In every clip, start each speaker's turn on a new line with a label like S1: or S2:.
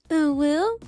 S1: Will?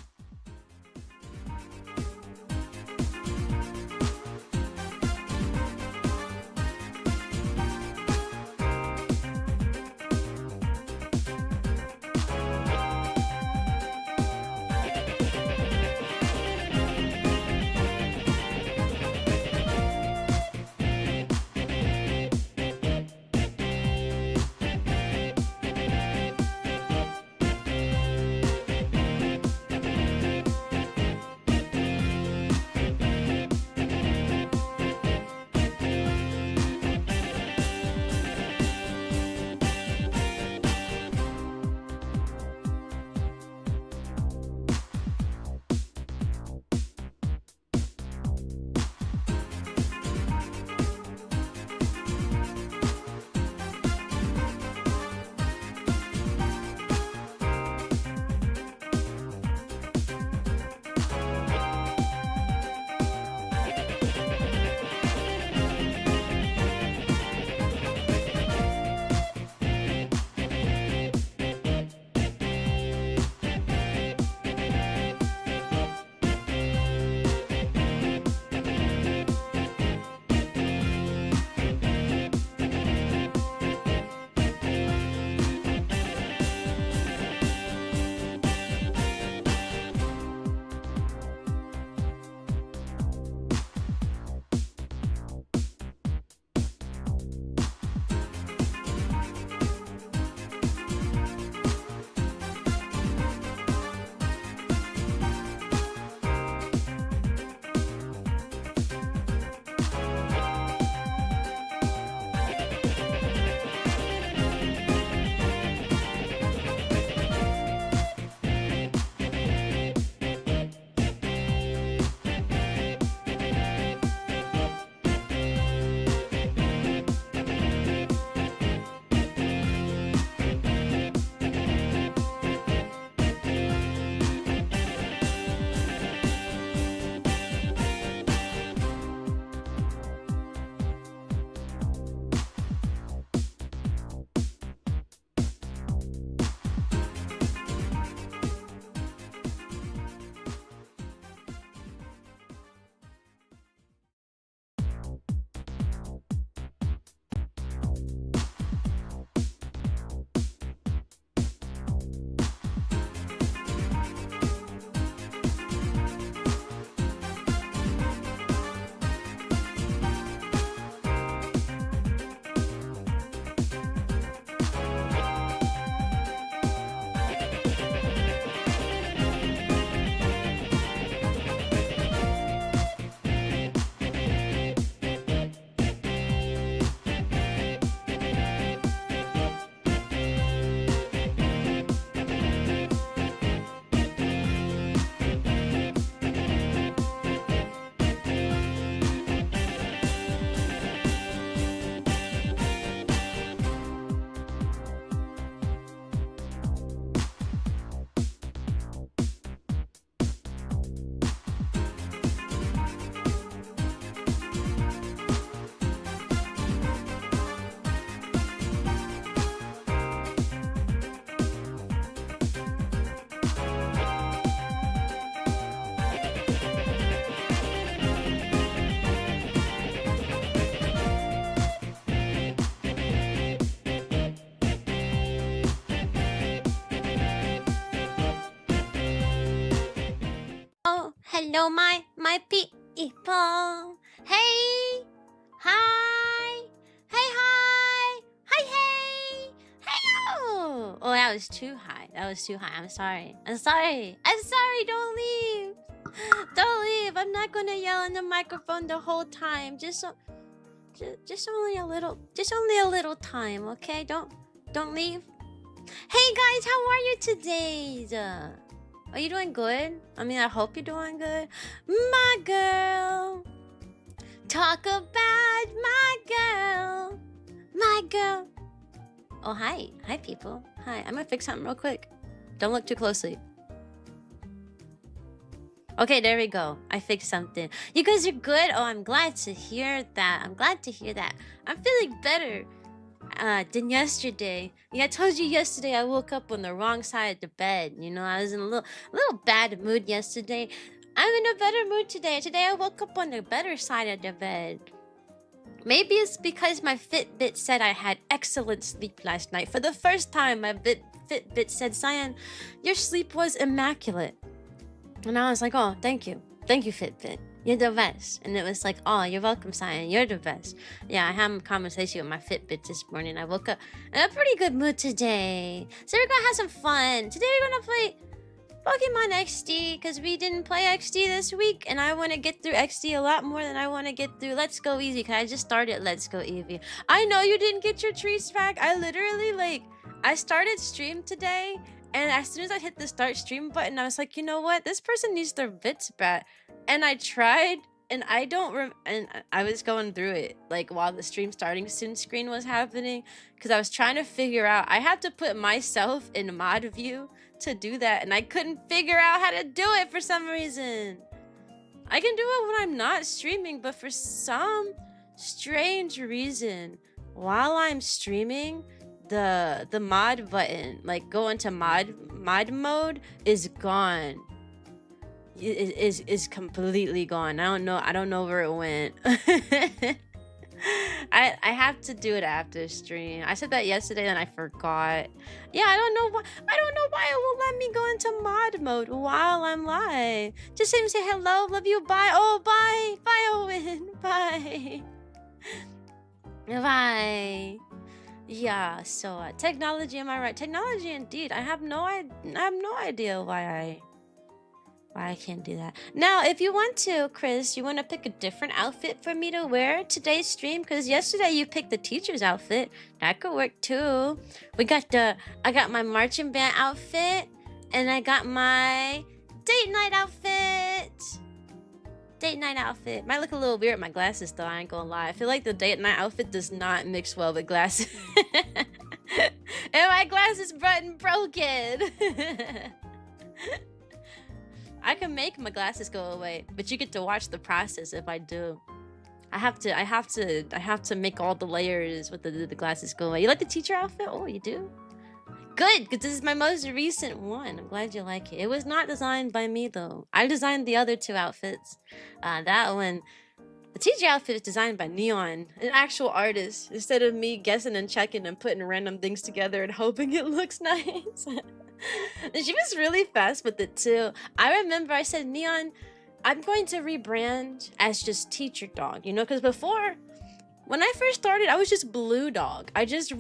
S1: Hello, my people. Hey, hi, hey, hi, hi, hey, hey, oh. Oh, that was too high. That was too high. I'm sorry. I'm sorry. I'm sorry. Don't leave. Don't leave. I'm not gonna yell in the microphone the whole time. Just only a little. Just only a little time. Okay. Don't leave. Hey guys, how are you today? Are you doing good? I mean, I hope you're doing good. My girl. Talk about my girl. My girl. Oh, hi. Hi, people. Hi. I'm gonna fix something real quick. Don't look too closely. Okay, there we go. I fixed something. You guys are good? Oh, I'm glad to hear that. I'm glad to hear that. I'm feeling better. than yesterday. Yeah, I told you yesterday I woke up on the wrong side of the bed. You know, I was in a little bad mood yesterday. I'm in a better mood today. Today I woke up on the better side of the bed. Maybe it's because my Fitbit said I had excellent sleep last night. For the first time, my Fitbit said, Cyan, your sleep was immaculate. And I was like, oh, thank you. Thank you, Fitbit. You're the best. And it was like, oh, you're welcome, Cyan. You're the best. Yeah, I had a conversation with my Fitbit this morning. I woke up in a pretty good mood today. So we're gonna have some fun. Today we're gonna play Pokemon XD because we didn't play XD this week. And I want to get through XD a lot more than I want to get through Let's Go Easy because I just started Let's Go Easy. I know you didn't get your trees back. I literally, I started stream today. And as soon as I hit the start stream button, I was like, you know what? This person needs their bits back. And I tried, and I don't and I was going through it, like, while the stream starting soon screen was happening. Because I was trying to figure out, I had to put myself in mod view to do that. And I couldn't figure out how to do it for some reason. I can do it when I'm not streaming, but for some strange reason, while I'm streaming, the mod button, like go into mod mode, is gone. It is completely gone. I don't know where it went. I have to do it after stream. I said that yesterday and I forgot. Yeah, I don't know why it won't let me go into mod mode while I'm live. Just say hello, love you, bye. Oh, bye Owen, bye. Bye. Yeah, so technology, am I right? Technology indeed. I have no idea why I can't do that. Now, if you want to, Chris, you want to pick a different outfit for me to wear today's stream? Because yesterday you picked the teacher's outfit. That could work too. I got my marching band outfit, and I got my date night outfit. Date night outfit. Might look a little weird with my glasses though, I ain't gonna lie. I feel like the date night outfit does not mix well with glasses. And my glasses button broken. I can make my glasses go away, but you get to watch the process if I do. I have to make all the layers with the glasses go away. You like the teacher outfit? Oh, you do? Good, because this is my most recent one. I'm glad you like it. It was not designed by me, though. I designed the other two outfits. That one, the teacher outfit is designed by Neon, an actual artist, instead of me guessing and checking and putting random things together and hoping it looks nice. And she was really fast with it, too. I remember I said, Neon, I'm going to rebrand as just Teacher Dog, you know, because before, when I first started, I was just Blue Dog. I just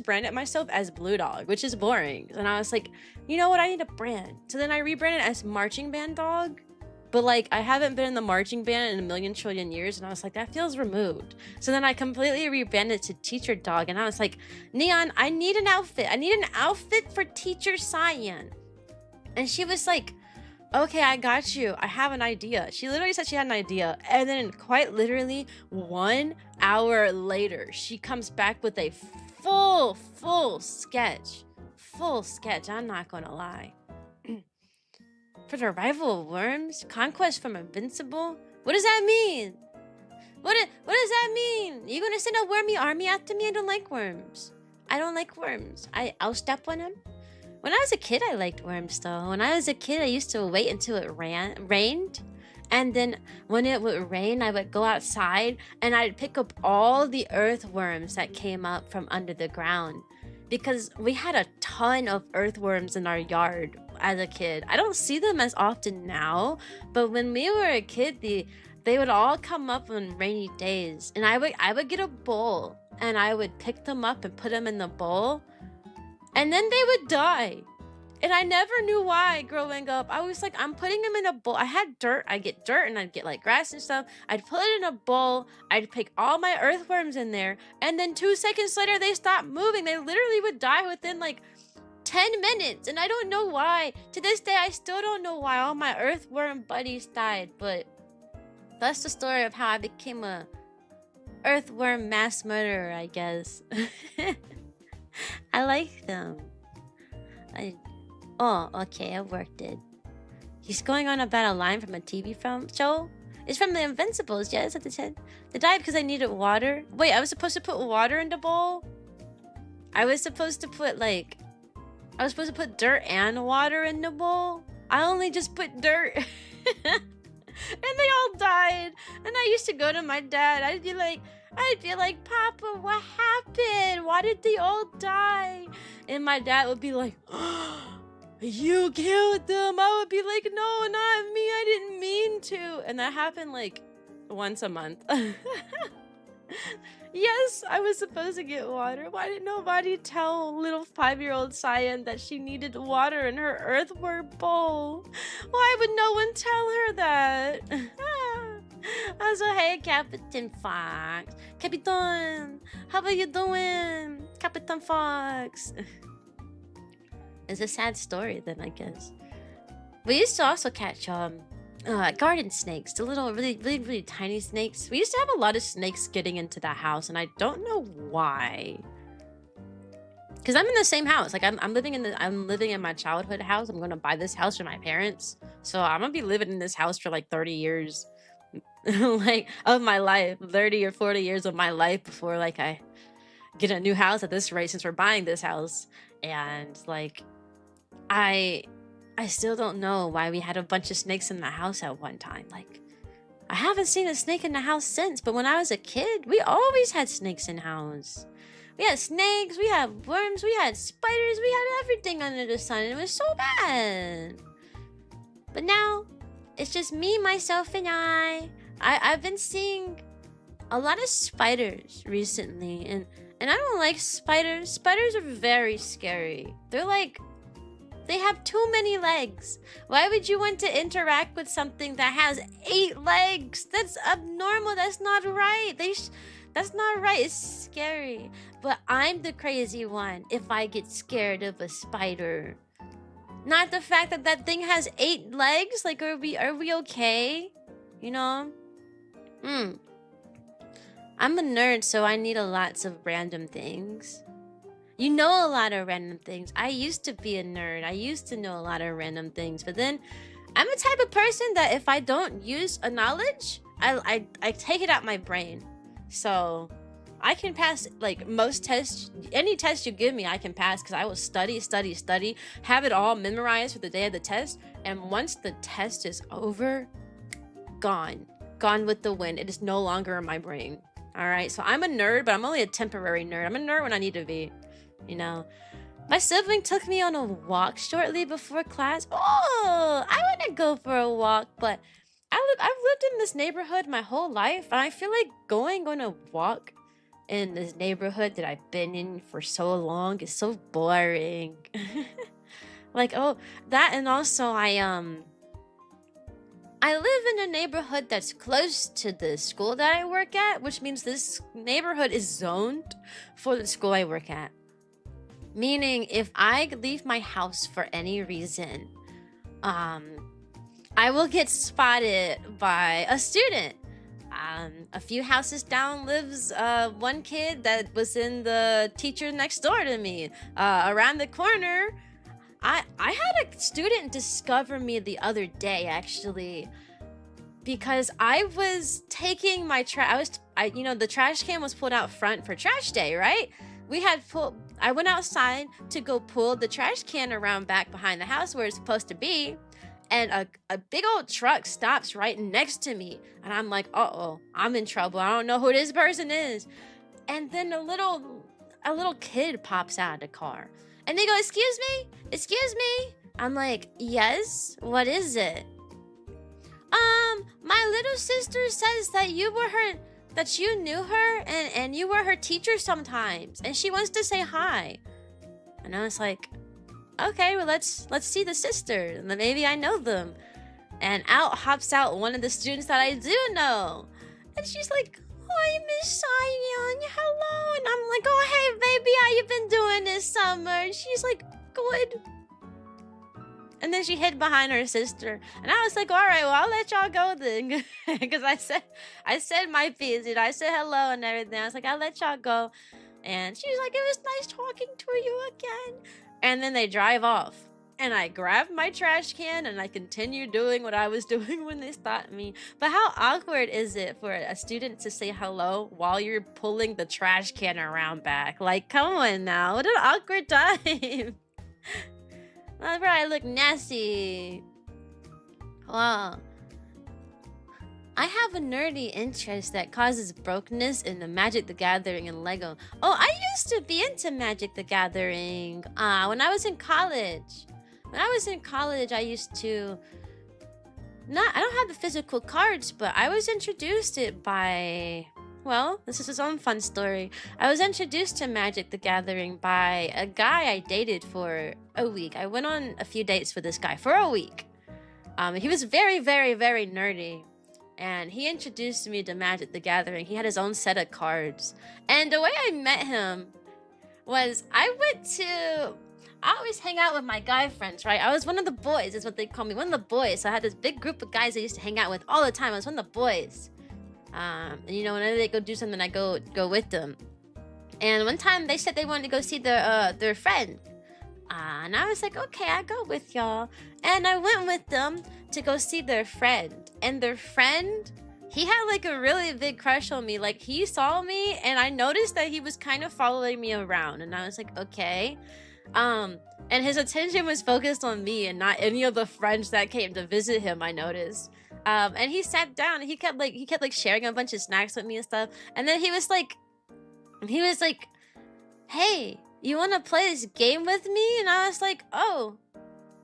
S1: branded myself as Blue Dog, which is boring. And I was like, you know what? I need a brand. So then I rebranded as Marching Band Dog. But like, I haven't been in the marching band in a million trillion years. And I was like, that feels removed. So then I completely rebranded to Teacher Dog. And I was like, Neon, I need an outfit. I need an outfit for Teacher Cyan. And she was like, okay, I got you. I have an idea. She literally said she had an idea. And then quite literally 1 hour later, she comes back with a full sketch. Full sketch. I'm not going to lie. For the arrival of worms? Conquest from Invincible? What does that mean? What does that mean? You going to send a wormy army after me? I don't like worms. I don't like worms. I'll step on them. When I was a kid, I liked worms, though. When I was a kid, I used to wait until it rained. And then when it would rain, I would go outside and I'd pick up all the earthworms that came up from under the ground. Because we had a ton of earthworms in our yard as a kid. I don't see them as often now. But when we were a kid, they would all come up on rainy days. And I would get a bowl and I would pick them up and put them in the bowl. And then they would die. And I never knew why growing up. I was like, I'm putting them in a bowl. I had dirt. I'd get dirt and I'd get like grass and stuff. I'd put it in a bowl. I'd pick all my earthworms in there. And then 2 seconds later, they stopped moving. They literally would die within like 10 minutes. And I don't know why. To this day, I still don't know why all my earthworm buddies died. But that's the story of how I became a earthworm mass murderer, I guess. I like them. Oh, okay, I worked it. He's going on about a line from a TV show? It's from the Invincibles, yeah, it's at the 10. They died because I needed water. Wait, I was supposed to put water in the bowl? I was supposed to put like, I was supposed to put dirt and water in the bowl. I only just put dirt. And they all died. And I used to go to my dad. I'd be like, Papa, what happened? Why did they all die? And my dad would be like, you killed them. I would be like, no, not me. I didn't mean to. And that happened like once a month. Yes, I was supposed to get water. Why didn't nobody tell little 5-year-old Cyan that she needed water in her earthworm bowl? Why would no one tell her that? Also, hey, Captain Fox. Capitan, how are you doing? Captain Fox. It's a sad story then, I guess. We used to also catch garden snakes, the little really tiny snakes. We used to have a lot of snakes getting into that house, and I don't know why. Because I'm in the same house. Like I'm living in my childhood house. I'm gonna buy this house for my parents, so I'm gonna be living in this house for like 30 years, like of my life, 30 or 40 years of my life before like I get a new house at this rate. Since we're buying this house, and like I still don't know why we had a bunch of snakes in the house at one time. Like, I haven't seen a snake in the house since, but when I was a kid, we always had snakes in the house. We had snakes, we had worms, we had spiders, we had everything under the sun. It was so bad. But now, it's just me, myself, and I've been seeing a lot of spiders recently, and I don't like spiders. Spiders are very scary. They're like, they have too many legs. Why would you want to interact with something that has 8 legs? That's abnormal. That's not right. That's not right. It's scary. But I'm the crazy one if I get scared of a spider. Not the fact that that thing has 8 legs. Like, are we okay? You know? I'm a nerd, so I need lots of random things. You know a lot of random things. I used to be a nerd. I used to know a lot of random things. But then I'm a type of person that if I don't use a knowledge, I take it out my brain. So I can pass like most tests. Any test you give me, I can pass because I will study, have it all memorized for the day of the test. And once the test is over, gone with the wind. It is no longer in my brain. All right. So I'm a nerd, but I'm only a temporary nerd. I'm a nerd when I need to be. You know, my sibling took me on a walk shortly before class. Oh, I want to go for a walk, but I've lived in this neighborhood my whole life, and I feel like going on a walk in this neighborhood that I've been in for so long is so boring. Like, oh, that, and also I live in a neighborhood that's close to the school that I work at, which means this neighborhood is zoned for the school I work at. Meaning, if I leave my house for any reason, I will get spotted by a student. A few houses down lives one kid that was in the teacher next door to me. Around the corner, I had a student discover me the other day, actually, because I was taking my trash. You know, the trash can was pulled out front for trash day, right? I went outside to go pull the trash can around back behind the house where it's supposed to be, and a big old truck stops right next to me, and I'm like, uh-oh, I'm in trouble. I don't know who this person is. And then a little kid pops out of the car, and they go, excuse me. I'm like, yes, what is it? My little sister says that you knew her and you were her teacher sometimes, and she wants to say hi. And I was like, okay, well, let's see the sister, and then maybe I know them. And out hops out one of the students that I do know, and she's like, hi, Miss Cyan, hello. And I'm like, oh, hey, baby, how you been doing this summer? And she's like, good. And then she hid behind her sister, and I was like, all right, well, I'll let y'all go then. Because I said my piece, and I said hello and everything. I was like, I'll let y'all go. And she was like, it was nice talking to you again. And then they drive off. and I grabbed my trash can and I continued doing what I was doing when they stopped me. But how awkward is it for a student to say hello while you're pulling the trash can around back? Like, come on now, what an awkward time. Bro, I look nasty. Wow. I have a nerdy interest that causes brokenness in the Magic the Gathering and Lego. Oh, I used to be into Magic the Gathering when I was in college. When I was in college, I used to... I don't have the physical cards, but I was introduced it by... Well, this is his own fun story. I was introduced to Magic the Gathering by a guy I dated for a week. I went on a few dates with this guy for a week. He was very, very, very nerdy. And he introduced me to Magic the Gathering. He had his own set of cards. And the way I met him was I always hang out with my guy friends, right? I was one of the boys, is what they call me. One of the boys. So I had this big group of guys I used to hang out with all the time. I was one of the boys. And you know, whenever they go do something, I go with them. And one time they said they wanted to go see their friend. And I was like, okay, I'll go with y'all. And I went with them to go see their friend. And their friend, he had like a really big crush on me. Like, he saw me and I noticed that he was kind of following me around. And I was like, okay. And his attention was focused on me and not any of the friends that came to visit him, I noticed. And he sat down and he kept sharing a bunch of snacks with me and stuff. And then he was like, hey, you want to play this game with me? And I was like, oh,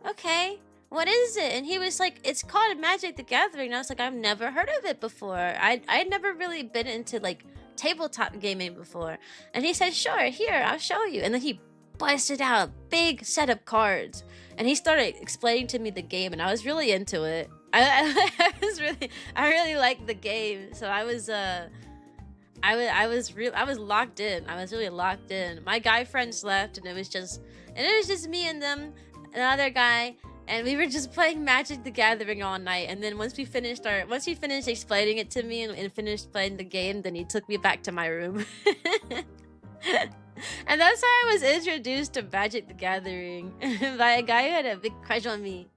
S1: okay. What is it? And he was like, it's called Magic the Gathering. And I was like, I've never heard of it before. I'd never really been into like tabletop gaming before. And he said, sure, here, I'll show you. And then he busted out a big set of cards. And he started explaining to me the game, and I was really into it. I really liked the game. So I was locked in. I was really locked in. My guy friends left, and it was just me and them, another guy. And we were just playing Magic the Gathering all night. And then once he finished explaining it to me and finished playing the game, then he took me back to my room. And that's how I was introduced to Magic the Gathering by a guy who had a big crush on me.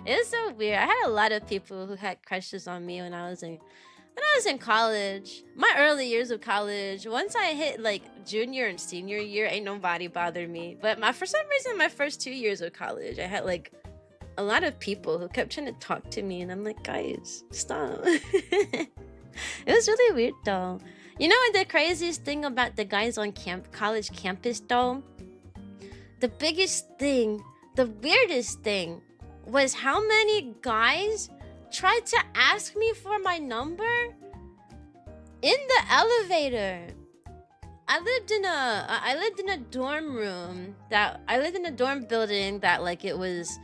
S1: It was so weird. I had a lot of people who had crushes on me when I was in college. My early years of college. Once I hit like junior and senior year, ain't nobody bothered me. But for some reason, my first 2 years of college, I had like a lot of people who kept trying to talk to me, and I'm like, guys, stop. It was really weird though. You know what the craziest thing about the guys on college campus though? The biggest thing, the weirdest thing, was how many guys tried to ask me for my number in the elevator. I lived in a dorm room I lived in a dorm building that like it was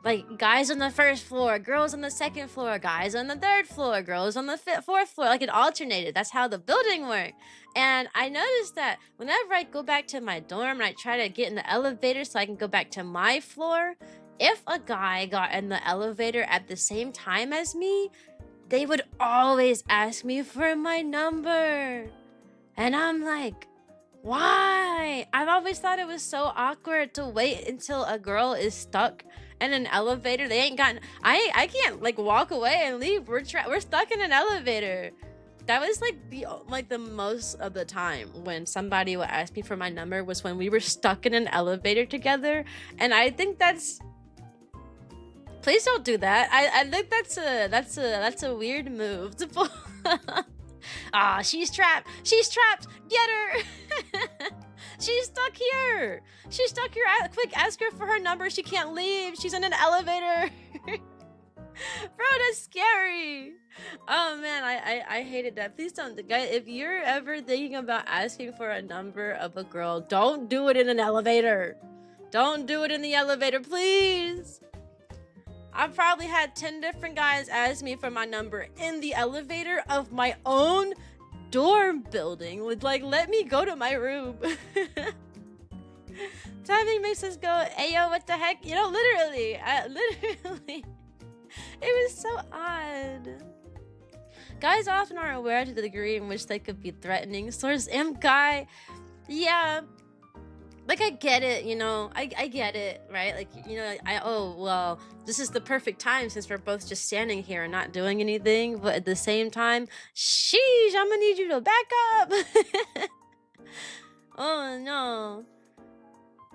S1: like guys on the first floor, girls on the second floor, guys on the third floor, girls on the fourth floor. Like it alternated. That's how the building worked. And I noticed that whenever I go back to my dorm and I try to get in the elevator so I can go back to my floor, if a guy got in the elevator at the same time as me, they would always ask me for my number. And I'm like, why? I've always thought it was so awkward to wait until a girl is stuck in an elevator. They ain't gotten... I can't like walk away and leave. We're stuck in an elevator. That was like the most of the time when somebody would ask me for my number was when we were stuck in an elevator together. And I think that's... Please don't do that. I think that's a weird move to pull. Ah, she's trapped. She's trapped. Get her. She's stuck here. She's stuck here. Quick, ask her for her number. She can't leave. She's in an elevator. Bro, that's scary. Oh man, I hated that. Please don't, guys. If you're ever thinking about asking for a number of a girl, don't do it in an elevator. Don't do it in the elevator, please. I've probably had 10 different guys ask me for my number in the elevator of my own dorm building. With like, let me go to my room. Timing makes us go, ayo, what the heck? You know, literally. It was so odd. Guys often are aware to the degree in which they could be threatening. Source M guy. Yeah. Like, I get it, you know, I get it, right? Like, you know, oh, well, this is the perfect time since we're both just standing here and not doing anything. But at the same time, sheesh, I'm gonna need you to back up. Oh, no.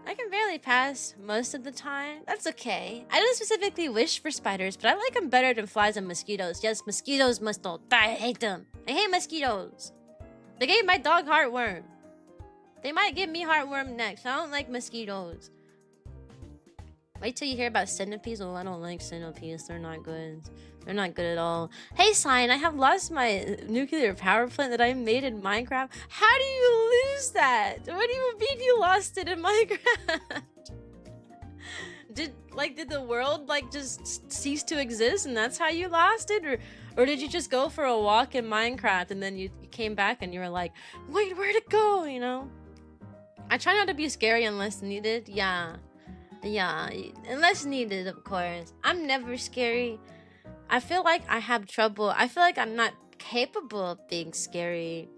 S1: I can barely pass most of the time. That's okay. I don't specifically wish for spiders, but I like them better than flies and mosquitoes. Yes, mosquitoes must all die. I hate them. I hate mosquitoes. They gave my dog heartworm. They might give me heartworm next. I don't like mosquitoes. Wait till you hear about centipedes. Oh, I don't like centipedes. They're not good. They're not good at all. Hey, Cyan, I have lost my nuclear power plant that I made in Minecraft. How do you lose that? What do you mean you lost it in Minecraft? Did the world like just cease to exist and that's how you lost it? Or did you just go for a walk in Minecraft and then you came back and you were like, wait, where'd it go, you know? I try not to be scary unless needed. Yeah, unless needed, of course. I'm never scary. I feel like I have trouble. I feel like I'm not capable of being scary.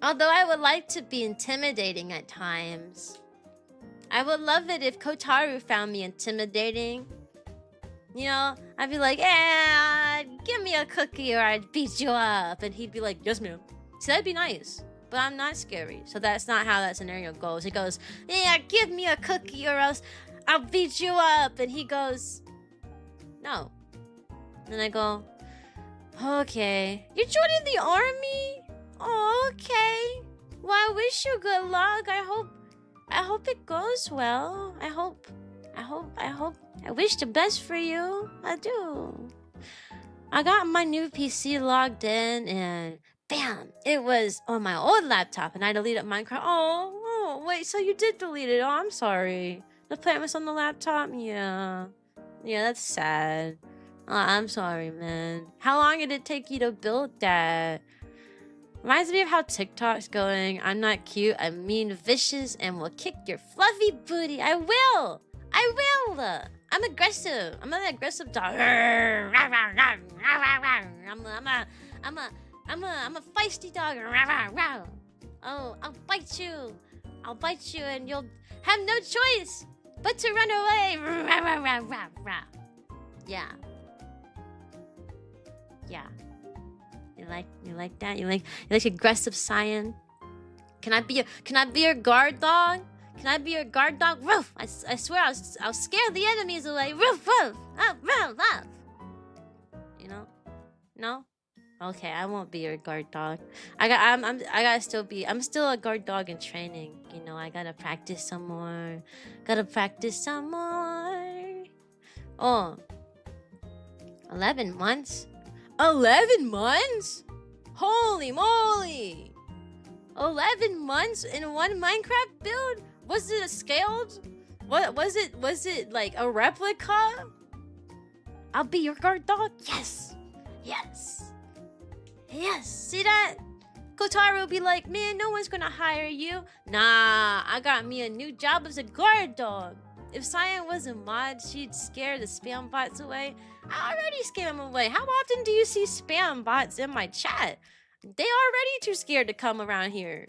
S1: Although I would like to be intimidating at times. I would love it if Kotaru found me intimidating. You know, I'd be like, give me a cookie or I'd beat you up. And he'd be like, yes, ma'am. So that'd be nice. But I'm not scary. So that's not how that scenario goes. It goes, yeah, give me a cookie or else I'll beat you up. And he goes, no. And I go, okay. You're joining the army? Oh, okay. Well, I wish you good luck. I hope it goes well. I wish the best for you. I do. I got my new PC logged in and bam, it was on my old laptop and I deleted Minecraft. Oh, wait, so you did delete it. Oh, I'm sorry. The plant was on the laptop? Yeah, that's sad. Oh, I'm sorry, man. How long did it take you to build that? Reminds me of how TikTok's going. I'm not cute, I'm mean, vicious, and will kick your fluffy booty. I will! I'm aggressive. I'm an aggressive dog. I'm a feisty dog. Oh, I'll bite you and you'll have no choice but to run away. Yeah. You like that? You like aggressive Cyan? Can I be your guard dog? Can I be your guard dog? Roof! I swear I'll scare the enemies away. Roof, roof! Oh, roof, roof! You know? No? Okay, I won't be your guard dog. I'm still a guard dog in training. You know, I gotta practice some more. Oh. 11 months? 11 months? Holy moly! 11 months in one Minecraft build? Was it a scaled? What was it? Was it like a replica? I'll be your guard dog? Yes! See that? Kotaru will be like, man, no one's gonna hire you. Nah, I got me a new job as a guard dog. If Cyan was a mod, she'd scare the spam bots away. I already scare them away. How often do you see spam bots in my chat? They already too scared to come around here.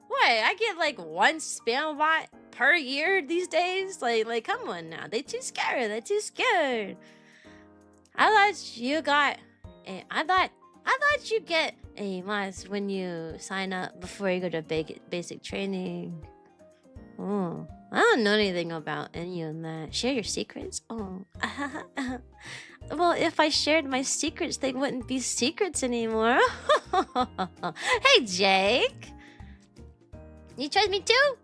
S1: What? I get like one spam bot per year these days? Like come on now. They too scared. I thought you get a mods when you sign up before you go to basic training. Oh, I don't know anything about any of that. Share your secrets? Oh. Well, if I shared my secrets, they wouldn't be secrets anymore. Hey, Jake. You trust me too?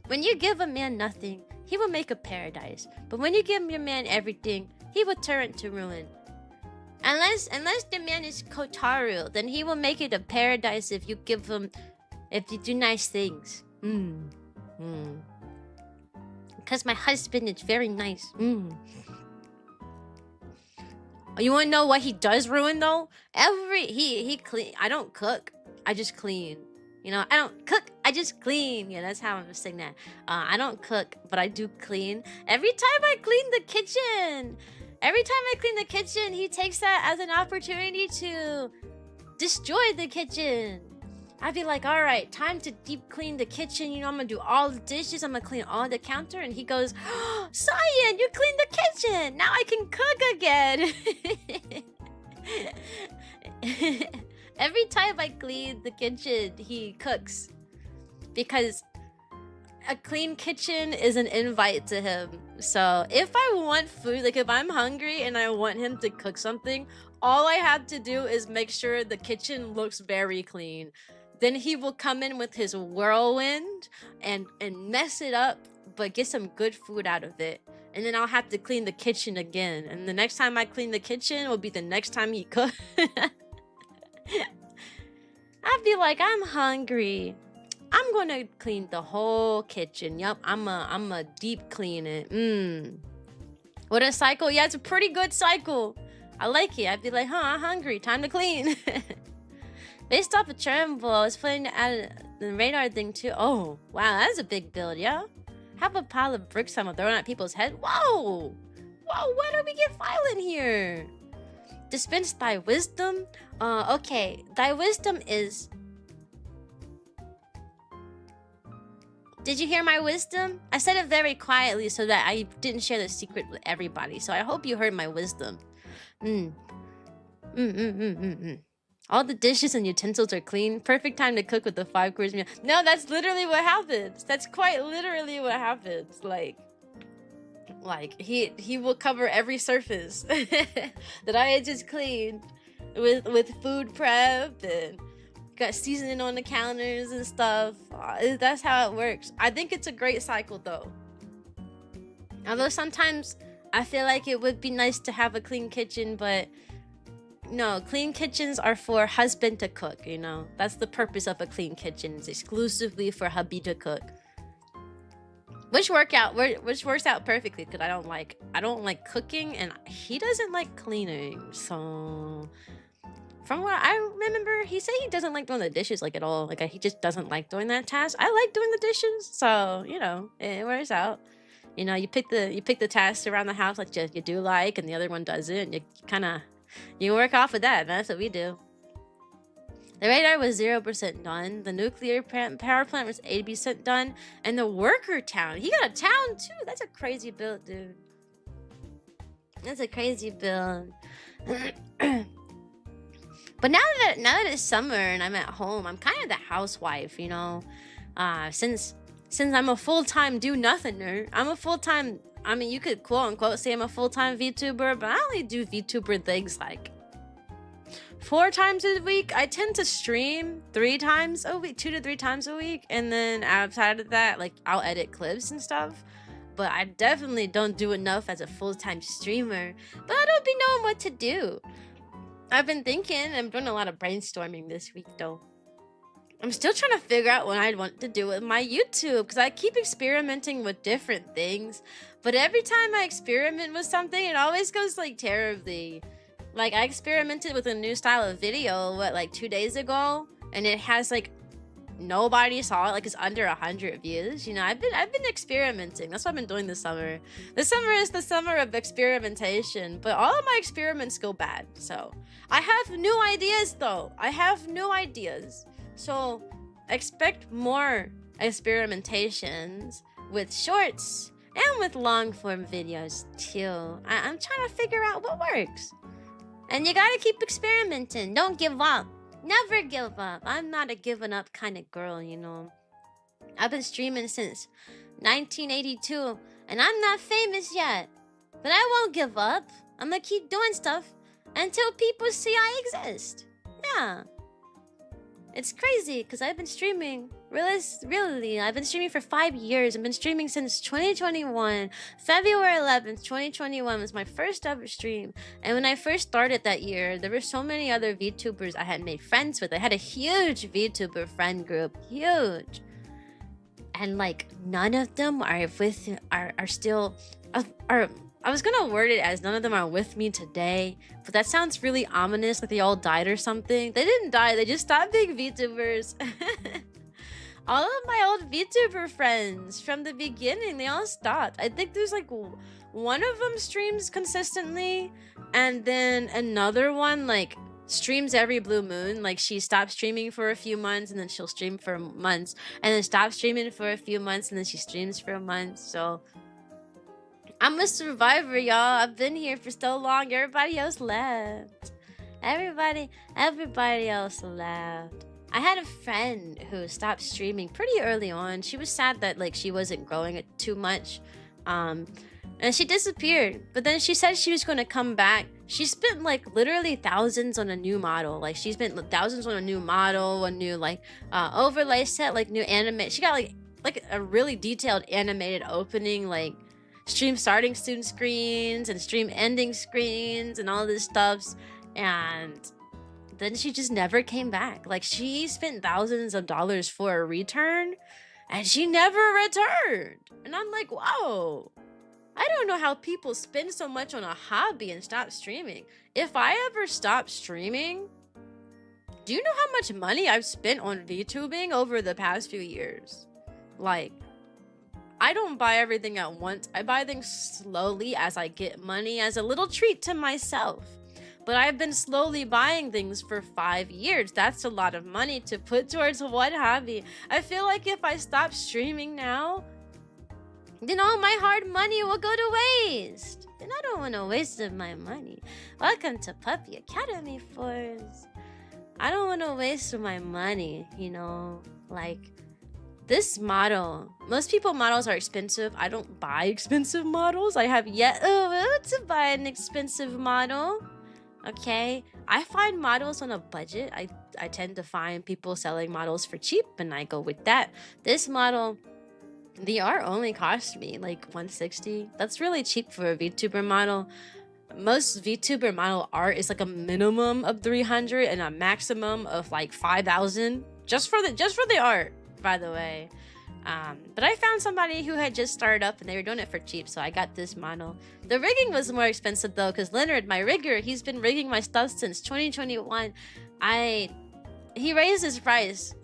S1: When you give a man nothing, he will make a paradise. But when you give your man everything, he will turn it to ruin. Unless the man is Kotaru, then he will make it a paradise if you do nice things. Because my husband is very nice. You wanna know what he does ruin though? He clean. I don't cook, I just clean. You know, I don't cook, I just clean. Yeah, that's how I'm saying that. I don't cook, but I do clean. Every time I clean the kitchen, he takes that as an opportunity to destroy the kitchen. I'd be like, all right, time to deep clean the kitchen. You know, I'm gonna do all the dishes. I'm gonna clean all the counter. And he goes, oh, Cyan, you cleaned the kitchen. Now I can cook again. Every time I clean the kitchen, he cooks. Because a clean kitchen is an invite to him. So if I want food, like if I'm hungry and I want him to cook something, all I have to do is make sure the kitchen looks very clean. Then he will come in with his whirlwind and mess it up, but get some good food out of it. And then I'll have to clean the kitchen again. And the next time I clean the kitchen will be the next time he cooks. I'd be like, I'm hungry. I'm gonna clean the whole kitchen. Yup, I'm a deep clean it. What a cycle. Yeah, it's a pretty good cycle. I like it. I'd be like, I'm hungry. Time to clean. Based off of Turnbull, I was playing at the radar thing too. Oh, wow, that's a big build, yeah? Have a pile of bricks I'm throwing at people's head. Whoa! Whoa, why do we get violent here? Dispense thy wisdom? Okay. Thy wisdom is... Did you hear my wisdom? I said it very quietly so that I didn't share the secret with everybody. So I hope you heard my wisdom. All the dishes and utensils are clean. Perfect time to cook with the 5-course meal. No, that's literally what happens. That's quite literally what happens. Like he will cover every surface that I had just cleaned with food prep and got seasoning on the counters and stuff. That's how it works. I think it's a great cycle though. Although sometimes I feel like it would be nice to have a clean kitchen, but no, clean kitchens are for husband to cook, you know? That's the purpose of a clean kitchen. It's exclusively for hubby to cook. Which works out perfectly because I don't like cooking and he doesn't like cleaning. So from what I remember, he said he doesn't like doing the dishes like at all. Like he just doesn't like doing that task. I like doing the dishes, so you know, it works out. You know, you pick the tasks around the house like you do like, and the other one doesn't. You work off of that. That's what we do. The radar was 0% done. The nuclear power plant was 80% done, and the worker town. He got a town too. That's a crazy build, dude. That's a crazy build. But now that it's summer and I'm at home, I'm kind of the housewife, you know. Since I'm a full-time do-nothinger, I'm a full-time. I mean, you could quote-unquote say I'm a full-time VTuber, but I only do VTuber things like 4 times a week. I tend to stream 3 times a week, 2 to 3 times a week, and then outside of that, like I'll edit clips and stuff. But I definitely don't do enough as a full-time streamer. But I don't be knowing what to do. I've been thinking. I'm doing a lot of brainstorming this week, though. I'm still trying to figure out what I'd want to do with my YouTube because I keep experimenting with different things. But every time I experiment with something, it always goes like terribly. Like I experimented with a new style of video, like 2 days ago, and it has like nobody saw it. Like it's under 100 views. You know, I've been experimenting. That's what I've been doing this summer. This summer is the summer of experimentation, but all of my experiments go bad. So I have new ideas though. I have new ideas. So expect more experimentations with shorts and with long form videos too. I'm trying to figure out what works. And you gotta keep experimenting. Don't give up. Never give up. I'm not a giving up kind of girl, you know. I've been streaming since 1982 and I'm not famous yet. But I won't give up. I'm gonna keep doing stuff until people see I exist. Yeah. It's crazy because I've been streaming. Really, I've been streaming for 5 years. I've been streaming since 2021. February 11th, 2021 was my first ever stream. And when I first started that year, there were so many other VTubers I had made friends with. I had a huge VTuber friend group. Huge. And like none of them are still I was gonna word it as none of them are with me today, but that sounds really ominous, like they all died or something. They didn't die, they just stopped being VTubers. All of my old VTuber friends from the beginning, they all stopped. I think there's like one of them streams consistently, and then another one like streams every blue moon. Like, she stops streaming for a few months, and then she'll stream for months, and then stop streaming for a few months, and then she streams for a month. So I'm a survivor, y'all. I've been here for so long. Everybody else left. Everybody else left. I had a friend who stopped streaming pretty early on. She was sad that like she wasn't growing it too much. And she disappeared. But then she said she was going to come back. She spent like literally thousands on a new model. Like, she spent thousands on a new model, a new like overlay set, like new anime. She got like a really detailed animated opening, like stream starting student screens and stream ending screens and all this stuff. And then she just never came back. Like, she spent thousands of dollars for a return and she never returned. And I'm like, whoa, I don't know how people spend so much on a hobby and stop streaming. If I ever stop streaming, do you know how much money I've spent on VTubing over the past few years? Like, I don't buy everything at once. I buy things slowly as I get money, as a little treat to myself. But I've been slowly buying things for 5 years. That's a lot of money to put towards one hobby. I feel like if I stop streaming now, then all my hard money will go to waste. And I don't want to waste my money. Welcome to Puppy Academy Force. I don't want to waste my money, you know? Like, this model. Most people models are expensive. I don't buy expensive models. I have yet to buy an expensive model. Okay, I find models on a budget. I tend to find people selling models for cheap, and I go with that. This model, the art only cost me like $160. That's really cheap for a VTuber model. Most VTuber model art is like a minimum of $300 and a maximum of like $5,000 just for the art, by the way. But I found somebody who had just started up and they were doing it for cheap, so I got this model. The rigging was more expensive though, because Leonard, my rigger, he's been rigging my stuff since 2021. He raised his price,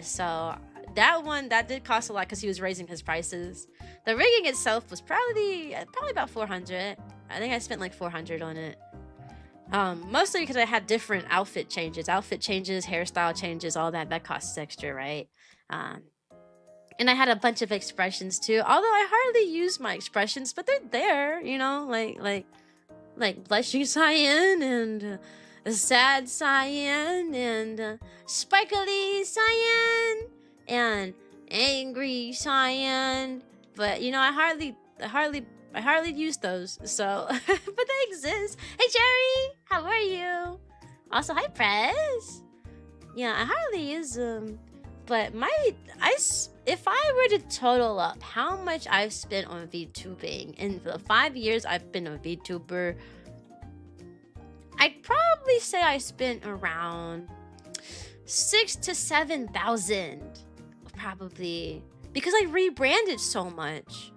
S1: so that did cost a lot because he was raising his prices. The rigging itself was probably about 400. I think I spent like 400 on it. Mostly because I had different outfit changes, hairstyle changes, all that costs extra, right? And I had a bunch of expressions too, although I hardly use my expressions, but they're there, you know, like blushing Cyan and sad Cyan and sparkly Cyan and angry Cyan. But you know, I hardly use those, so but they exist. Hey Jerry, how are you? Also, hi Prez. Yeah, I hardly use them. But if I were to total up how much I've spent on VTubing in the 5 years I've been a VTuber, I'd probably say I spent around 6,000 to 7,000, probably, because I rebranded so much.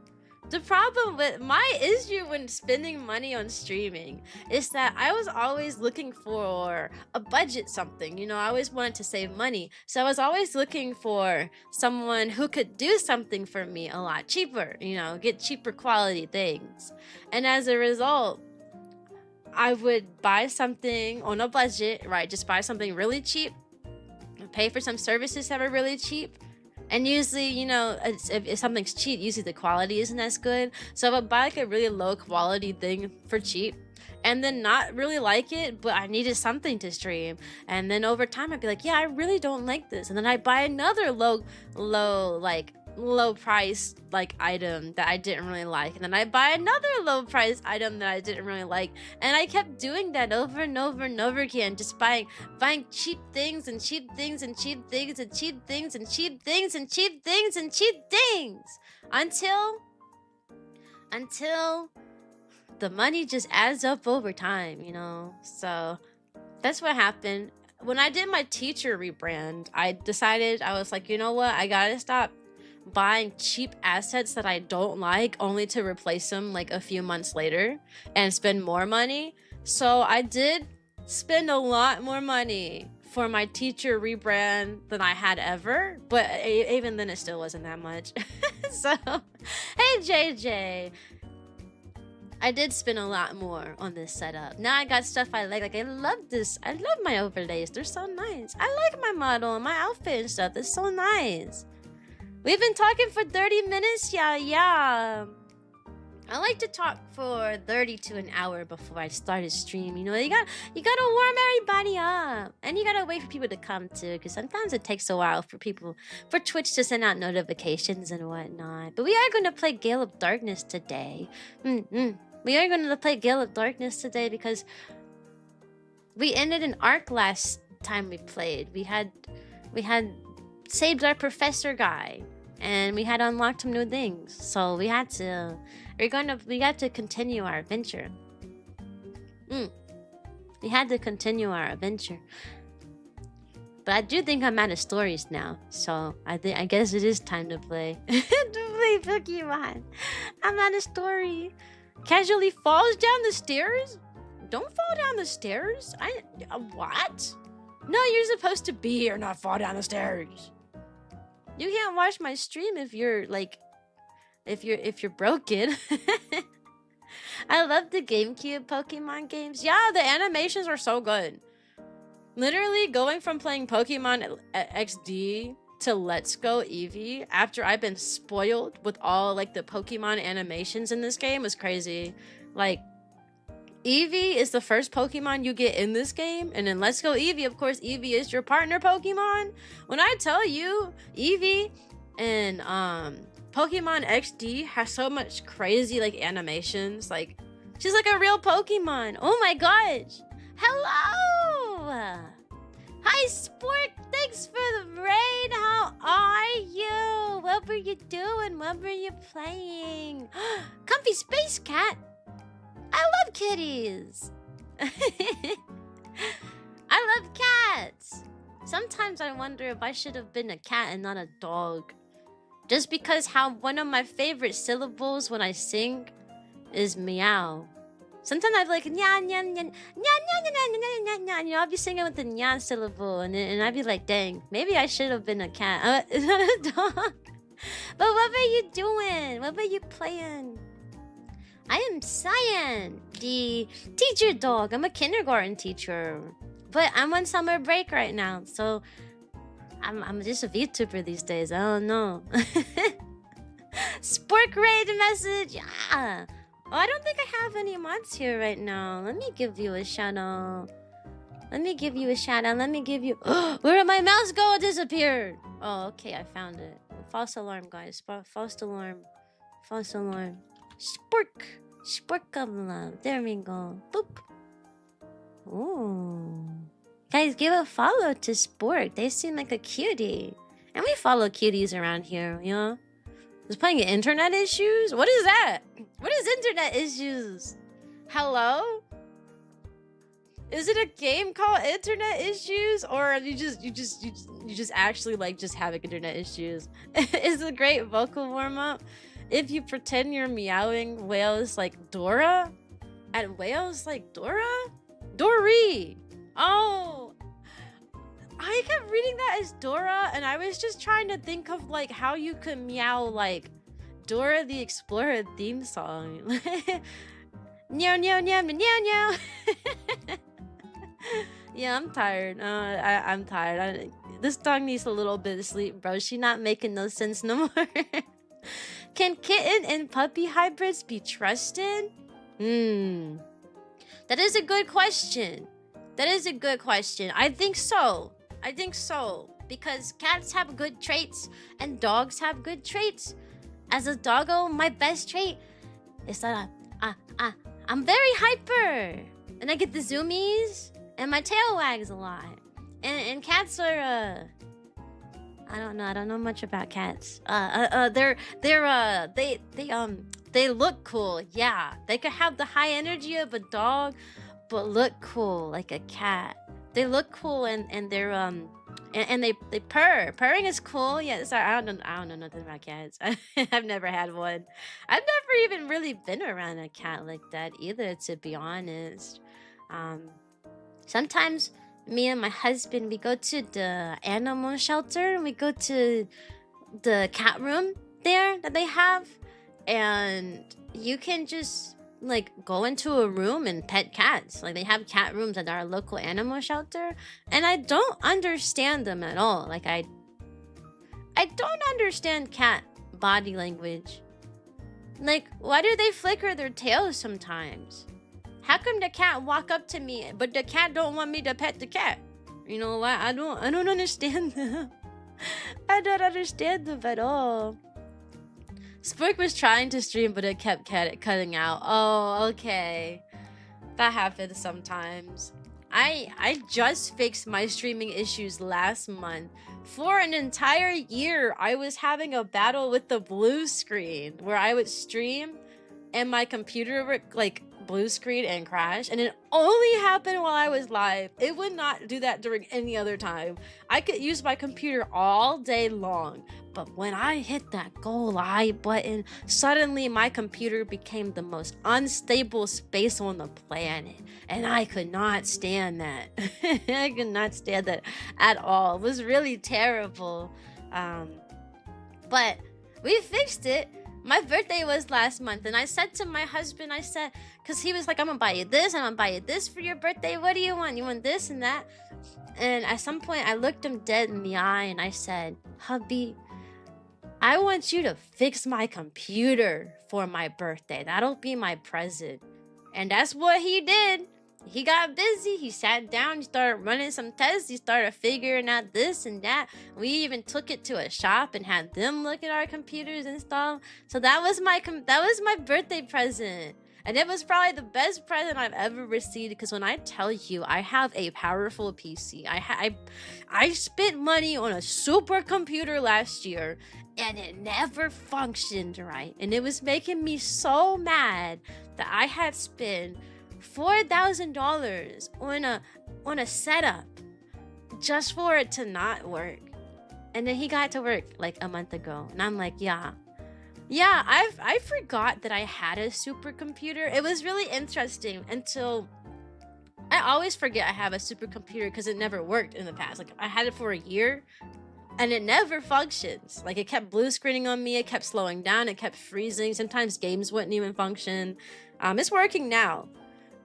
S1: The problem with my issue when spending money on streaming is that I was always looking for a budget something, you know, I always wanted to save money. So I was always looking for someone who could do something for me a lot cheaper, you know, get cheaper quality things. And as a result, I would buy something on a budget, right? Just buy something really cheap, pay for some services that were really cheap. And usually, you know, if something's cheap, usually the quality isn't as good. So I would buy like a really low quality thing for cheap and then not really like it, but I needed something to stream. And then over time, I'd be like, yeah, I really don't like this. And then I'd buy another low price like item that I didn't really like, and then I buy another low price item that I didn't really like, and I kept doing that over and over and over again, just buying cheap things and cheap things and cheap things and cheap things and cheap things and cheap things and cheap things until the money just adds up over time, you know. So that's what happened when I did my teacher rebrand. I decided, I was like, you know what, I gotta stop buying cheap assets that I don't like only to replace them like a few months later and spend more money. So I did spend a lot more money for my teacher rebrand than I had ever, but even then it still wasn't that much. So hey JJ, I did spend a lot more on this setup. Now I got stuff I like. Like, I love this. I love my overlays. They're so nice. I like my model and my outfit and stuff. It's so nice. We've been talking for 30 minutes. Yeah. I like to talk for 30 to an hour before I start a stream. You know, you gotta warm everybody up. And you gotta wait for people to come too, because sometimes it takes a while for Twitch to send out notifications and whatnot. But we are gonna play Gale of Darkness today. We are gonna play Gale of Darkness today because we ended an arc last time we played. We had saved our professor guy, and we had unlocked some new things. So we got to continue our adventure. We had to continue our adventure. But I do think I'm out of stories now, so I guess it is time to play. To play Pokemon. I'm out of story. Casually falls down the stairs? Don't fall down the stairs. What? No, you're supposed to be here, not fall down the stairs. You can't watch my stream if you're like, if you're broken. I love the GameCube Pokemon games. Yeah, the animations are so good. Literally going from playing Pokemon XD to Let's Go Eevee after I've been spoiled with all like the Pokemon animations in this game was crazy. Like, Eevee is the first Pokemon you get in this game, and then Let's Go Eevee, of course, Eevee is your partner Pokemon. When I tell you, Eevee and Pokemon XD has so much crazy like animations. Like, she's like a real Pokemon. Oh my gosh! Hello! Hi, Spork! Thanks for the raid! How are you? What were you doing? What were you playing? Comfy Space Cat! I love kitties! I love cats! Sometimes I wonder if I should have been a cat and not a dog. Just because how one of my favorite syllables when I sing is meow. Sometimes I'd be like, nya, nya, nya, nya, nya, nya, nya, nya, nya. You know, I'll be singing with the nya syllable, and I'd be like, dang, maybe I should have been a cat. Is that a dog? But what were you doing? What were you playing? I am Cyan, the teacher dog. I'm a kindergarten teacher. But I'm on summer break right now, so I'm just a VTuber these days. I don't know. Spork raid message. Yeah. Oh, I don't think I have any mods here right now. Let me give you a shout out. Let me give you a shout out. Let me give you... Where did my mouse go? It disappeared. Oh, okay. I found it. False alarm, guys. False alarm. False alarm. Spork. Spork of love. There we go. Boop. Ooh. Guys, give a follow to Spork. They seem like a cutie. And we follow cuties around here, you know? Is playing internet issues? What is that? What is internet issues? Hello? Is it a game called Internet Issues, or you just actually like just having internet issues? It's a great vocal warm up. If you pretend you're meowing whales like Dora, and whales like Dora, Dory. Oh, I kept reading that as Dora, and I was just trying to think of like how you could meow like Dora the Explorer theme song. Meow meow meow meow meow. Yeah, I'm tired. I'm tired. This dog needs a little bit of sleep, bro. She not making no sense no more. Can kitten and puppy hybrids be trusted? That is a good question. That is a good question. I think so. I think so. Because cats have good traits and dogs have good traits. As a doggo, my best trait is that I'm very hyper. And I get the zoomies. And my tail wags a lot. And cats are I don't know. I don't know much about cats. They look cool. Yeah, they could have the high energy of a dog, but look cool like a cat. They look cool and they're and they purr. Purring is cool. Yeah, sorry, I don't know nothing about cats. I've never had one. I've never even really been around a cat like that either, to be honest. Sometimes me and my husband, we go to the animal shelter and we go to the cat room there that they have, and you can just like go into a room and pet cats. Like they have cat rooms at our local animal shelter, and I don't understand them at all. Like I don't understand cat body language. Like, why do they flicker their tails sometimes? How come the cat walk up to me, but the cat don't want me to pet the cat? You know what? I don't understand them. I don't understand them at all. Spork was trying to stream, but it kept cutting out. Oh, okay. That happens sometimes. I just fixed my streaming issues last month. For an entire year, I was having a battle with the blue screen where I would stream and my computer would like blue screen and crash, and it only happened while I was live. It would not do that during any other time. I could use my computer all day long, but when I hit that go live button, suddenly my computer became the most unstable space on the planet, and I could not stand that. I could not stand that at all. It was really terrible. But we fixed it. My birthday was last month, and I said to my husband, I said, because he was like, I'm gonna buy you this, I'm gonna buy you this for your birthday. What do you want? You want this and that? And at some point, I looked him dead in the eye, and I said, hubby, I want you to fix my computer for my birthday. That'll be my present. And that's what he did. He got busy. He sat down. He started running some tests. He started figuring out this and that. We even took it to a shop and had them look at our computers and stuff. So that was my birthday present. And it was probably the best present I've ever received, because when I tell you I have a powerful PC, I spent money on a super computer last year and it never functioned right. And it was making me so mad that I had spent $4,000 on a setup just for it to not work. And then he got to work like a month ago, and I'm like, yeah, I forgot that I had a supercomputer. It was really interesting until I always forget I have a supercomputer because it never worked in the past. Like I had it for a year and it never functions. Like it kept blue screening on me, it kept slowing down, it kept freezing. Sometimes games wouldn't even function. It's working now.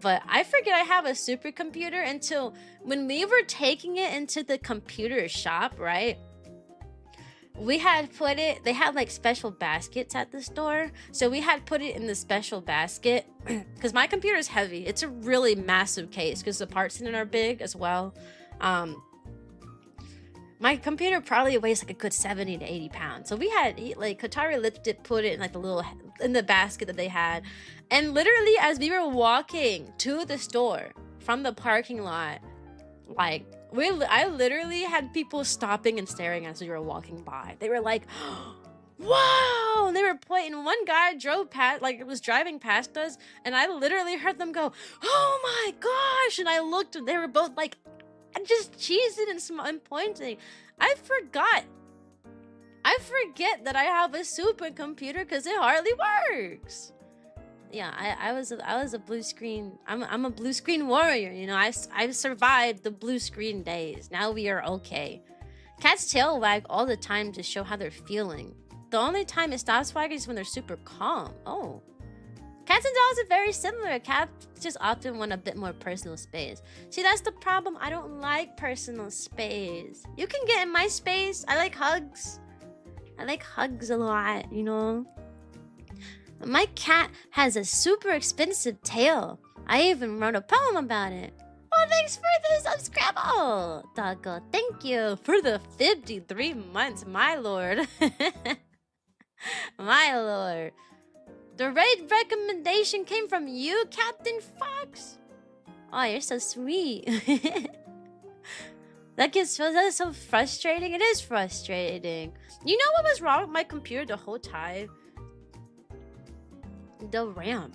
S1: But I forget I have a supercomputer until when we were taking it into the computer shop, right? We had put it, they had like special baskets at the store. So we had put it in the special basket because my computer is heavy. It's a really massive case because the parts in it are big as well. My computer probably weighs like a good 70 to 80 pounds. So we had, like, Katari lifted, put it in like in the basket that they had. And literally as we were walking to the store from the parking lot, like, I literally had people stopping and staring as we were walking by. They were like, wow! And they were pointing. One guy drove past, like, was driving past us, and I literally heard them go, oh my gosh! And I looked, and they were both like, just cheesing and pointing. I forget that I have a supercomputer because it hardly works. Yeah, I was a blue screen. I'm a blue screen warrior. You know, I've survived the blue screen days. Now we are okay. Cats tail wag all the time to show how they're feeling. The only time it stops wagging is when they're super calm. Oh. Cats and dogs are very similar. Cats just often want a bit more personal space. See, that's the problem. I don't like personal space. You can get in my space. I like hugs. I like hugs a lot, you know? My cat has a super expensive tail. I even wrote a poem about it. Oh, thanks for the subscribe, doggo. Thank you for the 53 months, my lord. My lord. The raid recommendation came from you, Captain Fox. Oh, you're so sweet. That is so frustrating. It is frustrating. You know what was wrong with my computer the whole time? The RAM.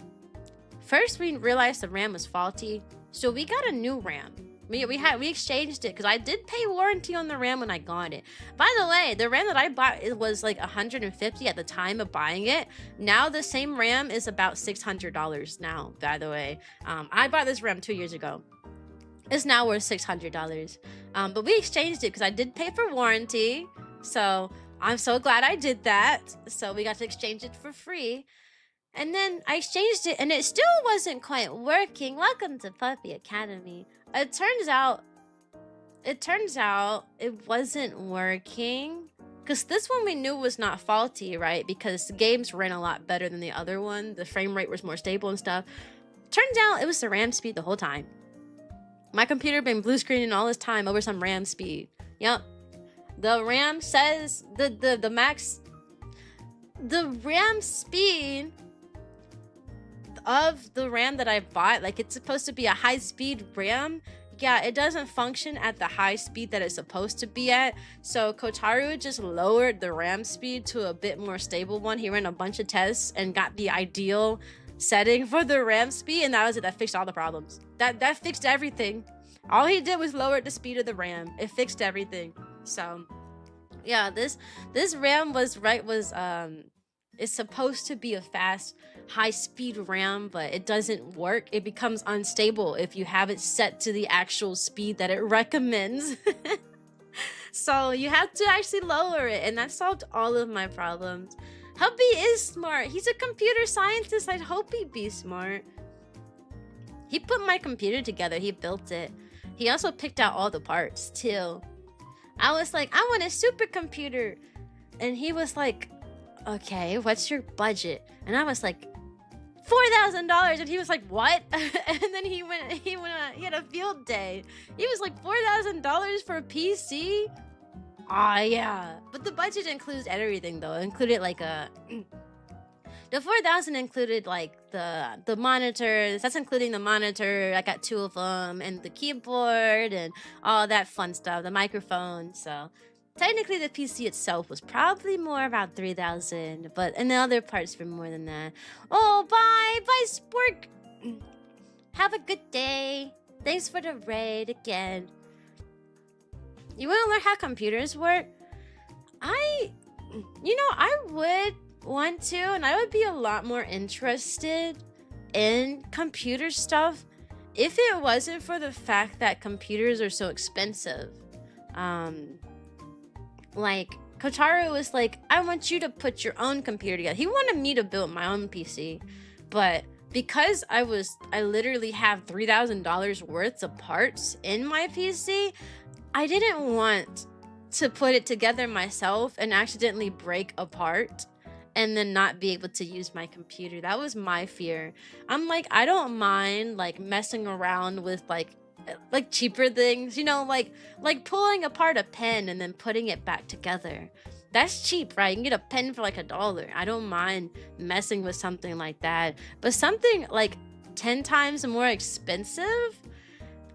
S1: First, we realized the RAM was faulty, so we got a new RAM. We exchanged it because I did pay warranty on the RAM when I got it. By the way, the RAM that I bought, it was like $150 at the time of buying it. Now the same RAM is about $600 now. By the way, I bought this RAM 2 years ago. It's now worth $600. But we exchanged it because I did pay for warranty. So I'm so glad I did that. So we got to exchange it for free. And then I changed it and it still wasn't quite working. Welcome to Puppy Academy. It turns out it wasn't working. Because this one we knew was not faulty, right? Because the games ran a lot better than the other one. The frame rate was more stable and stuff. Turns out it was the RAM speed the whole time. My computer been blue screening all this time over some RAM speed. Yep. The RAM says the max... The RAM speed of the RAM that I bought, like it's supposed to be a high-speed RAM. Yeah, it doesn't function at the high speed that it's supposed to be at. So Kotaru just lowered the RAM speed to a bit more stable one. He ran a bunch of tests and got the ideal setting for the RAM speed, and that was it. That fixed all the problems. That fixed everything. All he did was lower the speed of the RAM. It fixed everything. So yeah, this RAM is supposed to be a fast high-speed RAM, but it doesn't work. It becomes unstable if you have it set to the actual speed that it recommends. So you have to actually lower it, and that solved all of my problems. Hubby is smart. He's a computer scientist. I'd hope he'd be smart. He put my computer together. He built it. He also picked out all the parts too. I was like, I want a supercomputer, and he was like, okay, what's your budget? And I was like, $4,000, and he was like, what? And then he had a field day. He was like, $4,000 for a PC? Ah, yeah. But the budget includes everything though. It included like a the 4,000 included like the monitors. That's including the monitor. I got 2 of them, and the keyboard and all that fun stuff, the microphone. So technically, the PC itself was probably more about 3,000, and the other parts were more than that. Oh, bye! Bye, Spork! Have a good day. Thanks for the raid again. You want to learn how computers work? I would want to, and I would be a lot more interested in computer stuff if it wasn't for the fact that computers are so expensive. Like, Kotaru was like, I want you to put your own computer together. He wanted me to build my own PC, but because I literally have $3,000 worth of parts in my PC, I didn't want to put it together myself and accidentally break a part and then not be able to use my computer. That was my fear. I'm like, I don't mind like messing around with like cheaper things, you know, like pulling apart a pen and then putting it back together. That's cheap, right? You can get a pen for like $1. I don't mind messing with something like that. But something like 10 times more expensive,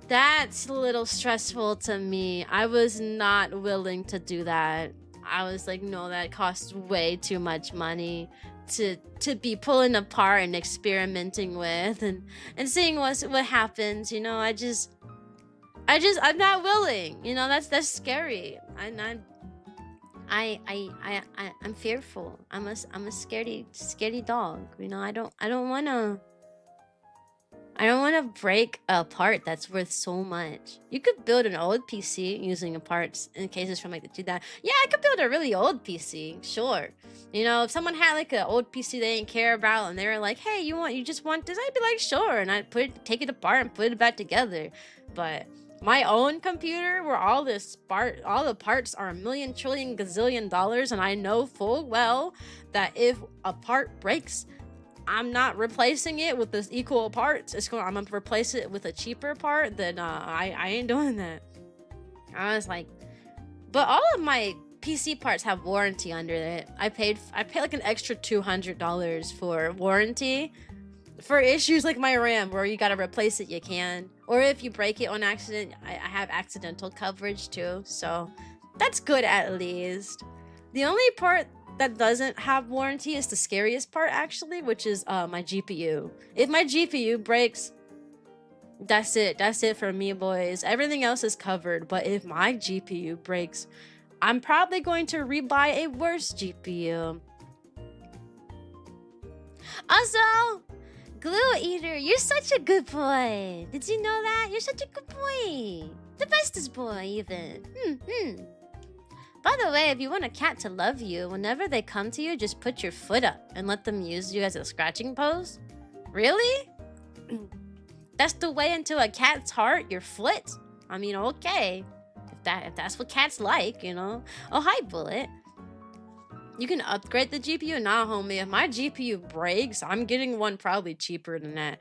S1: that's a little stressful to me. I was not willing to do that. I was like, no, that costs way too much money to be pulling apart and experimenting with and seeing what happens, you know. I'm not willing, you know. That's scary. I'm fearful. I'm a scaredy dog, you know. I don't want to break a part that's worth so much. You could build an old PC using parts in cases from like the 2000s. Yeah, I could build a really old PC, sure. You know, if someone had like an old PC they didn't care about and they were like, hey, you just want this? I'd be like, sure. And I'd take it apart and put it back together. But my own computer where all the parts are $1 million trillion gazillion dollars, and I know full well that if a part breaks, I'm not replacing it with this equal parts. I'm gonna replace it with a cheaper part. Then I ain't doing that. I was like, but all of my PC parts have warranty under it. I paid like an extra $200 for warranty for issues like my RAM where you gotta replace it. You can, or if you break it on accident, I have accidental coverage too. So that's good at least. The only part that doesn't have warranty is the scariest part actually, which is my GPU. If my GPU breaks, that's it for me, boys. Everything else is covered, but if my GPU breaks, I'm probably going to rebuy a worse GPU. Also, Glue Eater, you're such a good boy. Did you know that? You're such a good boy. The bestest boy even. By the way, if you want a cat to love you, whenever they come to you, just put your foot up and let them use you as a scratching pose. Really? That's the way into a cat's heart, your foot? I mean, okay. If that's what cats like, you know. Oh, hi, Bullet. You can upgrade the GPU? Nah, homie. If my GPU breaks, I'm getting one probably cheaper than that.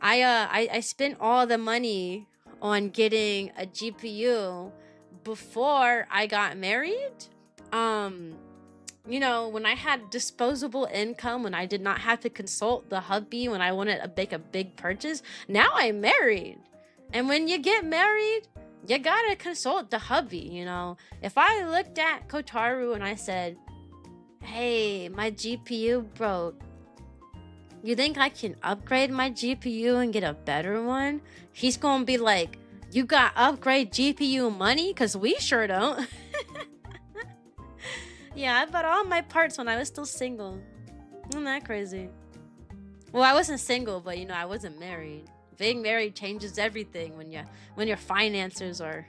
S1: I spent all the money on getting a GPU before I got married. You know, when I had disposable income, when I did not have to consult the hubby when I wanted to make a big purchase. Now I'm married. And when you get married, you gotta consult the hubby, you know. If I looked at Kotaru and I said, hey, my GPU broke, you think I can upgrade my GPU and get a better one? He's gonna be like, you got upgrade GPU money? Because we sure don't. Yeah, I bought all my parts when I was still single. Isn't that crazy? Well, I wasn't single, but you know, I wasn't married. Being married changes everything when your finances are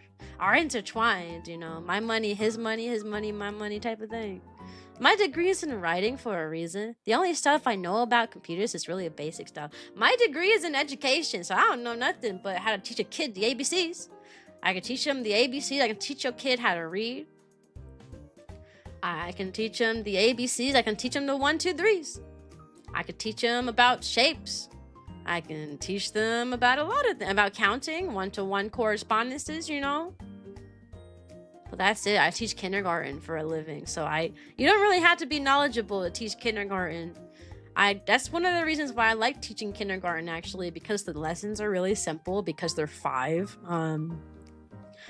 S1: intertwined, you know. My money, my money type of thing. My degree is in writing for a reason. The only stuff I know about computers is really basic stuff. My degree is in education, so I don't know nothing but how to teach a kid the ABCs. I can teach them the ABCs. I can teach your kid how to read. I can teach them the ABCs. I can teach them the 1, 2, 3s. I can teach them about shapes. I can teach them about a lot of things, about counting, 1-to-1 correspondences, you know. But that's it. I teach kindergarten for a living, so you don't really have to be knowledgeable to teach kindergarten. That's one of the reasons why I like teaching kindergarten, actually, because the lessons are really simple because they're 5.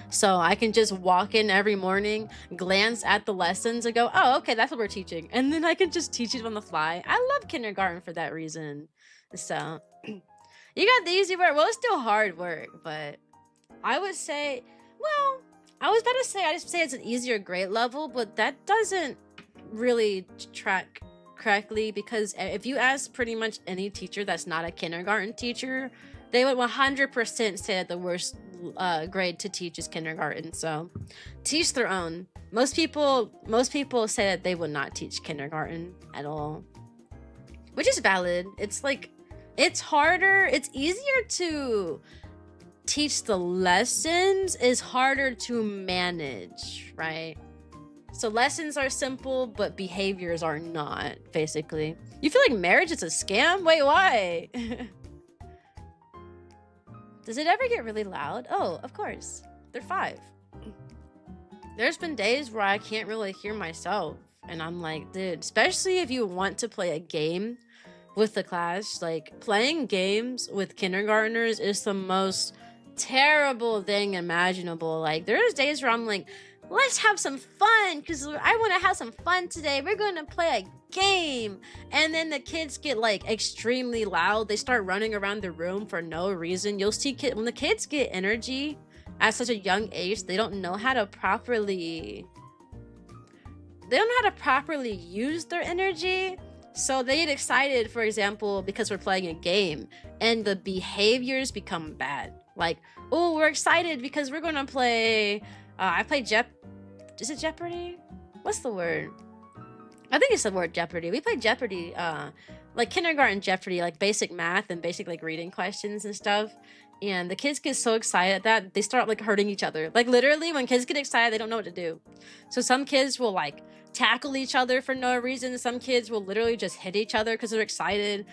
S1: So I can just walk in every morning, glance at the lessons and go, oh, okay, that's what we're teaching. And then I can just teach it on the fly. I love kindergarten for that reason. So you got the easy work. Well, it's still hard work, but I would say, well, I was about to say, I just say it's an easier grade level, but that doesn't really track correctly, because if you ask pretty much any teacher that's not a kindergarten teacher, they would 100% say that the worst grade to teach is kindergarten. So teach their own. Most people say that they would not teach kindergarten at all, which is valid. It's like, it's harder. It's easier to teach the lessons, is harder to manage, right? So lessons are simple, but behaviors are not, basically. You feel like marriage is a scam? Wait, why? Does it ever get really loud? Oh, of course. They're 5. There's been days where I can't really hear myself. And I'm like, dude, especially if you want to play a game with the class, like playing games with kindergartners is the most terrible thing imaginable. Like there's days where I'm like, let's have some fun because I want to have some fun today. We're going to play a game. And then the kids get like extremely loud. They start running around the room for no reason. You'll see when the kids get energy at such a young age, they don't know how to properly use their energy. So they get excited, for example, because we're playing a game, and the behaviors become bad. Like, oh, we're excited because we're going to play... I play Is it Jeopardy? What's the word? I think it's the word Jeopardy. We play Jeopardy, like kindergarten Jeopardy, like basic math and basic like reading questions and stuff. And the kids get so excited that they start like hurting each other. Like literally when kids get excited, they don't know what to do. So some kids will like tackle each other for no reason. Some kids will literally just hit each other because they're excited.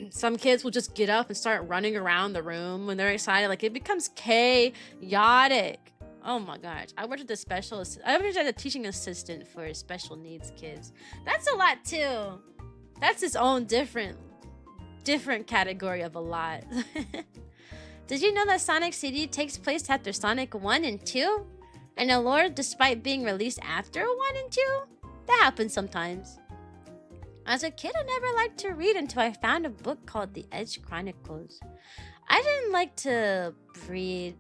S1: Some kids will just get up and start running around the room when they're excited. Like it becomes chaotic. Oh my gosh. I worked as a teaching assistant for special needs kids. That's a lot too. That's its own different category of a lot. Did you know that Sonic CD takes place after Sonic 1 and 2? And the lore despite being released after 1 and 2? That happens sometimes. As a kid, I never liked to read until I found a book called The Edge Chronicles. I didn't like to read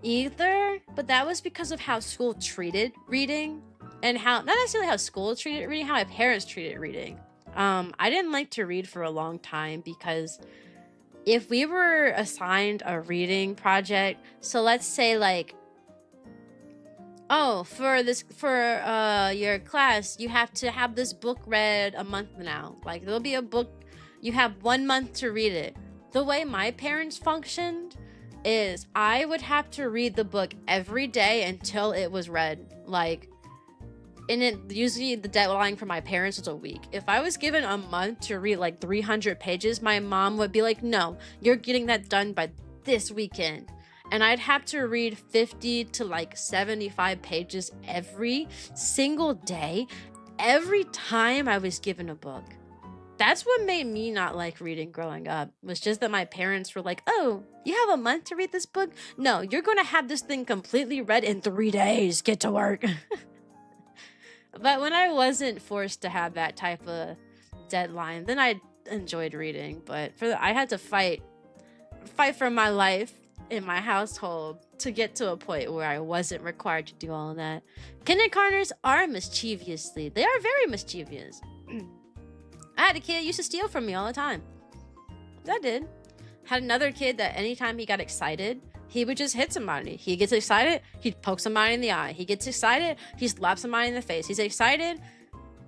S1: either, but that was because of how school treated reading, and how, not necessarily how school treated reading, how my parents treated reading. I didn't like to read for a long time because if we were assigned a reading project, so let's say like Oh, for your class, you have to have this book read a month now. Like there'll be a book, you have 1 month to read it. The way my parents functioned is I would have to read the book every day until it was read. Like, and it usually the deadline for my parents was a week. If I was given a month to read like 300 pages, my mom would be like, "No, you're getting that done by this weekend." And I'd have to read 50 to like 75 pages every single day, every time I was given a book. That's what made me not like reading growing up, was just that my parents were like, "Oh, you have a month to read this book? No, you're going to have this thing completely read in 3 days. Get to work." But when I wasn't forced to have that type of deadline, then I enjoyed reading. But I had to fight for my life in my household to get to a point where I wasn't required to do all of that. Kindergartners are mischievously. They are very mischievous. I had a kid used to steal from me all the time. I did. Had another kid that anytime he got excited, he would just hit somebody. He gets excited, he'd poke somebody in the eye. He gets excited, he slaps somebody in the face. He's excited.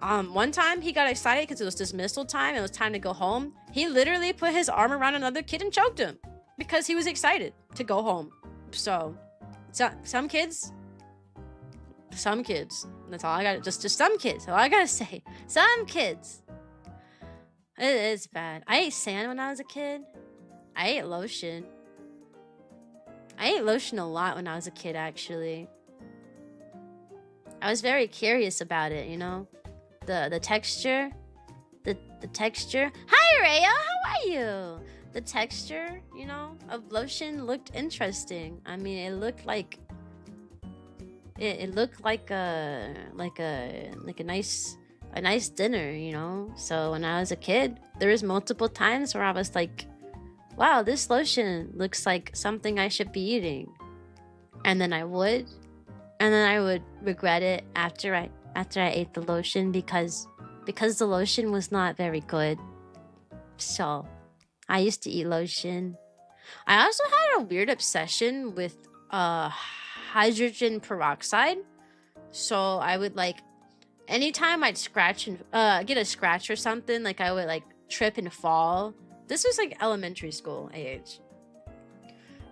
S1: One time he got excited because it was dismissal time. It was time to go home. He literally put his arm around another kid and choked him because he was excited to go home. So some kids. That's all I got. Just some kids. All I gotta say. Some kids. It is bad. I ate sand when I was a kid. I ate lotion. I ate lotion a lot when I was a kid, actually. I was very curious about it, you know? The texture. The texture. Hi, Rhea! How are you? The texture, you know, of lotion looked interesting. I mean, it looked like... It looked like a nice dinner, you know? So when I was a kid, there was multiple times where I was like, wow, this lotion looks like something I should be eating. And then I would regret it after I ate the lotion because the lotion was not very good. So I used to eat lotion. I also had a weird obsession with hydrogen peroxide. So I would like, anytime I'd scratch and get a scratch or something, like I would like trip and fall. This was like elementary school age.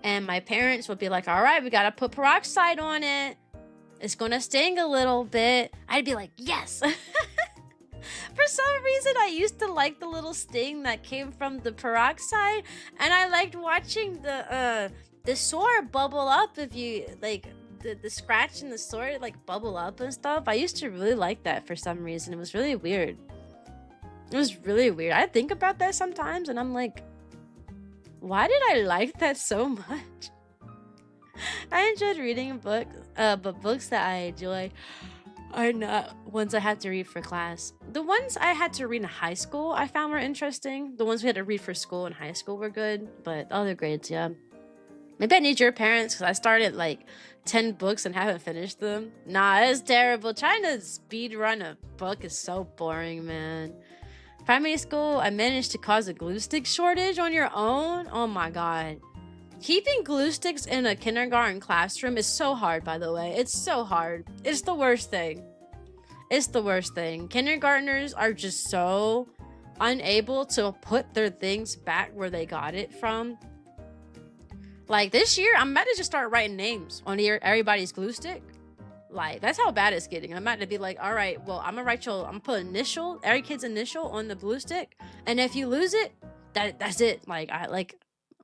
S1: And my parents would be like, all right, we gotta put peroxide on it. It's gonna sting a little bit. I'd be like, yes. For some reason, I used to like the little sting that came from the peroxide. And I liked watching the sore bubble up if you, like, the scratch and the sore, like, bubble up and stuff. I used to really like that for some reason. It was really weird. It was really weird. I think about that sometimes and I'm like, why did I like that so much? I enjoyed reading books, but books that I enjoy are not ones I had to read for class. The ones I had to read in high school I found were interesting. The ones we had to read for school in high school were good, but other grades, yeah. Maybe I need your parents because I started like 10 books and haven't finished them. Nah, it's terrible. Trying to speed run a book is so boring, man. Primary school, I managed to cause a glue stick shortage on your own. Oh my god. Keeping glue sticks in a kindergarten classroom is so hard, by the way. It's so hard. It's the worst thing. It's the worst thing. Kindergartners are just so unable to put their things back where they got it from. Like this year, I'm about to just start writing names on everybody's glue stick. Like, that's how bad it's getting. I'm about to be like, all right, well, I'm gonna put initial, every kid's initial on the glue stick. And if you lose it, that's it. Like,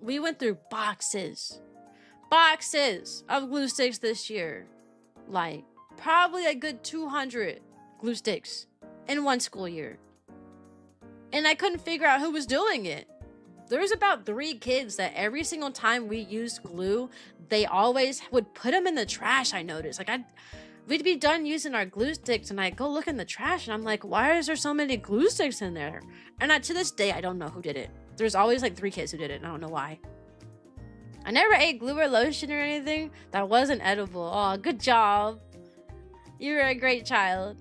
S1: we went through boxes of glue sticks this year. Like, probably a good 200 glue sticks in one school year. And I couldn't figure out who was doing it. There's about 3 kids that every single time we used glue, they always would put them in the trash, I noticed. Like, we'd be done using our glue sticks, and I'd go look in the trash, and I'm like, why is there so many glue sticks in there? And to this day, I don't know who did it. There's always, like, 3 kids who did it, and I don't know why. I never ate glue or lotion or anything that wasn't edible. Oh, good job. You were a great child.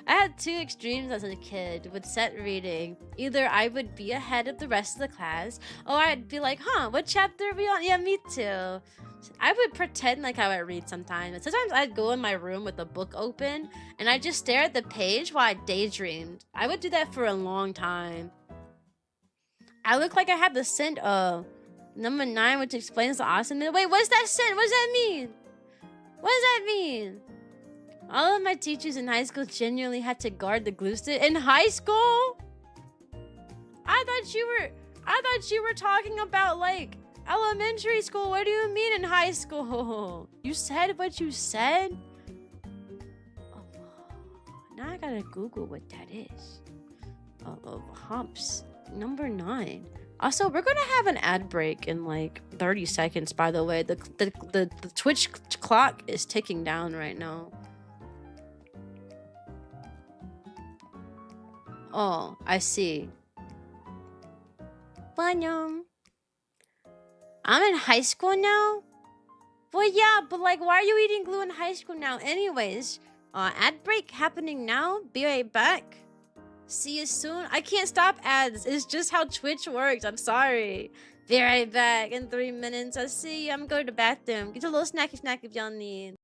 S1: I had two extremes as a kid with set reading. Either I would be ahead of the rest of the class, or I'd be like, huh, what chapter are we on? Yeah, me too. I would pretend like I would read sometimes. Sometimes I'd go in my room with a book open, and I'd just stare at the page while I daydreamed. I would do that for a long time. I look like I have the scent of number 9, which explains the awesomeness. Wait, what's that scent? What does that mean? What does that mean? All of my teachers in high school genuinely had to guard the glue stick. In high school? I thought you were talking about like elementary school. What do you mean in high school? You said what you said? Oh, now I gotta Google what that is. Humps. Number 9. Also, we're gonna have an ad break in like 30 seconds, by the way. The Twitch clock is ticking down right now. Oh, I see. I'm in high school now? Well, yeah, but like, why are you eating glue in high school now? Anyways, ad break happening now. Be right back. See you soon. I can't stop ads. It's just how Twitch works. I'm sorry. Be right back in 3 minutes. I'll see you. I'm going to the bathroom. Get a little snacky snack if y'all need.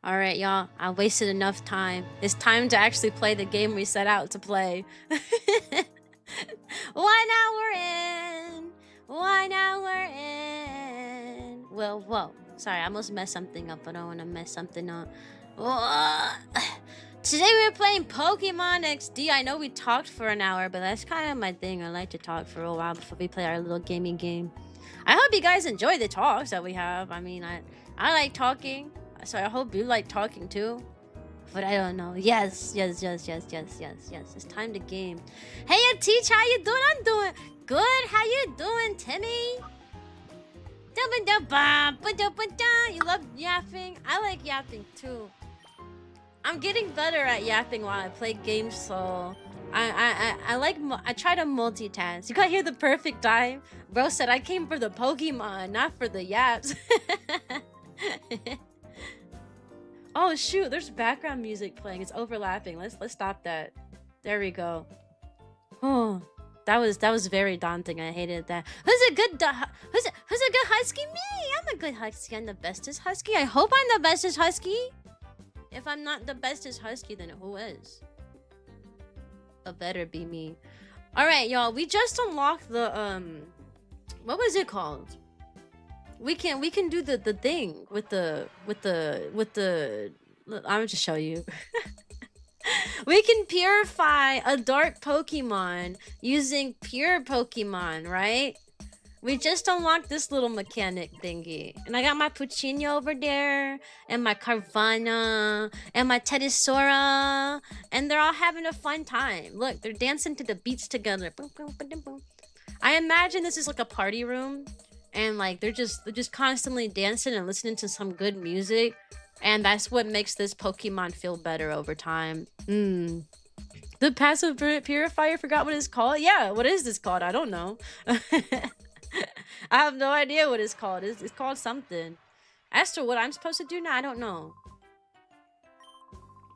S1: Alright, y'all. I wasted enough time. It's time to actually play the game we set out to play. 1 hour in. 1 hour in. Well, whoa. Sorry, I almost messed something up. I don't want to mess something up. Today we're playing Pokemon XD. I know we talked for an hour, but that's kind of my thing. I like to talk for a while before we play our little gaming game. I hope you guys enjoy the talks that we have. I mean, I like talking. So I hope you like talking too. But I don't know. Yes. It's time to game. Hey, Teach, how you doing? I'm doing good. How you doing, Timmy? You love yapping? I like yapping too. I'm getting better at yapping while I play games, so I try to multitask. You gotta hear the perfect time. Bro said I came for the Pokemon, not for the yaps. Oh shoot, there's background music playing. It's overlapping. Let's stop that. There we go. Oh, that was very daunting. I hated that. Who's a good husky? Me. I'm a good husky. I'm the bestest husky. I hope I'm the bestest husky. If I'm not the bestest husky, then who is? It better be me. All right, y'all. We just unlocked the what was it called? We can do the thing with the I'll just show you. We can purify a dark Pokemon using pure Pokemon, right? We just unlocked this little mechanic thingy. And I got my Puccino over there, and my Carvana, and my Teddisaura, and they're all having a fun time. Look, they're dancing to the beats together. Boom, boom, boom, boom. I imagine this is like a party room. And like they're just constantly dancing and listening to some good music, and that's what makes this Pokemon feel better over time. The passive purifier, forgot what it's called. Yeah, what is this called? I don't know. I have no idea what it's called. It's called something. As to what I'm supposed to do now, I don't know.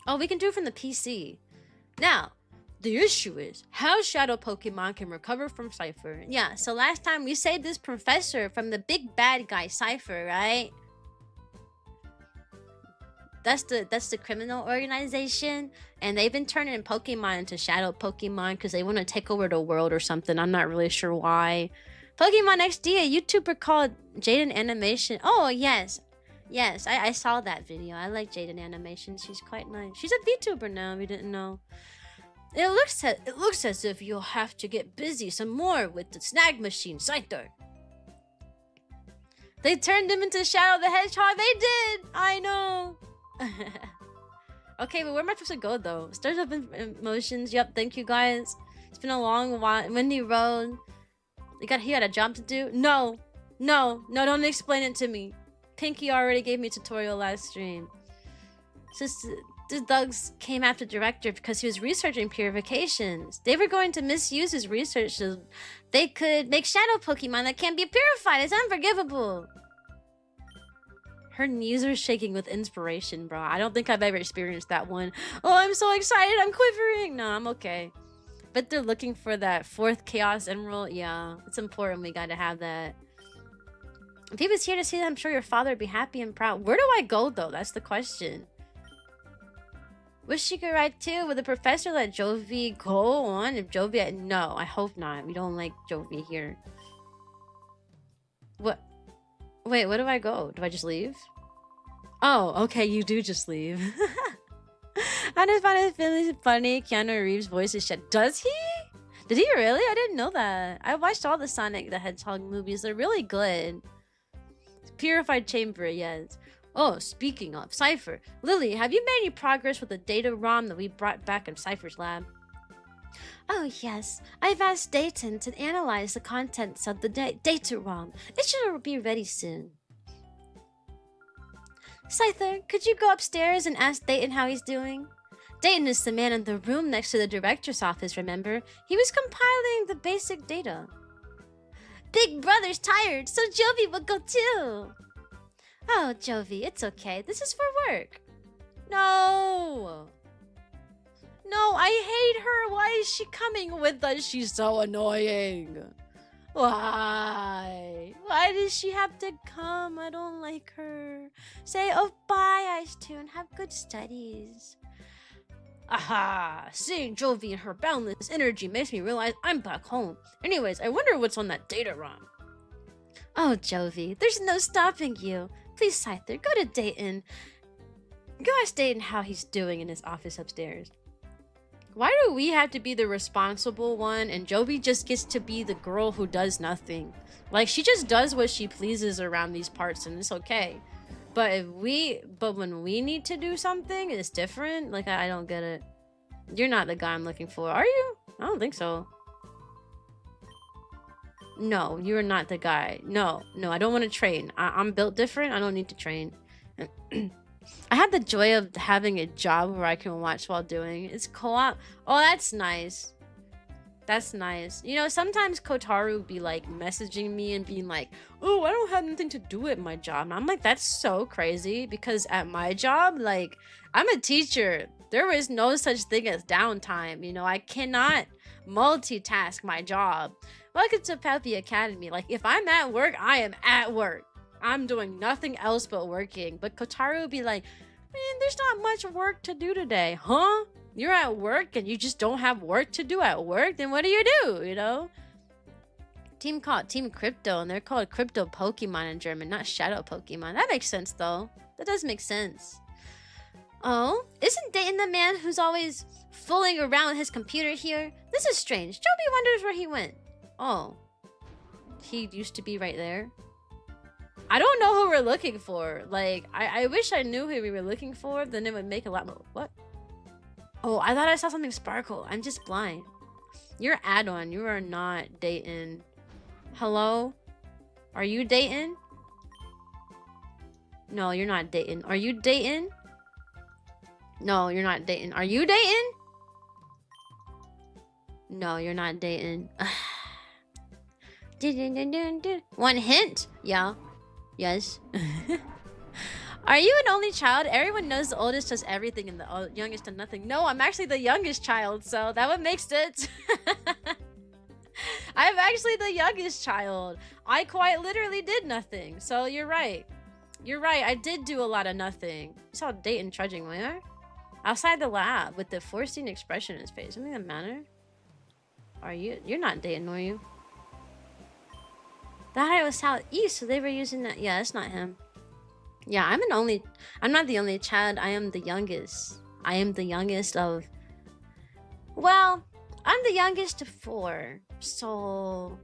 S1: Oh, we can do it from the PC. Now, the issue is how Shadow Pokemon can recover from Cypher. Yeah, so last time we saved this professor from the big bad guy Cypher, right? That's the criminal organization, and they've been turning Pokemon into Shadow Pokemon because they want to take over the world or something. I'm not really sure why. Pokemon XD, a YouTuber called Jaden Animation. Oh yes, I saw that video. I like Jaden Animation. She's quite nice. She's a VTuber now. We didn't know. It looks as if you'll have to get busy some more with the snag machine, Scyther. They turned him into Shadow the Hedgehog. They did. I know. Okay, but where am I supposed to go though? Stars up emotions. Yep. Thank you guys. It's been a long while. Windy Road. He had a job to do. No. Don't explain it to me. Pinky already gave me a tutorial last stream. The thugs came after the director because he was researching purifications. They were going to misuse his research so they could make shadow Pokemon that can't be purified. It's unforgivable. Her knees are shaking with inspiration, bro. I don't think I've ever experienced that one. Oh, I'm so excited. I'm quivering. No, I'm okay. But they're looking for that 4th Chaos Emerald. Yeah, it's important. We gotta have that. If he was here to see that, I'm sure your father would be happy and proud. Where do I go, though? That's the question. Wish she could ride too. Would the professor let Jovi go on? If Jovi... No, I hope not. We don't like Jovi here. What? Wait, where do I go? Do I just leave? Oh, okay, you do just leave. I just find it really funny. Keanu Reeves' voice is shut. Does he? Did he really? I didn't know that. I watched all the Sonic the Hedgehog movies. They're really good. Purified Chamber, yes. Oh, speaking of Cypher, Lily, have you made any progress with the data ROM that we brought back in Cypher's lab? Oh yes, I've asked Dayton to analyze the contents of the data ROM. It should be ready soon. Scyther, could you go upstairs and ask Dayton how he's doing? Dayton is the man in the room next to the director's office, remember? He was compiling the basic data. Big Brother's tired, so Jovi will go too. Oh, Jovi, it's okay. This is for work. No, I hate her. Why is she coming with us? She's so annoying. Why? Why does she have to come? I don't like her. Say, oh, bye, Ice Tune. Have good studies. Aha! Seeing Jovi and her boundless energy makes me realize I'm back home. Anyways, I wonder what's on that data ROM. Oh, Jovi, there's no stopping you. Please, Scyther, go to Dayton. Go ask Dayton how he's doing in his office upstairs. Why do we have to be the responsible one and Jovi just gets to be the girl who does nothing? Like, she just does what she pleases around these parts and it's okay. But when we need to do something, it's different. Like, I don't get it. You're not the guy I'm looking for, are you? I don't think so. No, you're not the guy. No, I don't want to train. I'm built different. I don't need to train. I had the joy of having a job where I can watch while doing. It's co-op. Oh, that's nice. That's nice. You know, sometimes Kotaru be like messaging me and being like, oh, I don't have nothing to do at my job. And I'm like, that's so crazy because at my job, like, I'm a teacher. There is no such thing as downtime. You know, I cannot multitask my job. Welcome to Peppy Academy. Like, if I'm at work, I am at work. I'm doing nothing else but working. But Kotaru would be like, man, there's not much work to do today. Huh? You're at work and you just don't have work to do at work? Then what do? You know? Team called Team Crypto, and they're called Crypto Pokemon in German, not Shadow Pokemon. That makes sense, though. That does make sense. Oh, isn't Dayton the man who's always fooling around with his computer here? This is strange. Joby wonders where he went. Oh. He used to be right there. I don't know who we're looking for. Like, I wish I knew who we were looking for. Then it would make a lot more... What? Oh, I thought I saw something sparkle. I'm just blind. You're add-on. You are not Dayton. Hello? Are you Dayton? No, you're not Dayton. Are you Dayton? No, you're not Dayton. Are you Dayton? No, you're not Dayton. One hint? Yeah. Yes. Are you an only child? Everyone knows the oldest does everything and the youngest does nothing. No, I'm actually the youngest child, so that would make sense. I'm actually the youngest child. I quite literally did nothing, so you're right. You're right, I did do a lot of nothing. You saw Dayton trudging where? Outside the lab with the forcing expression in his face. Something that matter? Are you? You're not Dayton, are you? That was southeast, so they were using that. Yeah, that's not him. Yeah, I'm not the only child. I am the youngest. I am the youngest of... Well, I'm the youngest of 4. So...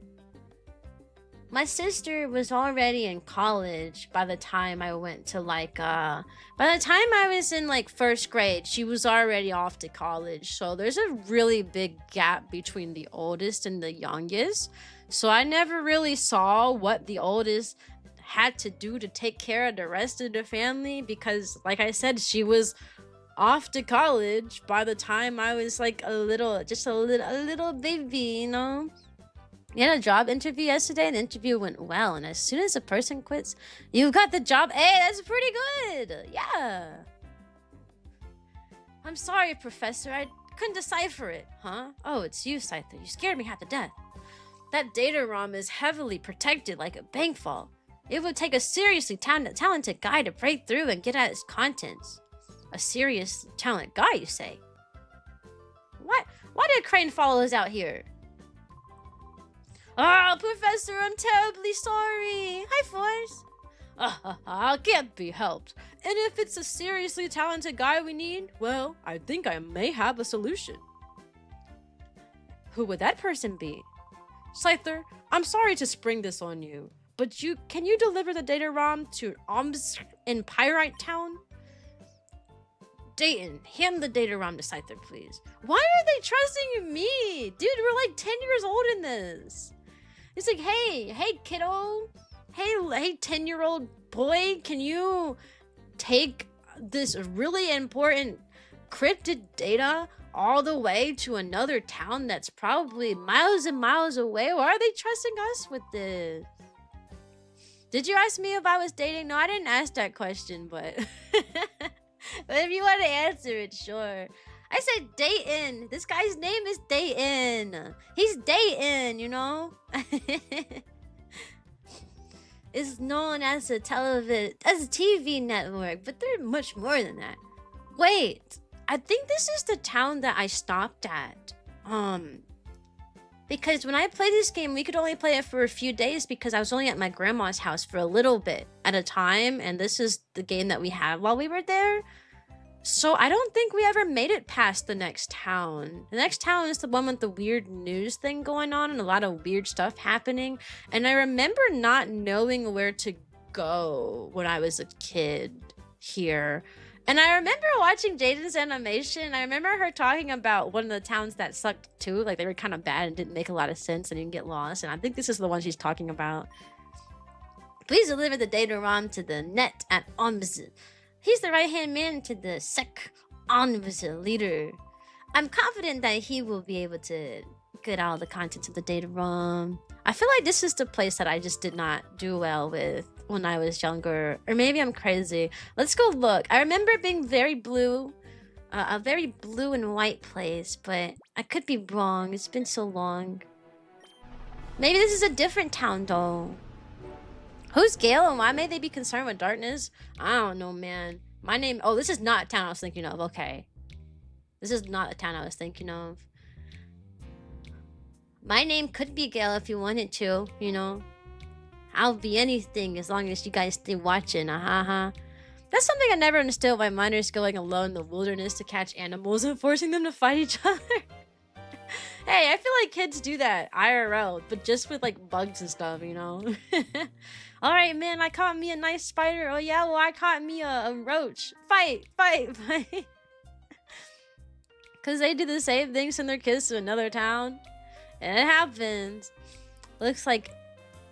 S1: My sister was already in college by the time I went to like... By the time I was in like 1st grade, she was already off to college. So there's a really big gap between the oldest and the youngest. So I never really saw what the oldest had to do to take care of the rest of the family because, like I said, she was off to college by the time I was like a little baby, you know. We had a job interview yesterday and the interview went well, and as soon as a person quits, you got the job. Hey, that's pretty good. Yeah. I'm sorry, Professor, I couldn't decipher it. Huh? Oh, it's you, Scyther. You scared me half to death. That data ROM is heavily protected like a bank vault. It would take a seriously talented guy to break through and get at its contents. A serious talent guy, you say? What? Why did Crane follow us out here? Oh, Professor, I'm terribly sorry. Hi, Force. Can't be helped. And if it's a seriously talented guy we need, well, I think I may have a solution. Who would that person be? Scyther, I'm sorry to spring this on you, but can you deliver the data ROM to Omsk in Pyrite Town? Dayton, hand the data ROM to Scyther, please. Why are they trusting me? Dude, we're like 10 years old in this. It's like, hey kiddo. Hey 10-year-old boy, can you take this really important cryptid data all the way to another town that's probably miles and miles away? Why are they trusting us with this? Did you ask me if I was dating? No, I didn't ask that question, but... But if you want to answer it, sure. I said Dayton. This guy's name is Dayton. He's Dayton, you know? Is known as a TV network, but they're much more than that. Wait, I think this is the town that I stopped at. Because when I played this game, we could only play it for a few days because I was only at my grandma's house for a little bit at a time, and this is the game that we had while we were there. So I don't think we ever made it past the next town. The next town is the one with the weird news thing going on and a lot of weird stuff happening. And I remember not knowing where to go when I was a kid here. And I remember watching Jaden's animation. I remember her talking about one of the towns that sucked too. Like they were kind of bad and didn't make a lot of sense and you can get lost. And I think this is the one she's talking about. Please deliver the data ROM to the net at OMS. He's the right-hand man to the SEC OMS leader. I'm confident that he will be able to get all the contents of the data ROM. I feel like this is the place that I just did not do well with when I was younger, or maybe I'm crazy. Let's go look. I remember it being very blue, a very blue and white place, but I could be wrong. It's been so long. Maybe this is a different town though. Who's Gale and why may they be concerned with darkness? I don't know, man. My name, oh, this is not a town I was thinking of. Okay, this is not a town I was thinking of. My name could be Gale if you wanted to, you know. I'll be anything as long as you guys stay watching. That's something I never understood, why miners going alone in the wilderness to catch animals and forcing them to fight each other. Hey, I feel like kids do that IRL, but just with like bugs and stuff, you know. Alright, man, I caught me a nice spider. Oh yeah, well I caught me a roach. Fight, fight, fight. Cause they do the same thing, send their kids to another town. And it happens. Looks like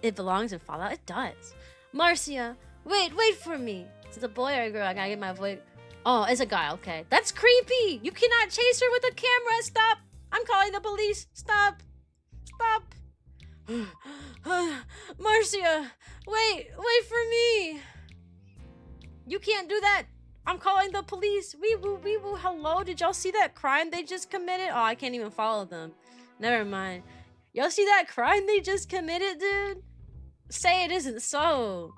S1: it belongs in Fallout. It does. Marcia, wait for me. Is it a boy or a girl? I gotta get my voice. Oh, it's a guy. Okay. That's creepy. You cannot chase her with a camera. Stop. I'm calling the police. Stop. Stop. Marcia, wait for me. You can't do that. I'm calling the police. Wee woo. Hello, did y'all see that crime they just committed? Oh, I can't even follow them. Never mind. Y'all see that crime they just committed, dude? Say it isn't so.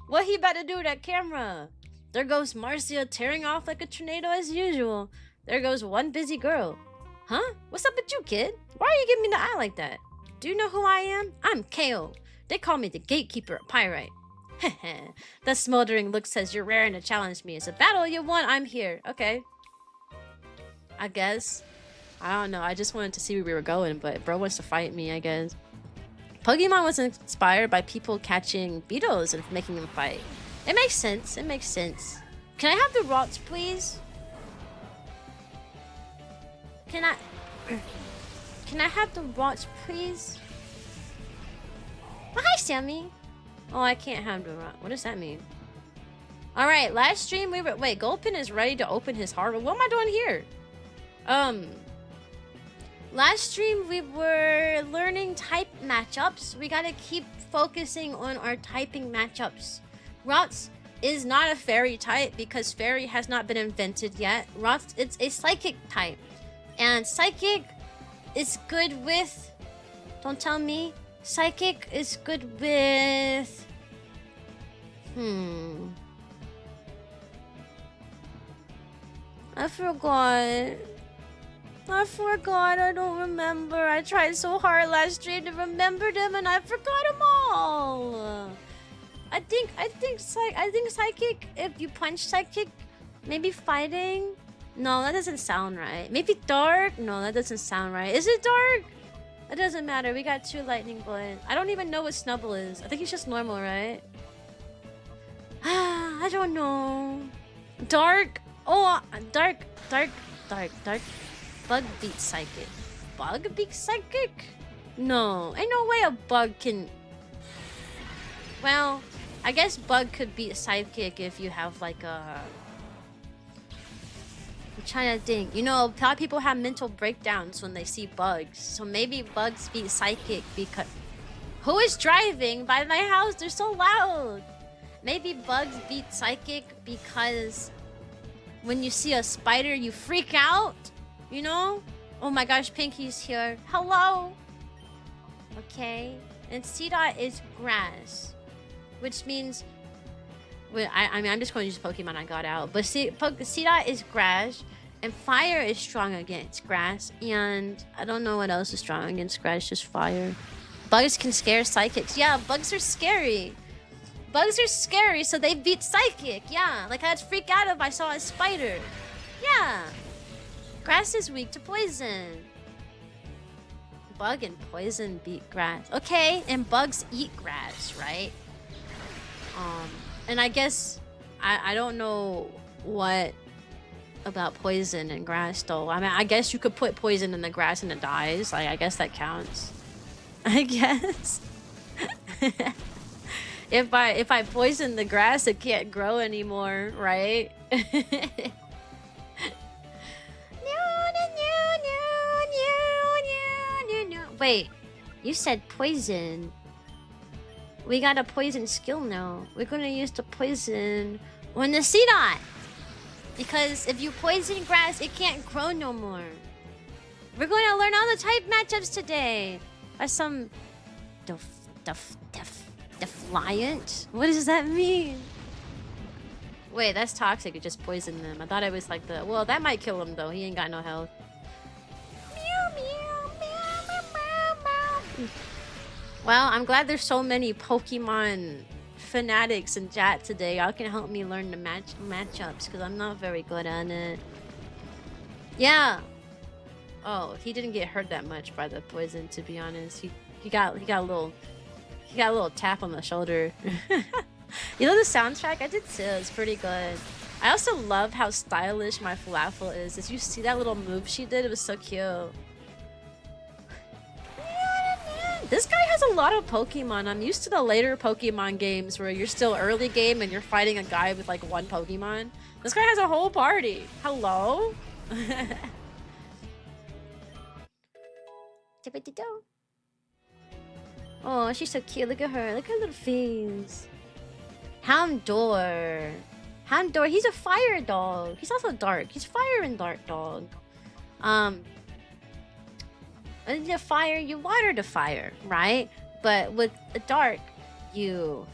S1: What he about to do with that camera? There goes Marcia tearing off like a tornado as usual. There goes one busy girl. Huh? What's up with you, kid? Why are you giving me the eye like that? Do you know who I am? I'm KO. They call me the gatekeeper of Pyrite. Heh. The smoldering look says you're raring to challenge me. It's a battle you won. I'm here. Okay. I guess. I don't know. I just wanted to see where we were going, but bro wants to fight me, I guess. Pokemon was inspired by people catching beetles and making them fight. It makes sense. It makes sense. Can I have the rots, please? Can I have the rots, please? Oh, hi, Sammy. Oh, I can't have the rot. What does that mean? All right, last stream we were... Wait, Gulpin is ready to open his hardware. What am I doing here? Last stream we were learning type matchups. We gotta keep focusing on our typing matchups. Rots is not a fairy type because fairy has not been invented yet. Rots, it's a psychic type. And psychic is good with... Don't tell me. Psychic is good with... I forgot. I don't remember. I tried so hard last stream to remember them and I forgot them all. I think psychic, if you punch psychic, maybe fighting. No, that doesn't sound right. Maybe dark? No, that doesn't sound right. Is it dark? It doesn't matter. We got 2 lightning bullets. I don't even know what Snubble is. I think he's just normal, right? I don't know. Dark? Oh, dark. Bug beats psychic. Bug beats psychic? No, ain't no way a bug can... Well, I guess bug could beat psychic if you have like a... I'm trying to think. You know, a lot of people have mental breakdowns when they see bugs. So maybe bugs beat psychic because... Who is driving by my house? They're so loud. Maybe bugs beat psychic because... when you see a spider, you freak out, you know? Oh my gosh, Pinky's here. Hello. Okay. And C-Dot is grass, which means... Well, I mean, I'm just going to use Pokemon I got out. But C-Dot is grass, and fire is strong against grass. And I don't know what else is strong against grass, just fire. Bugs can scare psychics. Yeah, bugs are scary. Bugs are scary, so they beat psychic. Yeah, like I'd freak out if I saw a spider. Yeah. Grass is weak to poison. Bug and poison beat grass. Okay, and bugs eat grass, right? And I guess I don't know what about poison and grass though. I mean, I guess you could put poison in the grass and it dies. Like, I guess that counts. I guess. If I poison the grass, it can't grow anymore, right? Wait, you said poison. We got a poison skill now. We're gonna use the poison on the C-Dot. Because if you poison grass, it can't grow no more. We're gonna learn all the type matchups today. By some... Defiant? What does that mean? Wait, that's toxic. It just poisoned them. I thought it was like the... Well, that might kill him though. He ain't got no health. Well, I'm glad there's so many Pokemon fanatics in chat today. Y'all can help me learn the matchups because I'm not very good at it. Yeah. Oh, he didn't get hurt that much by the poison, to be honest. He got a little tap on the shoulder. You know the soundtrack? I did too. It's pretty good. I also love how stylish my falafel is. Did you see that little move she did? It was so cute. This guy has a lot of Pokemon. I'm used to the later Pokemon games where you're still early game and you're fighting a guy with like one Pokemon. This guy has a whole party. Hello? Oh, she's so cute. Look at her. Look at her little face. Houndour. Houndour, he's a fire dog. He's also dark. He's fire and dark dog. And the fire, you water the fire, right? But with the dark, you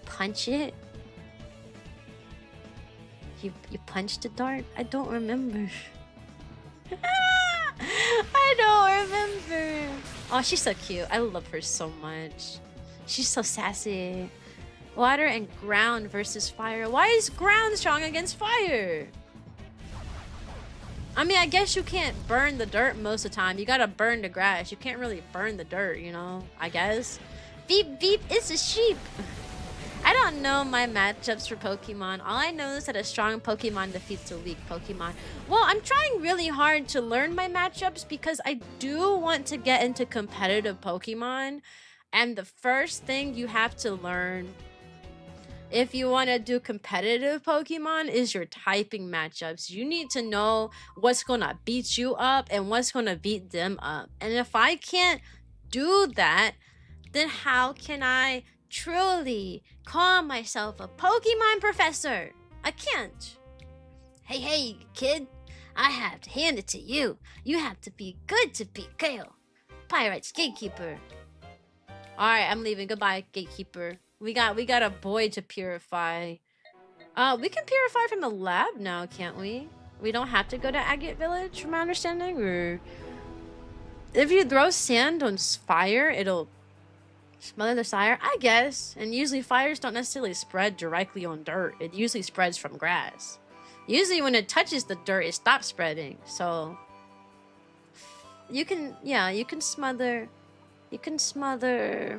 S1: punch it. You punch the dart? I don't remember. I don't remember. Oh, she's so cute. I love her so much. She's so sassy. Water and ground versus fire. Why is ground strong against fire? I mean, I guess you can't burn the dirt most of the time. You gotta burn the grass. You can't really burn the dirt, you know? I guess. Beep, beep, it's a sheep. I don't know my matchups for Pokemon. All I know is that a strong Pokemon defeats a weak Pokemon. Well, I'm trying really hard to learn my matchups because I do want to get into competitive Pokemon. And the first thing you have to learn if you want to do competitive Pokemon is your typing matchups. You need to know what's going to beat you up and what's going to beat them up. And if I can't do that, then how can I truly call myself a Pokemon professor? I can't. Hey, kid. I have to hand it to you. You have to be good to beat Kale. Pirate's Gatekeeper. Alright, I'm leaving. Goodbye, Gatekeeper. We got a boy to purify. We can purify from the lab now, can't we? We don't have to go to Agate Village, from my understanding, or if you throw sand on fire, it'll smother the fire, I guess. And usually fires don't necessarily spread directly on dirt. It usually spreads from grass. Usually when it touches the dirt, it stops spreading. So you can, yeah, you can smother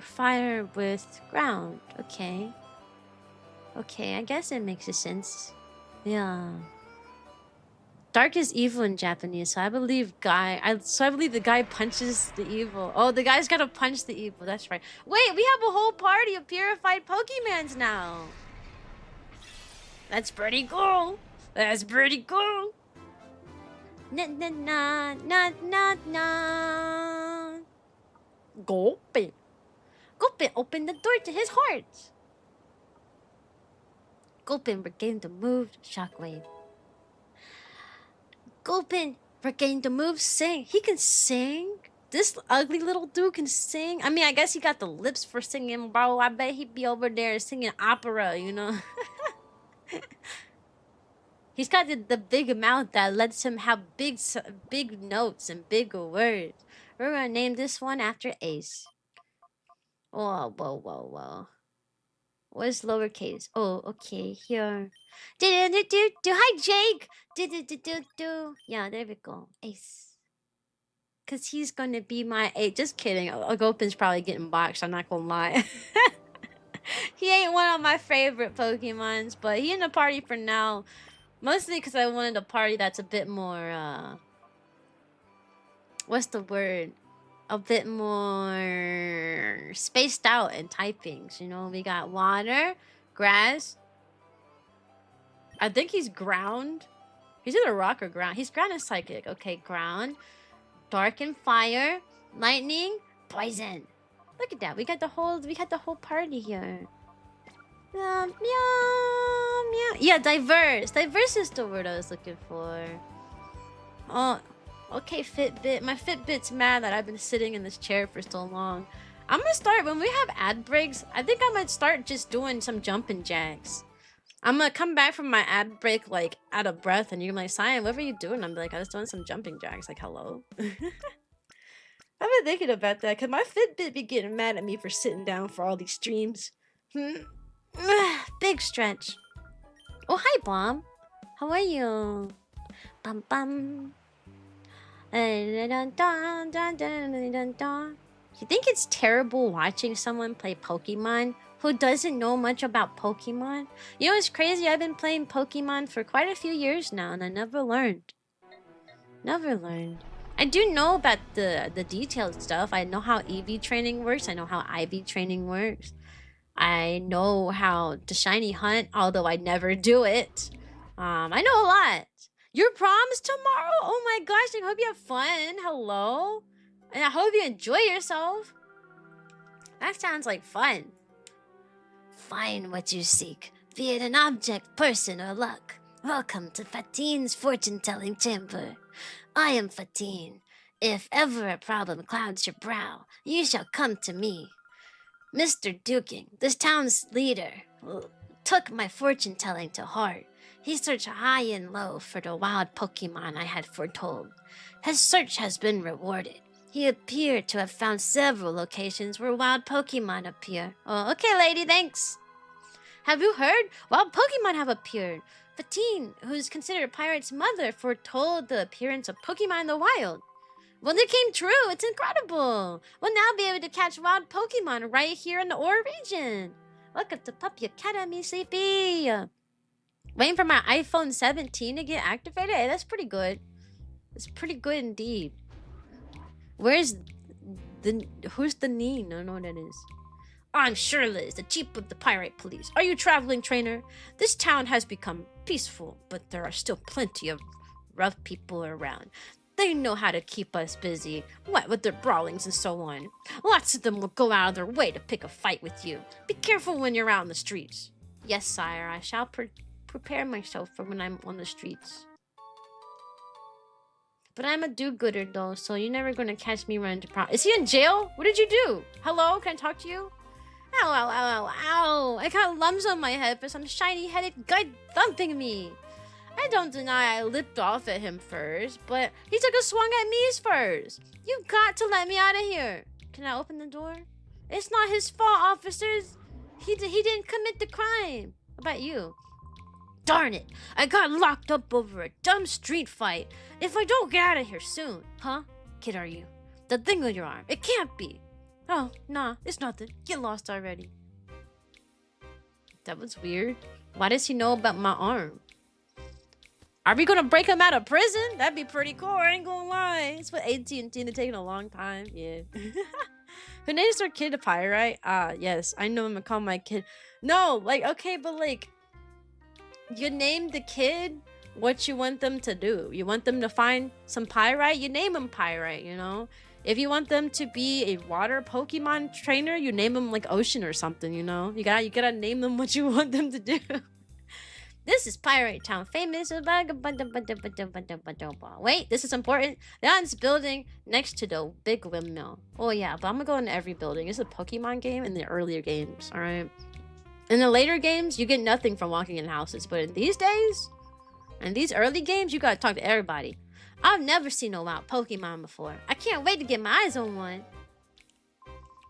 S1: fire with ground. Okay. Okay, I guess it makes a sense. Yeah. Dark is evil in Japanese, so I believe the guy punches the evil. Oh, the guy's gotta punch the evil. That's right. Wait, we have a whole party of purified Pokemons now. That's pretty cool. That's pretty cool. Na na na na na na. Gulpin opened the door to his heart. Gulpin regained the move. Shockwave. Gulpin regained the move. Sing. He can sing. This ugly little dude can sing. I mean, I guess he got the lips for singing, bro. I bet he'd be over there singing opera, you know? He's got the big mouth that lets him have big notes and bigger words. We're gonna name this one after Ace. Whoa, whoa, whoa, whoa. What's lowercase? Oh, okay, here. Hi, Jake. Yeah, there we go. Ace. Cause he's gonna be my Ace. Just kidding. Ogopin's probably getting boxed. I'm not gonna lie. He ain't one of my favorite Pokemons, but he in the party for now. Mostly because I wanted a party that's a bit more, what's the word? A bit more spaced out in typings, you know? We got water, grass. I think he's ground. He's either rock or ground. He's ground and psychic. Okay, ground. Dark and fire. Lightning. Poison. Look at that. We got the whole party here. Meow, meow. Yeah, diverse. Diverse is the word I was looking for. Oh, okay, Fitbit. My Fitbit's mad that I've been sitting in this chair for so long. I'm gonna start, when we have ad breaks, I think I might start just doing some jumping jacks. I'm gonna come back from my ad break, like, out of breath, and you're like, Cyan, what were you doing? I'm like, I was doing some jumping jacks. Like, hello? I've been thinking about that, because my Fitbit be getting mad at me for sitting down for all these streams. Big stretch. Oh, hi, Bomb. How are you? Bum bum. You think it's terrible watching someone play Pokemon who doesn't know much about Pokemon? You know, it's crazy. I've been playing Pokemon for quite a few years now, and I never learned. Never learned. I do know about the detailed stuff. I know how EV training works. I know how IV training works. I know how to shiny hunt, although I never do it. I know a lot. Your prom's tomorrow? Oh my gosh, I hope you have fun. Hello? And I hope you enjoy yourself. That sounds like fun. Find what you seek, be it an object, person, or luck. Welcome to Fatine's fortune-telling chamber. I am Fatine. If ever a problem clouds your brow, you shall come to me. Mr. Duking, this town's leader, took my fortune-telling to heart. He searched high and low for the wild Pokemon I had foretold. His search has been rewarded. He appeared to have found several locations where wild Pokemon appear. Oh, okay, lady, thanks. Have you heard? Wild Pokemon have appeared. Fatine, who's considered a pirate's mother, foretold the appearance of Pokemon in the wild. Well, it came true. It's incredible. We'll now be able to catch wild Pokemon right here in the Ore region. Welcome to Puppy Academy, Sleepy. Waiting for my iPhone 17 to get activated? Hey, that's pretty good. It's pretty good indeed. Who's the Neen? I don't know what that is. I'm Shirley, the chief of the pirate police. Are you a traveling trainer? This town has become peaceful, but there are still plenty of rough people around. They know how to keep us busy, what with their brawlings and so on. Lots of them will go out of their way to pick a fight with you. Be careful when you're out in the streets. Yes, sire, I shall prepare myself for when I'm on the streets. But I'm a do-gooder, though, so you're never going to catch me running to prom. Is he in jail? What did you do? Hello? Can I talk to you? Ow, ow, ow, ow, ow. I got lumps on my head for some shiny-headed guy thumping me. I don't deny I lipped off at him first, but he took a swung at me first. You got to let me out of here. Can I open the door? It's not his fault, officers. He didn't commit the crime. What about you? Darn it! I got locked up over a dumb street fight. If I don't get out of here soon. Huh? Kid, are you? The thing on your arm. It can't be. Oh, nah, it's nothing. Get lost already. That was weird. Why does he know about my arm? Are we gonna break him out of prison? That'd be pretty cool, I ain't gonna lie. It's what AT&T is taking a long time. Yeah. Who names their kid a pyrite? Yes. I know I'm gonna call my kid. No, like, okay, but like, you name the kid what you want them to do. You want them to find some pyrite? You name them pyrite, you know? If you want them to be a water Pokemon trainer, you name them like Ocean or something, you know? You gotta name them what you want them to do. This is Pirate Town, famous. Wait, this is important. That's building next to the big windmill. Oh yeah, but I'm gonna go into every building. It's a Pokemon game in the earlier games, alright? In the later games, you get nothing from walking in houses, but in these days, in these early games, you gotta talk to everybody. I've never seen a wild Pokemon before. I can't wait to get my eyes on one.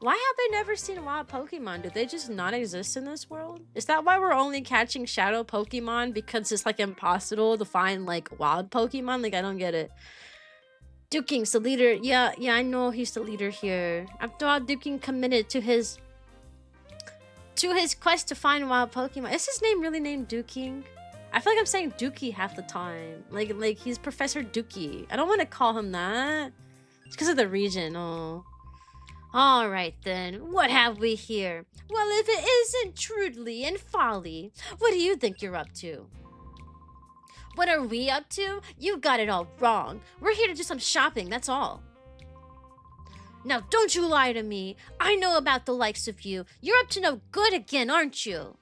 S1: Why have I never seen a wild Pokemon? Do they just not exist in this world? Is that why we're only catching shadow Pokemon? Because it's like impossible to find like wild Pokemon? Like I don't get it. Duking's the leader. Yeah, I know he's the leader here. After all, Duking committed to his quest to find wild Pokemon. Is his name really named Duking? I feel like I'm saying Dookie half the time. Like he's Professor Dookie. I don't want to call him that. It's because of the region. Oh. Alright then, what have we here? Well, if it isn't Trudley and Folly, what do you think you're up to? What are we up to? You got it all wrong. We're here to do some shopping, that's all. Now, don't you lie to me. I know about the likes of you. You're up to no good again, aren't you?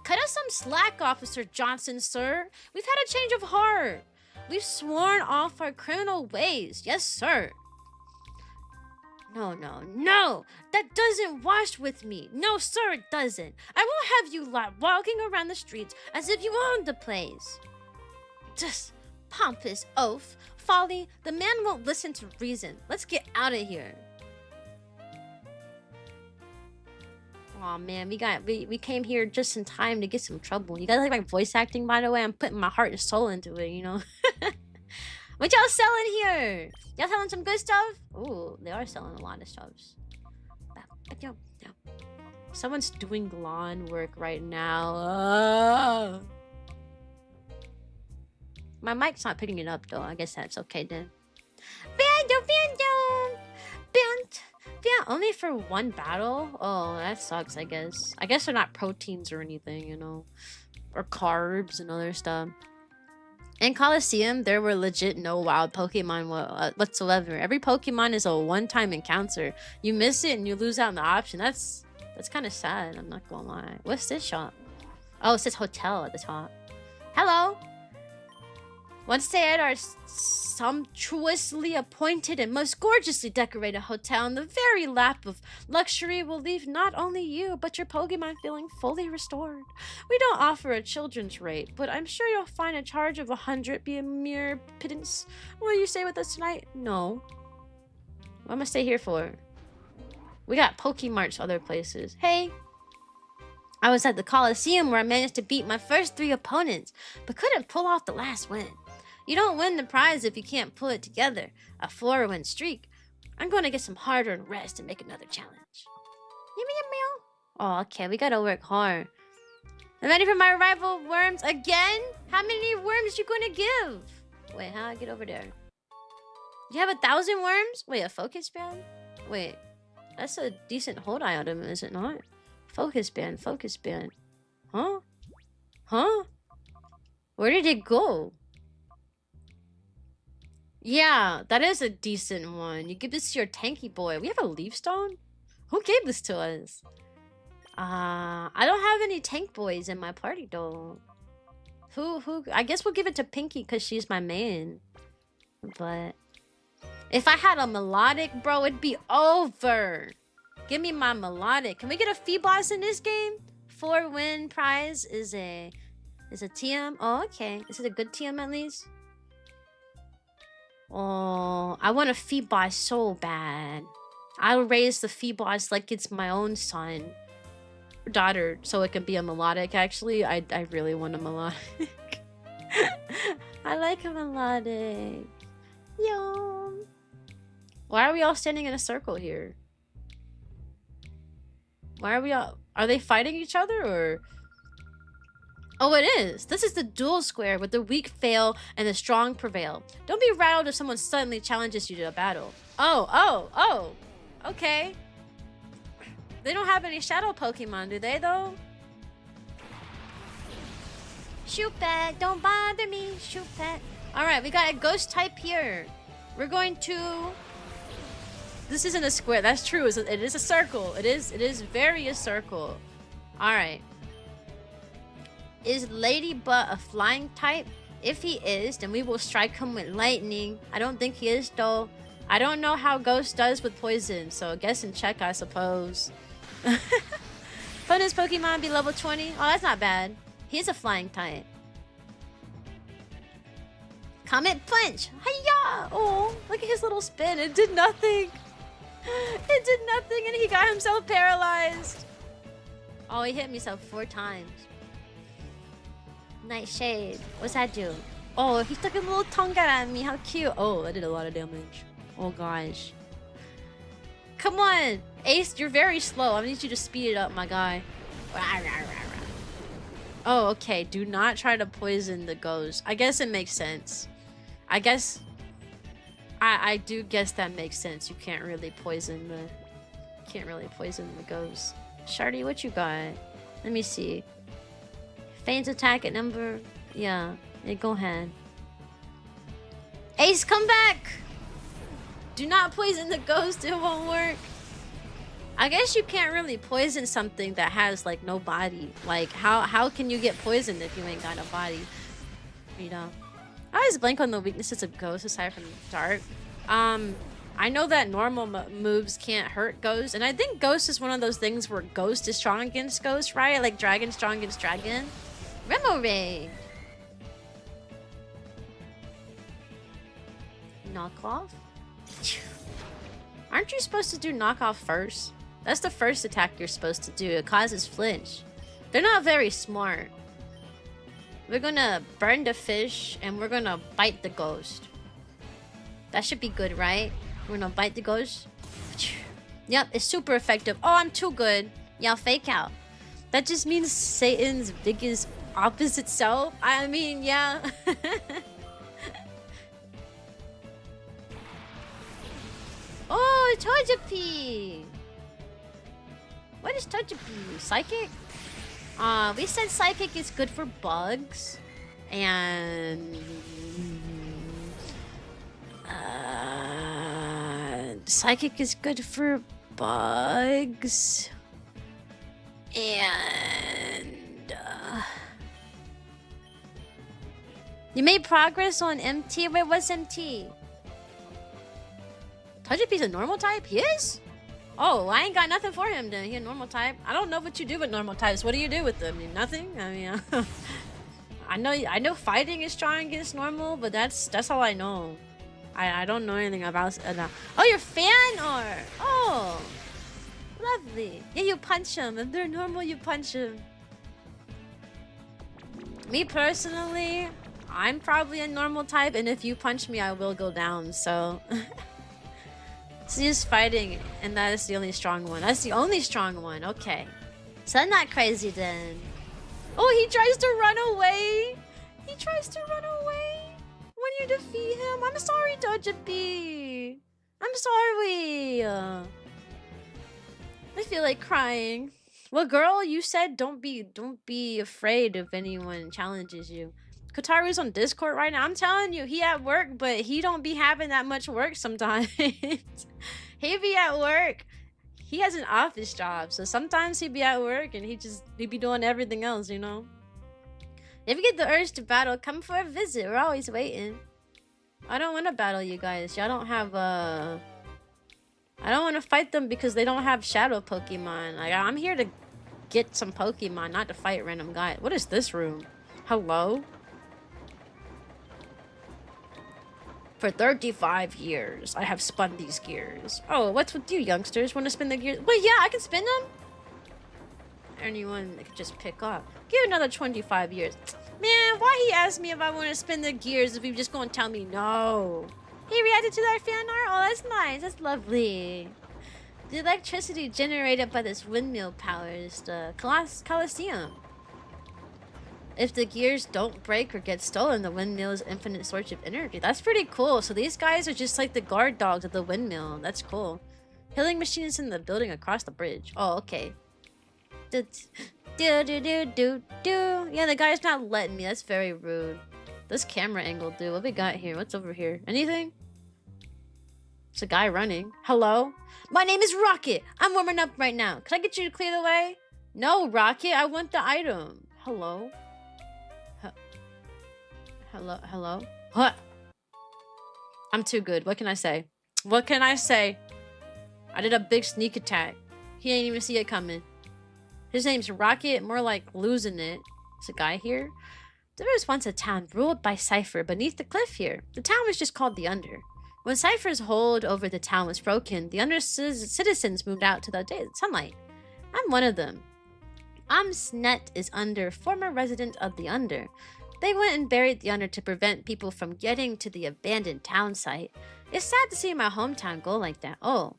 S1: Cut us some slack, Officer Johnson, sir. We've had a change of heart. We've sworn off our criminal ways. Yes, sir. No. That doesn't wash with me. No, sir, it doesn't. I won't have you lot walking around the streets as if you owned the place. Just pompous oaf. Folly, the man won't listen to reason. Let's get out of here. Aw, man, we came here just in time to get some trouble. You guys like my voice acting, by the way? I'm putting my heart and soul into it, you know? What y'all selling here? Y'all selling some good stuff? Ooh, they are selling a lot of stuff. Someone's doing lawn work right now. My mic's not picking it up though. I guess that's okay then. Only for one battle? Oh, that sucks, I guess. I guess they're not proteins or anything, you know. Or carbs and other stuff. In Coliseum, there were legit no wild Pokemon whatsoever. Every Pokemon is a one-time encounter. You miss it and you lose out on the option. That's kind of sad, I'm not gonna lie. What's this shop? Oh, it says hotel at the top. Hello! Once stay at our sumptuously appointed and most gorgeously decorated hotel in the very lap of luxury will leave not only you, but your Pokemon feeling fully restored. We don't offer a children's rate, but I'm sure you'll find a charge of 100 be a mere pittance. Will you stay with us tonight? No. What am I stay here for? We got Pokemarts other places. Hey! I was at the Coliseum where I managed to beat my first 3 opponents, but couldn't pull off the last win. You don't win the prize if you can't pull it together. A 4-win streak. I'm going to get some hard-earned rest and make another challenge. Oh, okay. We gotta work hard. I'm ready for my rival worms again? How many worms you gonna give? Wait, how do I get over there? You have 1,000 worms? Wait, a focus band? Wait, that's a decent hold item, is it not? Focus band. Huh? Where did it go? Yeah, that is a decent one. You give this to your tanky boy. We have a leaf stone? Who gave this to us? I don't have any tank boys in my party though. Who? I guess we'll give it to Pinky because she's my main. But if I had a melodic, bro, it'd be over. Give me my melodic. Can we get a Feeboss in this game? 4-win prize is a TM. Oh, okay. Is it a good TM at least? Oh, I want a Feeboss so bad. I'll raise the Feeboss like it's my own son. Or daughter, so it can be a melodic, actually. I really want a melodic. I like a melodic. Yum. Why are we all standing in a circle here? Why are we all... Are they fighting each other, or... Oh, it is. This is the duel square where the weak fail and the strong prevail. Don't be rattled if someone suddenly challenges you to a battle. Oh. Okay. They don't have any shadow Pokemon, do they, though? Shoot pet, don't bother me. Shoot pet. Alright, we got a ghost type here. We're going to... This isn't a square. That's true. It is a circle. It is very a circle. Alright. Is Ladybug a flying type? If he is, then we will strike him with lightning. I don't think he is, though. I don't know how Ghost does with poison, so guess and check, I suppose. Fun his Pokemon be level 20? Oh, that's not bad. He's a flying type. Comet Punch! Hiya! Oh, look at his little spin. It did nothing. It did nothing, and he got himself paralyzed. Oh, he hit me 4 times. Nightshade. What's that do? Oh, he stuck a little tongue out at me. How cute. Oh, that did a lot of damage. Oh, gosh. Come on. Ace, you're very slow. I need you to speed it up, my guy. Oh, okay. Do not try to poison the ghost. I guess it makes sense. I guess... I do guess that makes sense. You can't really poison the... ghost. Shardy, what you got? Let me see. Feigns attack at number... Yeah, go ahead. Ace, come back! Do not poison the ghost, it won't work. I guess you can't really poison something that has, like, no body. Like, how can you get poisoned if you ain't got a body? You know? I always blank on the weaknesses of ghosts aside from dark. I know that normal moves can't hurt Ghost, and I think Ghost is one of those things where Ghost is strong against Ghost, right? Like Dragon strong against Dragon. Remoraid. Knockoff? Aren't you supposed to do knockoff first? That's the first attack you're supposed to do. It causes flinch. They're not very smart. We're gonna burn the fish and we're gonna bite the ghost. That should be good, right? We're gonna bite the ghost. Yep, it's super effective. Oh, I'm too good. Yeah, fake out. That just means Satan's biggest opposite self. I mean, yeah. Oh, Togepi! What is Togepi? Psychic? We said Psychic is good for bugs. And... Psychic is good for bugs. And... You made progress on MT? Wait, what's MT? Togepi's a normal type? He is? Oh, I ain't got nothing for him then. He a normal type. I don't know what you do with normal types. What do you do with them? I mean, nothing? I mean, I know fighting is strong against normal, but that's all I know. I don't know anything about oh, your fan art! Oh! Lovely. Yeah, you punch them. If they're normal, you punch them. Me personally, I'm probably a normal type, and if you punch me, I will go down, so... It's just fighting, and that is the only strong one. That's the only strong one. Okay. So I'm not crazy then. Oh, he tries to run away. He tries to run away when you defeat him. I'm sorry, Togepi. I'm sorry. I feel like crying. Well, girl, you said don't be afraid if anyone challenges you. Kotaru's on Discord right now. I'm telling you, he at work, but he don't be having that much work sometimes. He be at work. He has an office job, so sometimes he be at work and he be doing everything else, you know? If you get the urge to battle, come for a visit. We're always waiting. I don't want to battle you guys. Y'all don't have I don't want to fight them because they don't have shadow Pokemon. Like, I'm here to get some Pokemon, not to fight random guys. What is this room? Hello? For 35 years, I have spun these gears. Oh, what's with you youngsters? Want to spin the gears? Well, yeah, I can spin them. Anyone that could just pick up. Give another 25 years. Man, why he asked me if I want to spin the gears if he just gonna tell me no? He reacted to that fan art? Oh, that's nice. That's lovely. The electricity generated by this windmill powers the Colosseum. If the gears don't break or get stolen, the windmill is infinite source of energy. That's pretty cool. So these guys are just like the guard dogs of the windmill. That's cool. Healing machines in the building across the bridge. Oh, okay. Yeah, the guy's not letting me. That's very rude. This camera angle, dude. What we got here? What's over here? Anything? It's a guy running. Hello? My name is Rocket. I'm warming up right now. Can I get you to clear the way? No, Rocket. I want the item. Hello? Hello? Hello? What? I'm too good. What can I say? What can I say? I did a big sneak attack. He ain't even see it coming. His name's Rocket, more like losing it. There's a guy here. There was once a town ruled by Cypher beneath the cliff here. The town was just called the Under. When Cypher's hold over the town was broken, the Under citizens moved out to the sunlight. I'm one of them. Snet is Under, former resident of the Under. They went and buried the Under to prevent people from getting to the abandoned town site. It's sad to see my hometown go like that. Oh,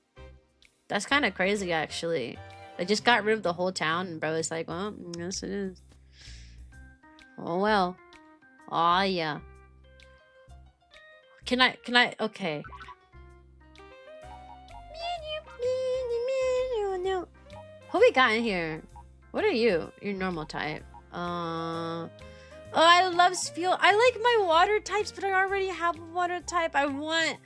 S1: that's kind of crazy, actually. They just got rid of the whole town, and bro is like, well, yes, it is. Oh, well. Aw, yeah. Can I, okay. Who we got in here? What are you? You're normal type. Oh, I love Spiel. I like my water types, but I already have a water type. I want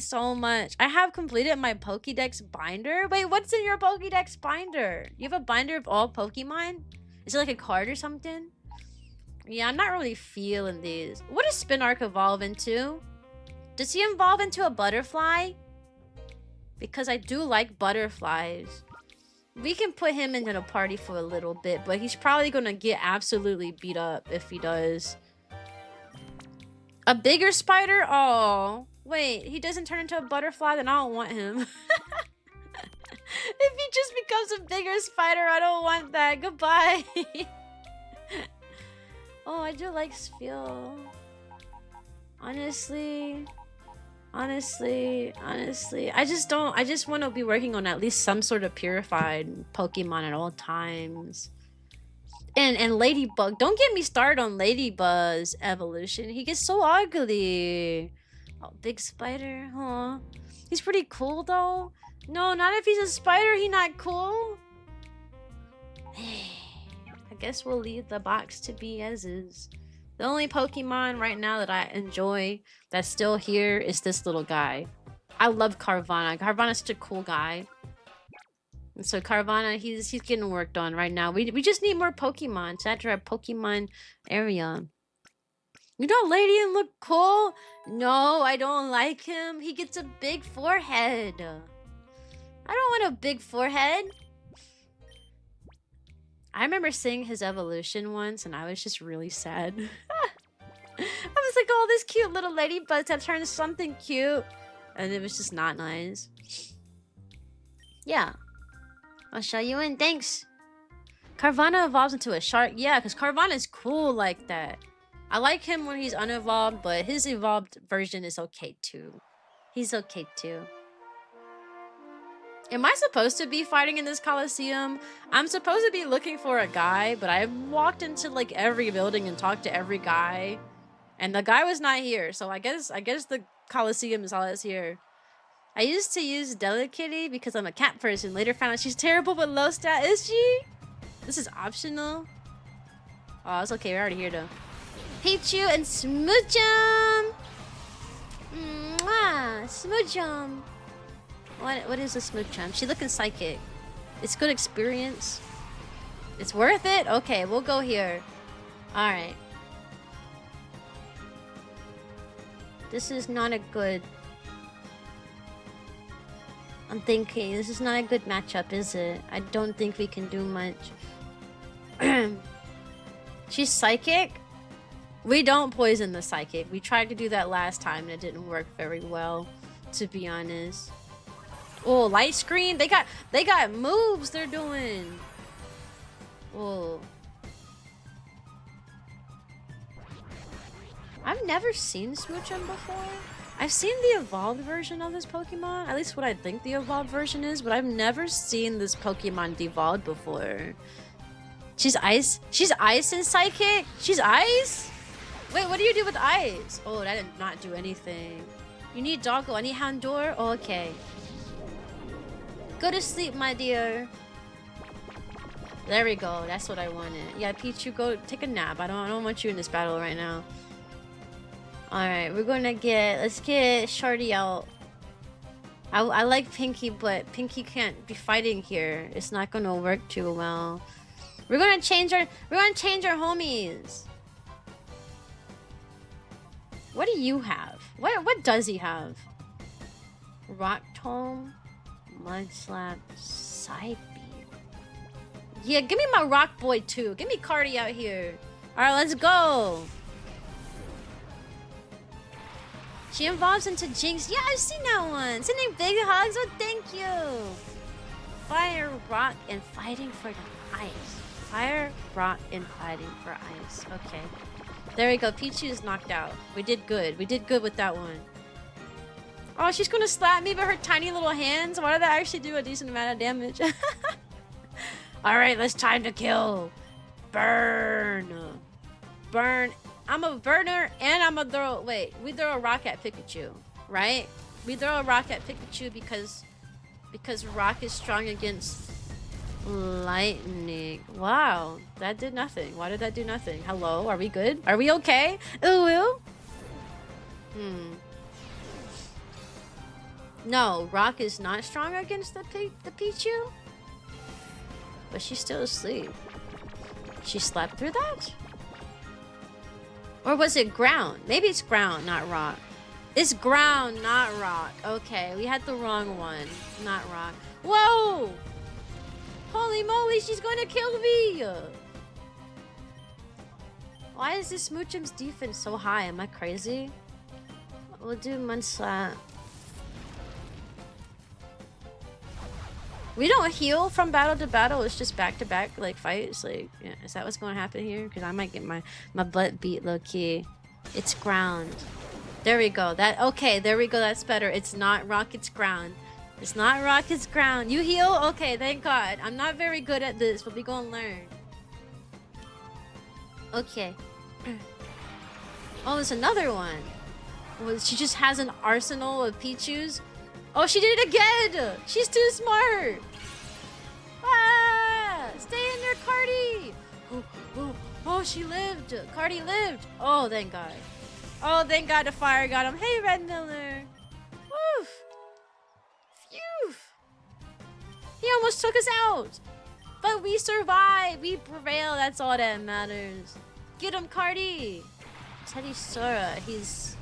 S1: so much. I have completed my Pokédex binder. Wait, what's in your Pokédex binder? You have a binder of all Pokemon? Is it like a card or something? Yeah, I'm not really feeling these. What does Spinark evolve into? Does he evolve into a butterfly? Because I do like butterflies. We can put him into the party for a little bit, but he's probably gonna get absolutely beat up if he does. A bigger spider? Oh, wait, he doesn't turn into a butterfly, then I don't want him. If he just becomes a bigger spider, I don't want that. Goodbye. Oh, I do like Spiel. Honestly, I just want to be working on at least some sort of purified Pokemon at all times. And Ladybug, don't get me started on Ladybug's evolution. He gets so ugly. Oh, big spider, huh? He's pretty cool though. No, not if he's a spider, he's not cool. I guess we'll leave the box to be as is. The only Pokemon right now that I enjoy that's still here is this little guy. I love Carvana. Carvana's such a cool guy. And so Carvana, he's getting worked on right now. We just need more Pokemon to add to our Pokemon area. You don't Ladian look cool? No, I don't like him. He gets a big forehead. I don't want a big forehead. I remember seeing his evolution once and I was just really sad. I was like, oh, this cute little ladybug that turned something cute. And it was just not nice. Yeah. I'll show you in. Thanks. Carvana evolves into a shark. Yeah, because Carvana is cool like that. I like him when he's unevolved, but his evolved version is okay too. He's okay too. Am I supposed to be fighting in this Coliseum? I'm supposed to be looking for a guy, but I've walked into like every building and talked to every guy. And the guy was not here, so I guess the Coliseum is all that's here. I used to use Delicatty because I'm a cat person. Later found out she's terrible but low stat. Is she? This is optional. Oh, it's okay. We're already here though. Pichu and Smoochum! Mwah! Smoochum! What is a Smoochum? She looking psychic. It's good experience. It's worth it? Okay, we'll go here. Alright. This is not a good... I'm thinking, this is not a good matchup, is it? I don't think we can do much. She's psychic? We don't poison the psychic. We tried to do that last time and it didn't work very well, to be honest. Oh, light screen? They got moves they're doing. Oh. I've never seen Smoochum before. I've seen the evolved version of this Pokemon. At least what I think the evolved version is, but I've never seen this Pokemon devolved before. She's ice? She's ice and psychic? She's ice? Wait, what do you do with ice? Oh, that did not do anything. You need doggo. I need Houndour? Oh, okay. Go to sleep, my dear. There we go. That's what I wanted. Yeah, Pichu, go take a nap. I don't want you in this battle right now. Alright, we're gonna let's get Shardy out. I like Pinky, but Pinky can't be fighting here. It's not gonna work too well. We're gonna change our homies. What do you have? What does he have? Rock Tome, Mud Slap, Side Beam. Yeah, give me my Rock Boy too. Give me Cardi out here. Alright, let's go. She evolves into Jinx. Yeah, I've seen that one. Sending big hugs. Oh, thank you. Fire, rock, and fighting for the ice. Fire, rock, and fighting for ice. Okay. There we go. Pichu is knocked out. We did good. We did good with that one. Oh, she's gonna slap me with her tiny little hands. Why did that actually do a decent amount of damage? Alright, let's time to kill. Burn. Burn. I'm a burner and I'm a throw. Wait, we throw a rock at Pikachu, right? We throw a rock at Pikachu because rock is strong against lightning. Wow, that did nothing. Why did that do nothing? Hello, are we good? Are we okay? Ooh. No, rock is not strong against the Pichu. But she's still asleep. She slept through that? Or was it ground? Maybe it's ground, not rock. It's ground, not rock. Okay, we had the wrong one. Not rock. Whoa! Holy moly, she's gonna kill me! Why is this Smoochum's defense so high? Am I crazy? We'll do Mudslap. We don't heal from battle to battle. It's just back-to-back like fights. Like, yeah, is that what's going to happen here? Because I might get my butt beat low-key. It's ground. There we go. Okay, there we go. That's better. It's not rock, it's ground. It's not rock, it's ground. You heal? Okay, thank God. I'm not very good at this, but we gonna learn. Okay. Oh, there's another one. Well, she just has an arsenal of Pichus. Oh, she did it again! She's too smart! Ah! Stay in there, Cardi! Oh, she lived! Cardi lived! Oh, thank God. Oh, thank God the fire got him. Hey, Red Miller! Woof! Phew! He almost took us out! But we survived! We prevail, that's all that matters. Get him, Cardi! Teddy Sora, he's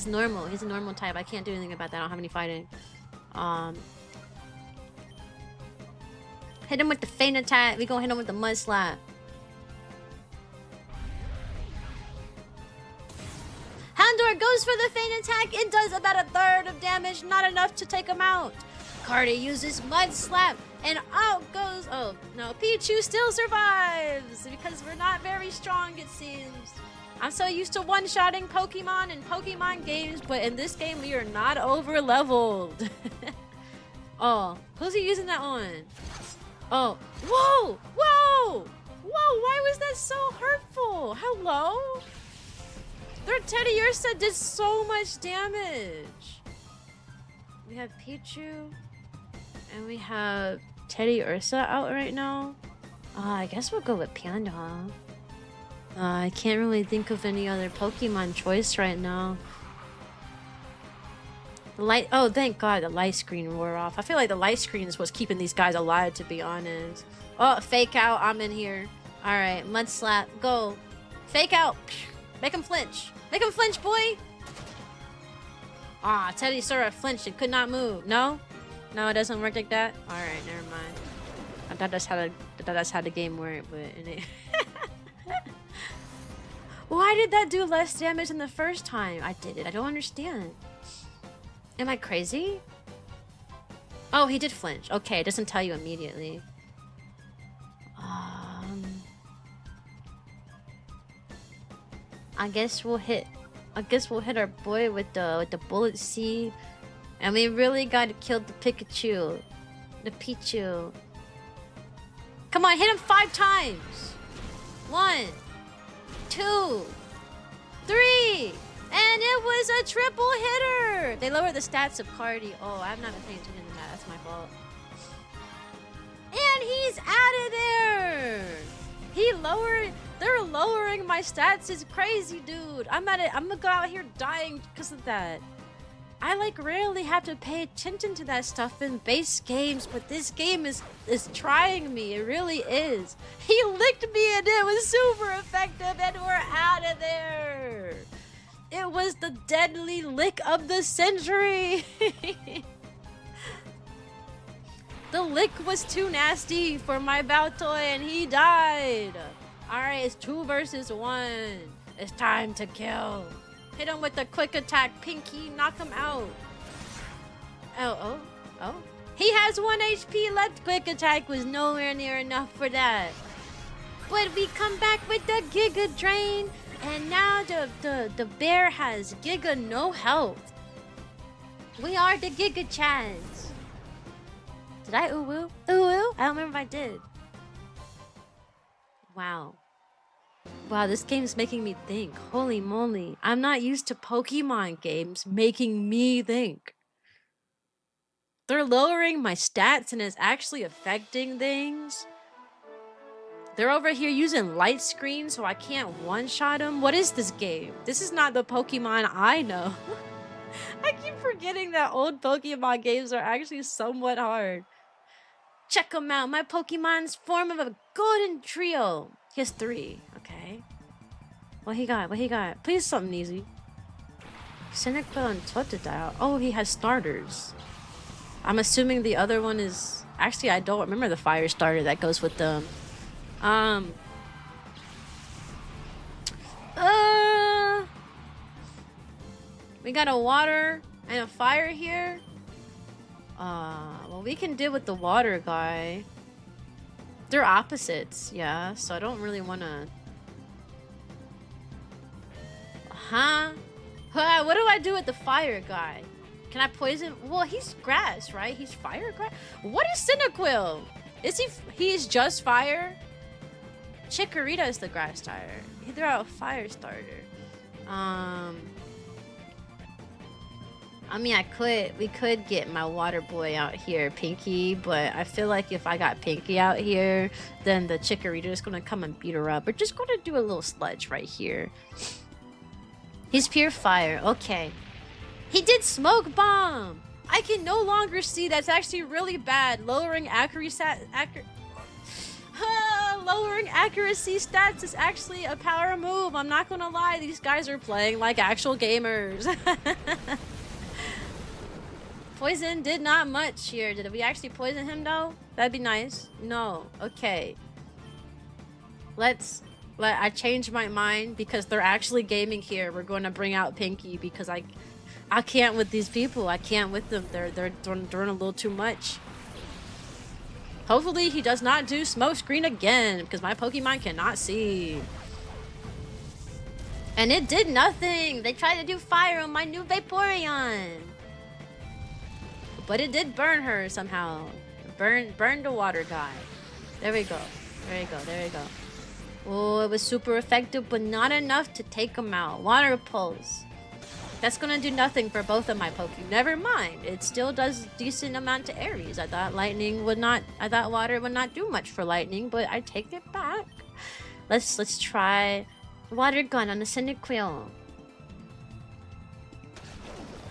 S1: normal. He's a normal type. I can't do anything about that. I don't have any fighting. Hit him with the feint attack. We gonna hit him with the mud slap. Houndour goes for the feint attack. It does about a third of damage. Not enough to take him out. Cardi uses mud slap. And out goes... Oh, no. Pichu still survives. Because we're not very strong, it seems. I'm so used to one-shotting Pokemon in Pokemon games, but in this game, we are not over-leveled. Oh, who's he using that on? Oh, whoa! Whoa! Whoa, why was that so hurtful? Hello? Their Teddy Ursa did so much damage. We have Pichu, and we have Teddy Ursa out right now. I guess we'll go with Panda. I can't really think of any other Pokemon choice right now. The light... Oh, thank God the light screen wore off. I feel like the light screen is what's keeping these guys alive, to be honest. Oh, fake out. I'm in here. Alright, mud slap. Go. Fake out. Make him flinch. Make him flinch, boy. Ah, Teddy Sora flinched and could not move. No? No, it doesn't work like that? Alright, never mind. I thought that's how the game worked, but... Why did that do less damage than the first time I did it? I don't understand. Am I crazy? Oh, he did flinch. Okay, it doesn't tell you immediately. I guess we'll hit our boy with the bullet seed. And we really gotta kill the Pikachu. The Pichu. Come on, hit him 5 times. 1, 2, 3, and it was a triple hitter. They lowered the stats of Cardi. Oh, I'm not paying attention to that. That's my fault. And he's out of there. They're lowering my stats. It's crazy, dude. I'm gonna go out here dying because of that. I like rarely have to pay attention to that stuff in base games, but this game is trying me. It really is. He licked me and it was super effective and we're out of there. It That was the deadly lick of the century! The lick was too nasty for my Baltoy and he died! Alright, it's 2 versus 1. It's time to kill. Hit him with the quick attack, Pinky. Knock him out. Oh. He has 1 HP left. Quick attack was nowhere near enough for that. But we come back with the Giga Drain. And now the bear has Giga no health. We are the Giga Chads. Did I ooh-woo? Ooh-woo? I don't remember if I did. Wow. Wow, this game's making me think. Holy moly. I'm not used to Pokemon games making me think. They're lowering my stats and it's actually affecting things. They're over here using light screen so I can't one-shot them. What is this game? This is not the Pokemon I know. I keep forgetting that old Pokemon games are actually somewhat hard. Check them out. My Pokemon's form of a golden trio. He has 3. Okay. What he got? What he got? Please something easy. Cyndaquil and Totodile. Oh, he has starters. I'm assuming the other one is... Actually, I don't remember the fire starter that goes with them. We got a water and a fire here. Well, we can deal with the water guy. They're opposites, yeah, so I don't really want to... What do I do with the fire guy? Can I poison? Well, he's grass, right? He's fire grass. What is Cyndaquil? Is he's just fire? Chikorita is the grass starter. He threw out a fire starter. I mean, we could get my water boy out here, Pinky, but I feel like if I got Pinky out here, then the Chikorita is gonna come and beat her up. We're just gonna do a little sludge right here. He's pure fire. Okay. He did smoke bomb. I can no longer see. That's actually really bad. Lowering accuracy stats is actually a power move. I'm not gonna lie. These guys are playing like actual gamers. Poison did not much here. Did we actually poison him though? That'd be nice. No. Okay. I changed my mind because they're actually gaming here. We're going to bring out Pinky because I can't with these people. I can't with them. They're doing a little too much. Hopefully he does not do smoke screen again because my Pokemon cannot see. And it did nothing. They tried to do fire on my new Vaporeon. But it did burn her somehow. Burn the water guy. There we go. There we go. There we go. Oh, it was super effective, but not enough to take him out. Water pulse. That's gonna do nothing for both of my Pokemon. Never mind. It still does decent amount to Aries. I thought lightning would not. I thought water would not do much for lightning, but I take it back. Let's try water gun on the Cyndaquil.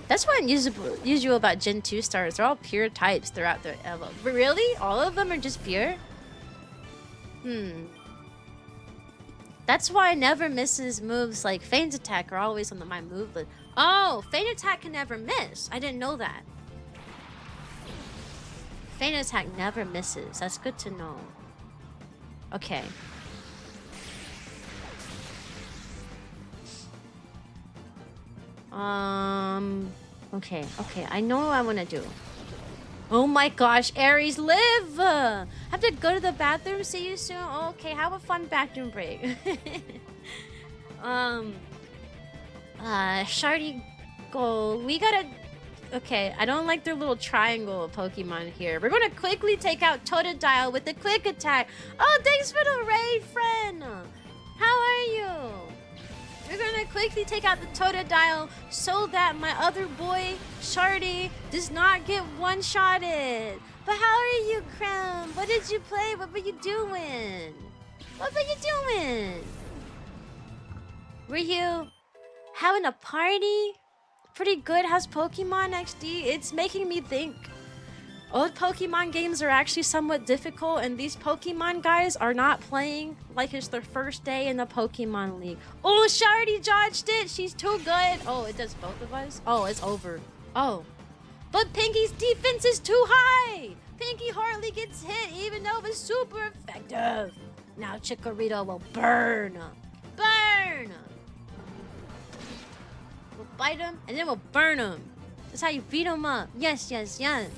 S1: That's what usual about Gen 2 stars. They're all pure types throughout their evo. But really? All of them are just pure? That's why I never misses moves like Feint Attack are always on my move list. Oh, Feint Attack can never miss. I didn't know that. Feint Attack never misses. That's good to know. Okay. Okay. I know what I want to do. Oh my gosh, Aries, live! Have to go to the bathroom. See you soon. Okay, have a fun bathroom break. Shardy goal. We gotta... Okay, I don't like their little triangle Pokemon here. We're gonna quickly take out Totodile with the quick attack. Oh, thanks for the raid, friend! How are you? We're gonna quickly take out the Totodile so that my other boy, Shardy, does not get one-shotted. But how are you, Crown? What did you play? What were you doing? What were you doing? Were you having a party? Pretty good. How's Pokemon XD? It's making me think.
S2: Old Pokemon games are actually somewhat difficult, and these Pokemon guys are not playing like it's their first day in the Pokemon League. Oh, Shardy dodged it. She's too good. Oh, it does both of us? Oh, it's over. Oh. But Pinky's defense is too high. Pinky hardly gets hit, even though it was super effective. Now Chikorita will burn. Burn! We'll bite him, and then we'll burn him. That's how you beat him up. Yes, yes, yes.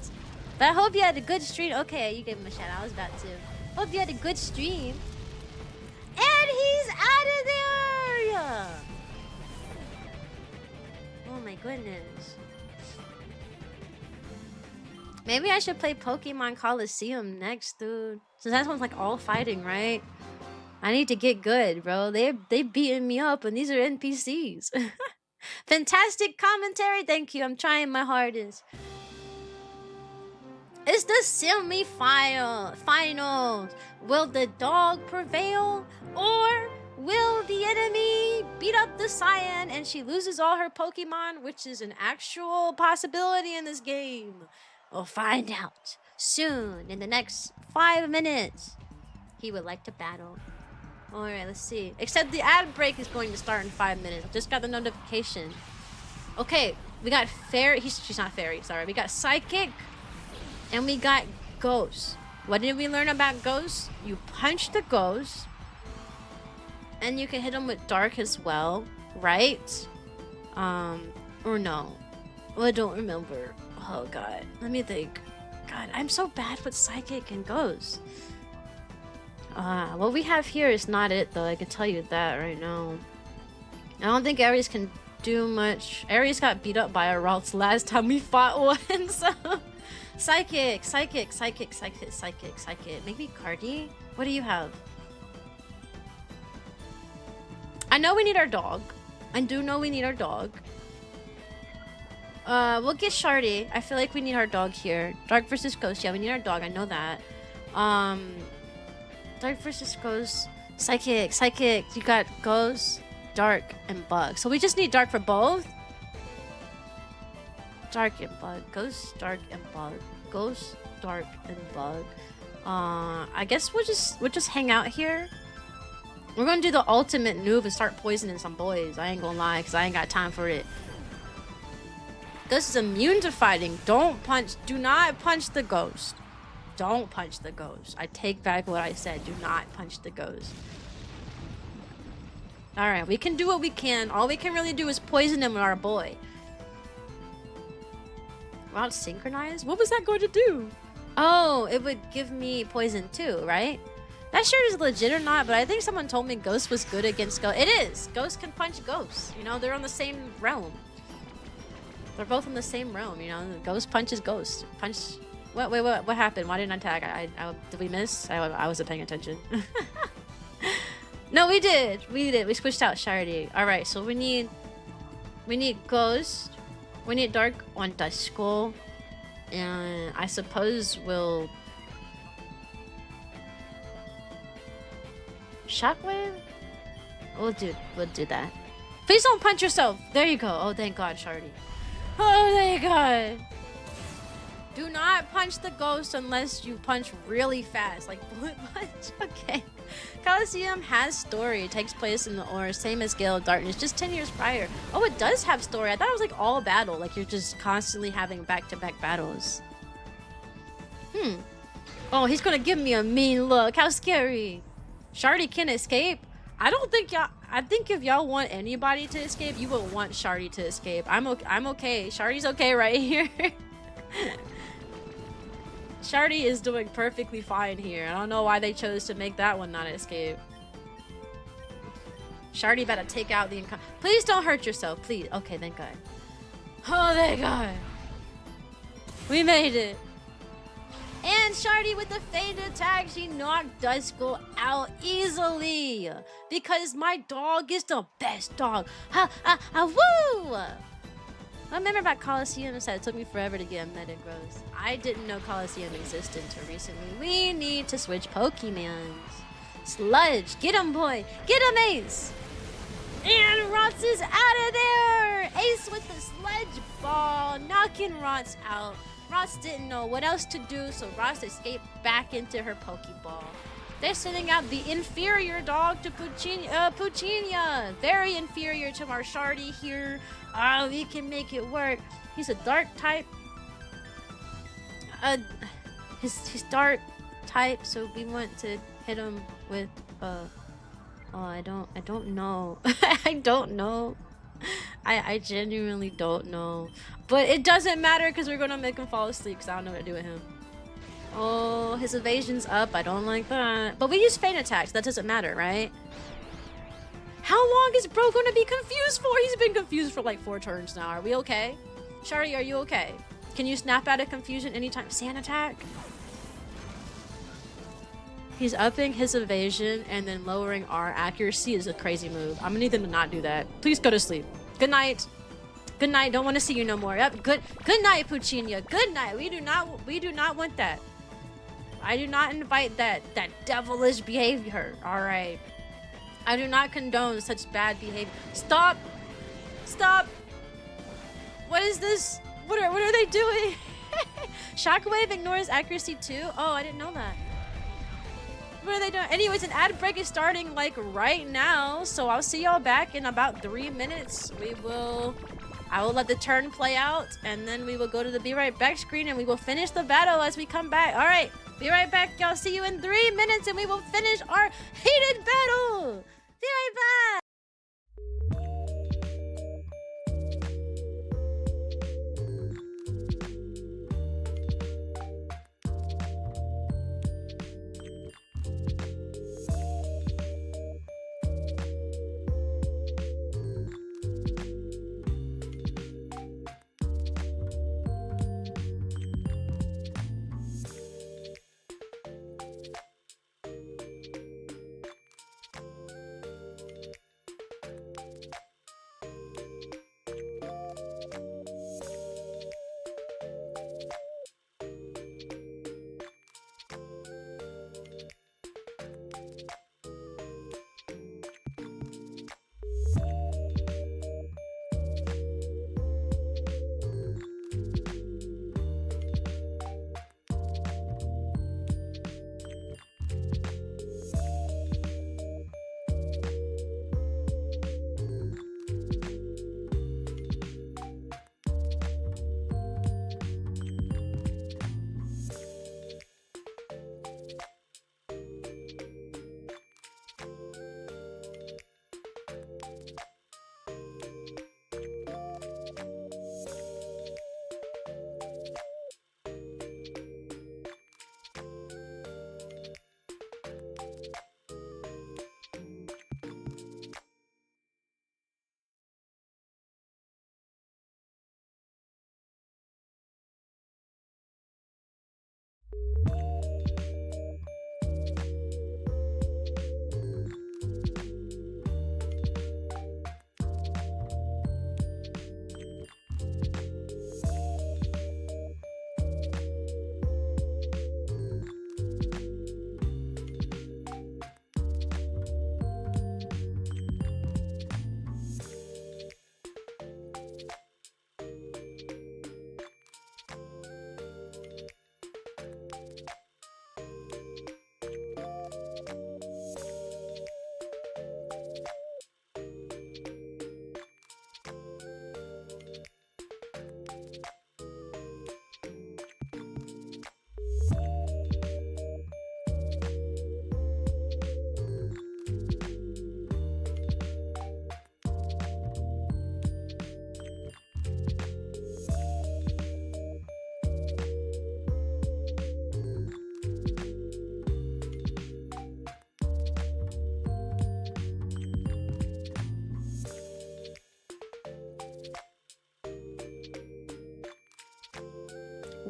S2: But I hope you had a good stream. Okay, you gave him a shout out. I was about to. Hope you had a good stream. And he's out of there! Oh my goodness. Maybe I should play Pokemon Coliseum next, dude. Since that one's like all fighting, right? I need to get good, bro. They beating me up, and these are NPCs. Fantastic commentary. Thank you. I'm trying my hardest. It's the finals. Will the dog prevail? Or will the enemy beat up the Cyan and she loses all her Pokemon, which is an actual possibility in this game? We'll find out soon in the next 5 minutes. He would like to battle. Alright, let's see. Except the ad break is going to start in 5 minutes. I just got the notification. Okay, we got Fairy. She's not Fairy, sorry. We got Psychic. And we got Ghost. What did we learn about Ghost? You punch the Ghost. And you can hit him with Dark as well, right? Or no. Well, I don't remember. Oh, God. Let me think. God, I'm so bad with Psychic and Ghost. What we have here is not it, though. I can tell you that right now. I don't think Aries can do much. Aries got beat up by a Ralts last time we fought one, so... Psychic. Maybe Cardi? What do you have? I know we need our dog. I do know we need our dog. We'll get Shardy. I feel like we need our dog here. Dark versus Ghost. Yeah, we need our dog. I know that. Dark versus Ghost. Psychic. You got Ghost, Dark, and Bug. So we just need Dark for both? Dark and Bug. Ghost, Dark, and Bug. Ghost, Dark, and Bug. I guess we'll just hang out here. We're gonna do the ultimate move and start poisoning some boys. I ain't gonna lie, because I ain't got time for it. Ghost is immune to fighting. Do not punch the Ghost. Don't punch the Ghost. I take back what I said. Do not punch the Ghost. Alright, we can do what we can. All we can really do is poison him with our boy. Wow, synchronized? What was that going to do? Oh, it would give me poison too, right? Not sure it's legit or not, but I think someone told me Ghost was good against Ghost. It is! Ghost can punch Ghost. You know, they're on the same realm. They're both in the same realm, you know? Ghost punches Ghost. Wait, what happened? Why didn't I tag? Did we miss? I wasn't paying attention. No, we did. We switched out Shardy. Alright, so we need Ghost. We need Dark on Duskull. And I suppose we'll... Shockwave? We'll do that. Please don't punch yourself! There you go. Oh, thank God, Shardy. Oh, thank God. Do not punch the Ghost unless you punch really fast. Like bullet punch. Okay. Coliseum has story. It takes place in the Aura, same as Gale of Darkness, just 10 years prior. Oh, it does have story. I thought it was like all battle. Like you're just constantly having back-to-back battles. Oh, he's gonna give me a mean look. How scary. Shardy can escape. I think if y'all want anybody to escape, you will want Shardy to escape. I'm okay. Shardy's okay right here. Shardy is doing perfectly fine here. I don't know why they chose to make that one not escape. Shardy better take out the Please don't hurt yourself, please. Okay, thank God. Oh, thank God. We made it. And Shardy with the faint attack, she knocked Duskull out easily. Because my dog is the best dog. Woo! I remember about Coliseum and said it took me forever to get a Metagross. I didn't know Coliseum existed until recently. We need to switch Pokemons. Sludge, get him, boy. Get him, Ace. And Rotz is out of there. Ace with the Sludge Ball, knocking Rotz out. Ross didn't know what else to do, so Ross escaped back into her Pokeball. They're sending out the inferior dog to Puccina. Very inferior to Marshardy here. Oh, we can make it work. He's a dark type. He's dark type, so we want to hit him with oh, I don't know. I don't know. I genuinely don't know. But it doesn't matter because we're gonna make him fall asleep because I don't know what to do with him. Oh, his evasion's up. I don't like that. But we use feint attacks. That doesn't matter, right? How long is bro gonna be confused for? He's been confused for like 4 turns now. Are we okay? Shari, are you okay? Can you snap out of confusion anytime? Sand attack? He's upping his evasion and then lowering our accuracy is a crazy move. I'm gonna need them to not do that. Please go to sleep. Good night. Good night. Don't want to see you no more. Yep. Good night, Puccina. Good night. We do not want that. I do not invite that devilish behavior. All right. I do not condone such bad behavior. Stop. Stop. What is this? What are they doing? Shockwave ignores accuracy too? Oh, I didn't know that. What are they doing? Anyways, an ad break is starting like right now, so I'll see y'all back in about 3 minutes. I will let the turn play out, and then we will go to the be right back screen, and we will finish the battle as we come back. All right, be right back, y'all. See you in 3 minutes, and we will finish our heated battle. Be right back.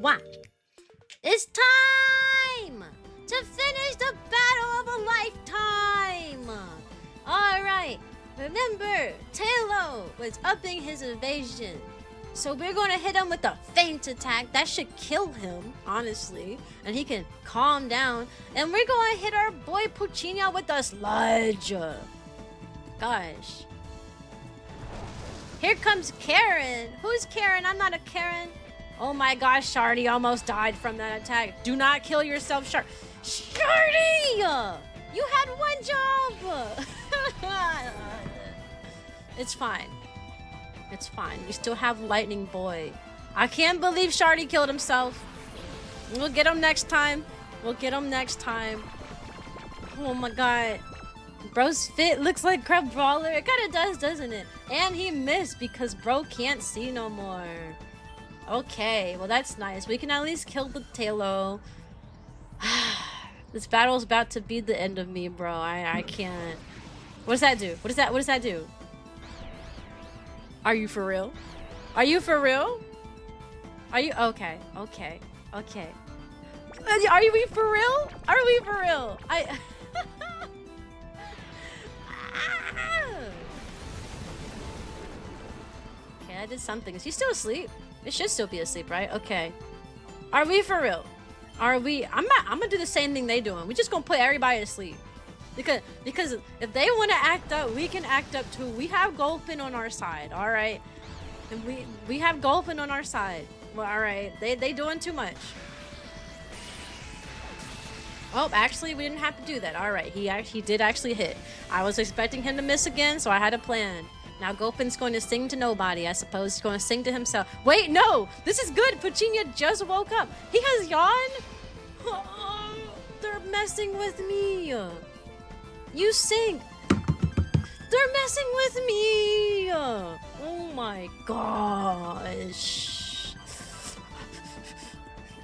S2: One. It's time to finish the battle of a lifetime. All right. Remember, Tailo was upping his evasion. So we're going to hit him with a feint attack. That should kill him, honestly. And he can calm down. And we're going to hit our boy Puccina with a sludge. Gosh. Here comes Karen. Who's Karen? I'm not a Karen. Oh my gosh, Shardy almost died from that attack. Do not kill yourself, Shardy! You had one job! It's fine. It's fine. We still have Lightning Boy. I can't believe Shardy killed himself. We'll get him next time. We'll get him next time. Oh my god. Bro's fit looks like Crab Brawler. It kind of does, doesn't it? And he missed because bro can't see no more. Okay, well that's nice. We can at least kill the Tailo. This battle's about to be the end of me, bro. I can't. What does that do? What does that do? Are you for real? Are you for real? Are you okay? Okay. Okay. Are we for real? Are we for real? Okay, I did something. Is he still asleep? It should still be asleep, right? Okay. Are we for real? Are we? I'm gonna do the same thing they doing. We just gonna put everybody to sleep. Because if they want to act up, we can act up too. We have Gulpin on our side, all right? And we have Gulpin on our side. Well, all right. They doing too much. Oh, actually, we didn't have to do that. All right, he did actually hit. I was expecting him to miss again, so I had a plan. Now Gulpin's going to sing to nobody. I suppose he's going to sing to himself. Wait, no! This is good! Puccina just woke up. He has yawned? Oh, they're messing with me. You sing. They're messing with me. Oh my gosh.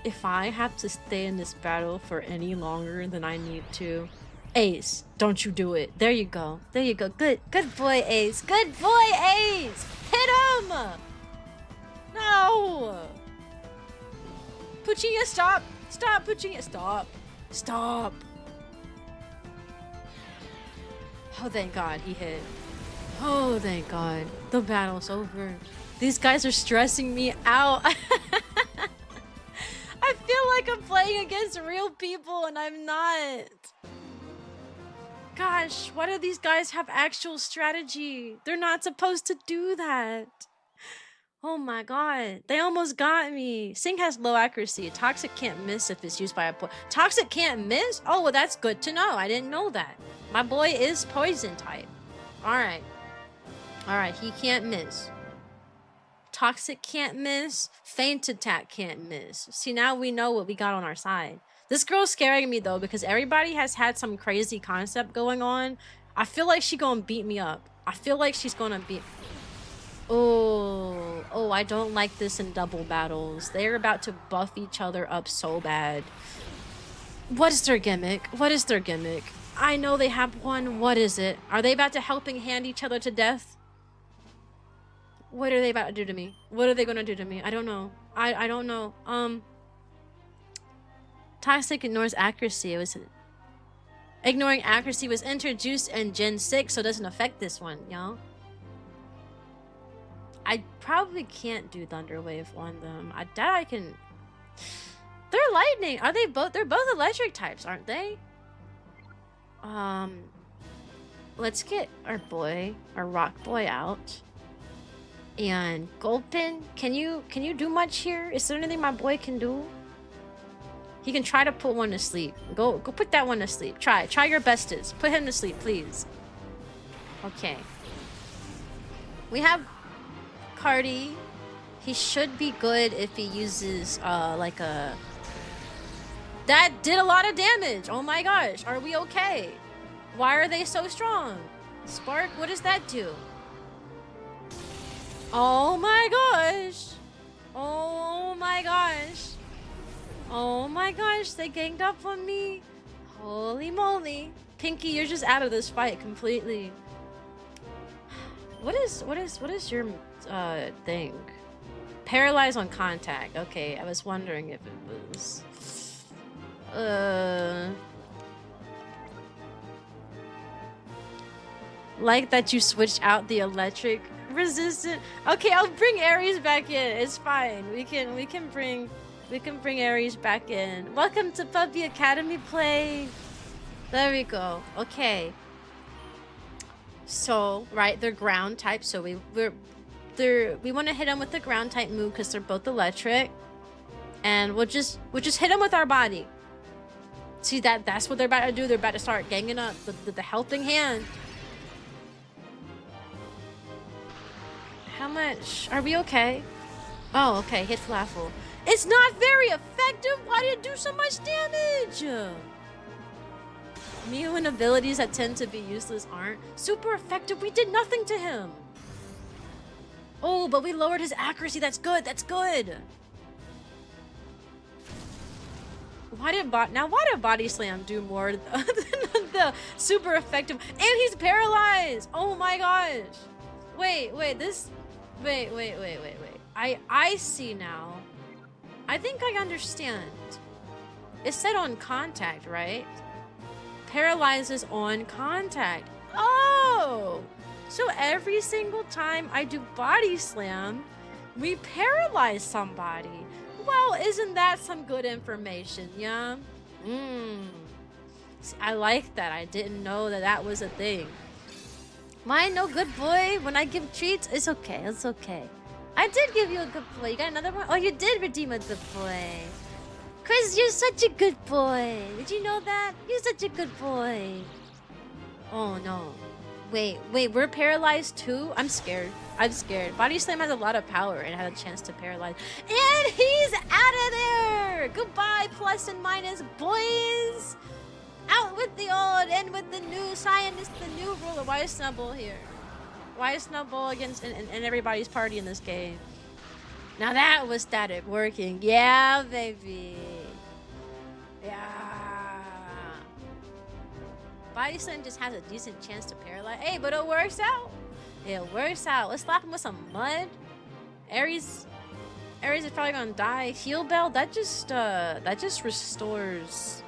S2: If I have to stay in this battle for any longer than I need to, Ace, don't you do it. There you go. There you go. Good boy, Ace. Good boy, Ace. Hit him. No. Puccina, stop. Stop, Puccina. Stop. Stop. Oh, thank God he hit. Oh, thank God. The battle's over. These guys are stressing me out. I feel like I'm playing against real people and I'm not. Gosh, why do these guys have actual strategy? They're not supposed to do that. Oh my God, they almost got me. Sing has low accuracy. Toxic can't miss if it's used by a Toxic can't miss? Oh, well, that's good to know. I didn't know that. My boy is poison type. All right. All right, he can't miss. Toxic can't miss. Feint attack can't miss. See, now we know what we got on our side. This girl's scaring me though because everybody has had some crazy concept going on. I feel like she's gonna beat me up. I feel like she's gonna beat... Oh, I don't like this in double battles. They're about to buff each other up so bad. What is their gimmick? What is their gimmick? I know they have one. What is it? Are they about to helping hand each other to death? What are they about to do to me? What are they gonna do to me? I don't know. I don't know. Toxic ignores accuracy. It was ignoring accuracy was introduced in Gen 6, so it doesn't affect this one, y'all. I probably can't do Thunder Wave on them. I doubt I can. They're lightning. Are they both? They're both electric types, aren't they? Let's get our rock boy out. And Gulpin, can you do much here? Is there anything my boy can do? He can try to put one to sleep. Go put that one to sleep. Try your bestest. Put him to sleep, please. Okay. We have Cardi. He should be good if he uses like a... That did a lot of damage. Oh my gosh. Are we okay? Why are they so strong? Spark, what does that do? Oh my gosh. Oh my gosh. Oh my gosh, they ganged up on me. Holy moly. Pinky, you're just out of this fight completely. What is your thing? Paralyze on contact. Okay, I was wondering if it was like that you switched out the electric resistant. Okay, I'll bring Aries back in. It's fine. We can bring Aries back in. Welcome to Puppy Academy Play. There we go. Okay. So, right, they're ground type, so we want to hit them with the ground type move because they're both electric, and we'll just hit them with our body. See, that's what they're about to do. They're about to start ganging up the helping hand. How much? Are we okay? Oh, okay. Hit Flaffle. It's not very effective. Why did it do so much damage? Mew and abilities that tend to be useless aren't super effective. We did nothing to him. Oh, but we lowered his accuracy. That's good. That's good. Why did Body Slam do more than the super effective? And he's paralyzed. Oh my gosh. Wait. I see now. I think I understand. It said on contact, right? Paralyzes on contact. Oh! So every single time I do Body Slam, we paralyze somebody. Well, isn't that some good information, yeah? See, I like that. I didn't know that was a thing. Mine, no good boy. When I give treats, it's okay. It's okay. I did give you a good boy. You got another one? Oh, you did redeem a good boy. Chris, you're such a good boy. Did you know that? You're such a good boy. Oh, no. Wait, we're paralyzed too? I'm scared. Body Slam has a lot of power and had a chance to paralyze. And he's out of there! Goodbye, plus and minus, boys! Out with the old, in with the new. Cyan is the new ruler. Why is Snubbull here? Why is Snubbull against in everybody's party in this game? Now that was static working. Yeah, baby. Yeah. Body Slam just has a decent chance to paralyze. Hey, but it works out. It works out. Let's slap him with some mud. Ares is probably gonna die. Heal Bell, that just restores,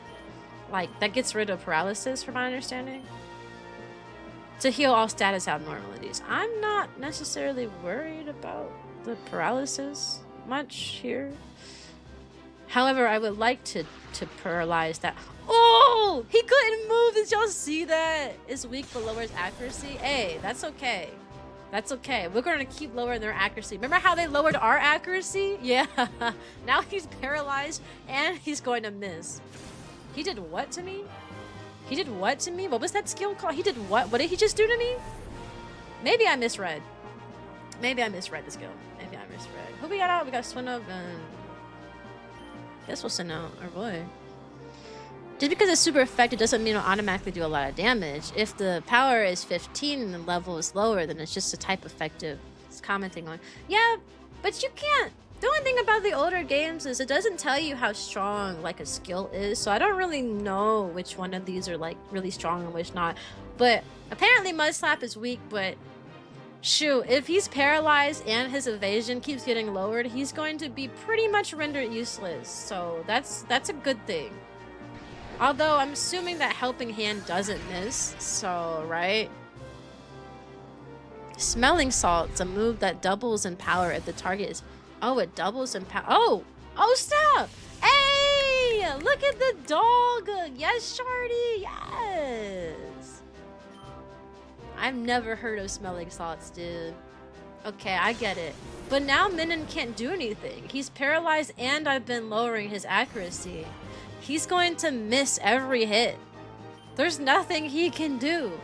S2: like, that gets rid of paralysis from my understanding. To heal all status abnormalities. I'm not necessarily worried about the paralysis much here. However, I would like to paralyze that. Oh, he couldn't move. Did y'all see that? It's weak but lowers accuracy. Hey, that's okay. That's okay. We're going to keep lowering their accuracy. Remember how they lowered our accuracy? Yeah. Now he's paralyzed and he's going to miss. He did what to me? He did what to me? What was that skill called? He did what? What did he just do to me? Maybe I misread. Maybe I misread the skill. Maybe I misread. Who we got out? We got Swin Up and... Guess we'll send out our boy. Just because it's super effective doesn't mean it'll automatically do a lot of damage. If the power is 15 and the level is lower, then it's just a type effective. It's commenting on. Yeah, but you can't. The only thing about the older games is it doesn't tell you how strong like a skill is. So I don't really know which one of these are like really strong and which not. But apparently Mud Slap is weak, but shoot, if he's paralyzed and his evasion keeps getting lowered, he's going to be pretty much rendered useless. So that's a good thing. Although I'm assuming that Helping Hand doesn't miss, so right? Smelling Salt's a move that doubles in power if the target is... Oh, it doubles in power. Oh, stop! Hey, look at the dog. Yes, Shardy, yes. I've never heard of Smelling Salts, dude. Okay, I get it. But now Minun can't do anything. He's paralyzed and I've been lowering his accuracy. He's going to miss every hit. There's nothing he can do.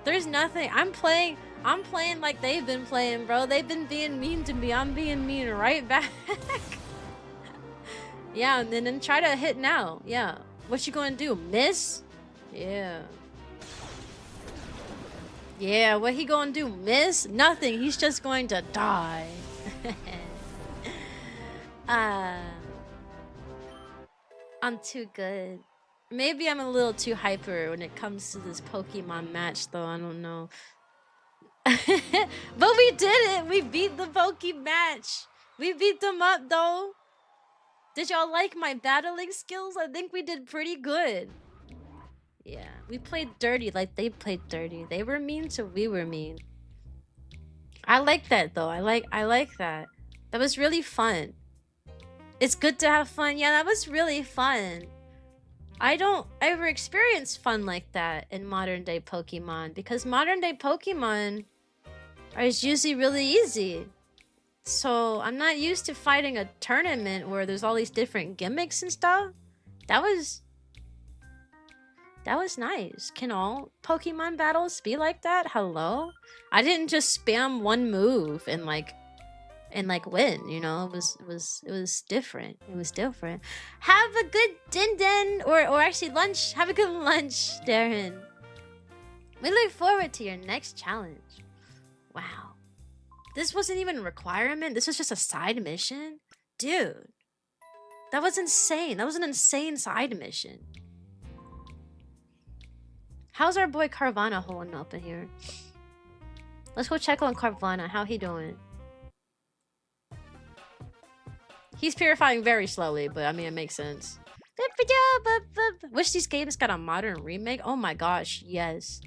S2: There's nothing. I'm playing like they've been playing, bro. They've been being mean to me. I'm being mean right back. Yeah, and then try to hit now. Yeah. What you gonna do? Miss? Yeah. Yeah, what he gonna do? Miss? Nothing. He's just going to die. I'm too good. Maybe I'm a little too hyper when it comes to this Pokemon match, though. I don't know. But we did it! We beat the Poke match! We beat them up, though! Did y'all like my battling skills? I think we did pretty good. Yeah, we played dirty like they played dirty. They were mean, so we were mean. I like that, though. I like that. That was really fun. It's good to have fun. Yeah, that was really fun. I don't ever experience fun like that in modern day Pokemon, because modern day Pokemon is usually really easy. So I'm not used to fighting a tournament where there's all these different gimmicks and stuff. That was nice. Can all Pokemon battles be like that? Hello? I didn't just spam one move and like win, you know? It was different. It was different. Have a good din or actually lunch. Have a good lunch, Darren. We look forward to your next challenge. Wow. This wasn't even a requirement. This was just a side mission. Dude. That was insane. That was an insane side mission. How's our boy Carvana holding up in here? Let's go check on Carvana. How he doing? He's purifying very slowly, but I mean, it makes sense. Wish these games got a modern remake. Oh my gosh, yes.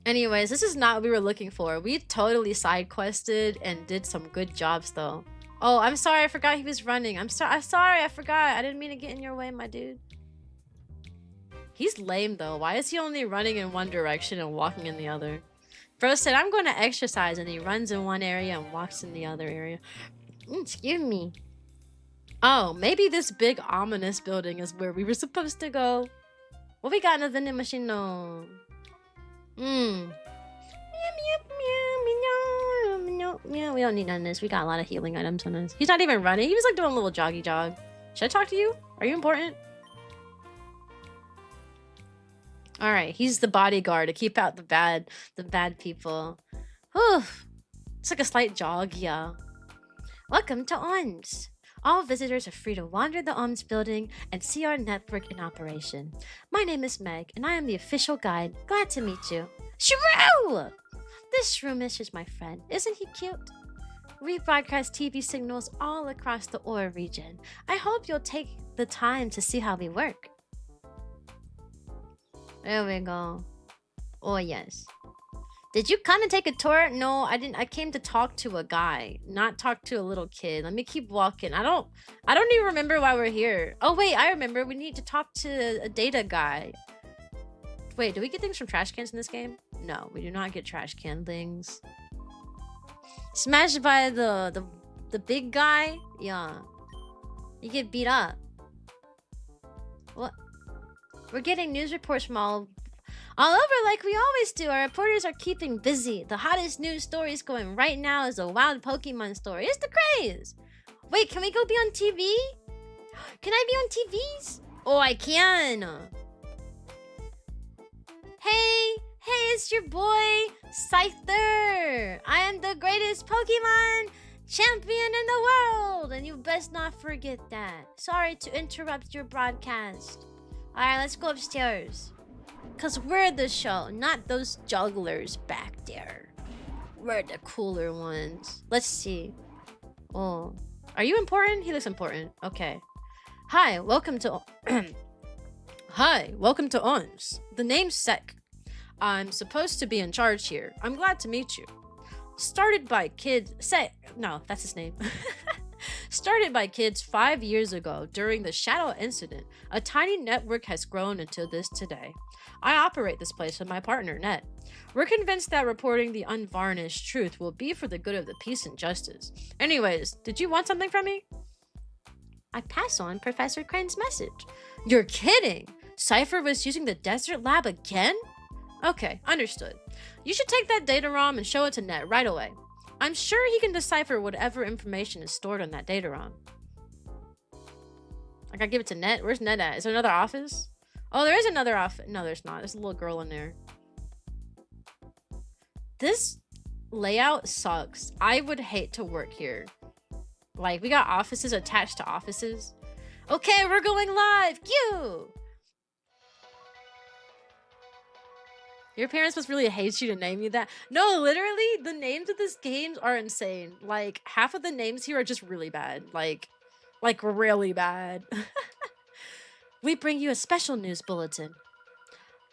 S2: Anyways, this is not what we were looking for. We totally side quested and did some good jobs though. Oh, I'm sorry, I forgot he was running. I'm sorry, I forgot. I didn't mean to get in your way, my dude. He's lame though. Why is he only running in one direction and walking in the other? Bro said, I'm going to exercise, and he runs in one area and walks in the other area. Excuse me. Oh, maybe this big ominous building is where we were supposed to go. What we got in the vending machine? No. We don't need none of this. We got a lot of healing items on us. He's not even running. He was like doing a little joggy jog. Should I talk to you? Are you important? All right, he's the bodyguard to keep out the bad people. Whew. It's like a slight jog, yeah. Welcome to ONS. All visitors are free to wander the ONS building and see our network in operation. My name is Meg, and I am the official guide. Glad to meet you. Shrew! This Shroomish is my friend. Isn't he cute? We broadcast TV signals all across the Aura region. I hope you'll take the time to see how we work. There we go. Oh, yes. Did you come and take a tour? No, I didn't. I came to talk to a guy, not talk to a little kid. Let me keep walking. I don't even remember why we're here. Oh, wait, I remember. We need to talk to a data guy. Wait, do we get things from trash cans in this game? No, we do not get trash can things. Smashed by the big guy? Yeah. You get beat up. What? We're getting news reports from all over like we always do. Our reporters are keeping busy. The hottest news stories going right now is a wild Pokemon story. It's the craze. Wait, can we go be on TV? Can I be on TVs? Oh, I can. Hey, it's your boy, Scyther. I am the greatest Pokemon champion in the world, and you best not forget that. Sorry to interrupt your broadcast. Alright, let's go upstairs. Because we're the show, not those jugglers back there. We're the cooler ones. Let's see. Oh. Are you important? He looks important. Okay. Hi, welcome to... Hi, welcome to ONS. The name's Sek. I'm supposed to be in charge here. I'm glad to meet you. Started by kids... No, that's his name. Started by kids 5 years ago during the Shadow Incident, a tiny network has grown into this today. I operate this place with my partner, Net. We're convinced that reporting the unvarnished truth will be for the good of the peace and justice. Anyways, did you want something from me? I pass on Professor Crane's message. You're kidding! Cypher was using the desert lab again? Okay, understood. You should take that data ROM and show it to Net right away. I'm sure he can decipher whatever information is stored on that data ROM. I gotta give it to Net. Where's Net at? Is there another office? Oh, there is another office. No, there's not. There's a little girl in there. This layout sucks. I would hate to work here. Like, we got offices attached to offices. Okay, we're going live. Cue! Your parents must really hate you to name you that. No, literally, the names of this game are insane. Like, half of the names here are just really bad. Like really bad. We bring you a special news bulletin.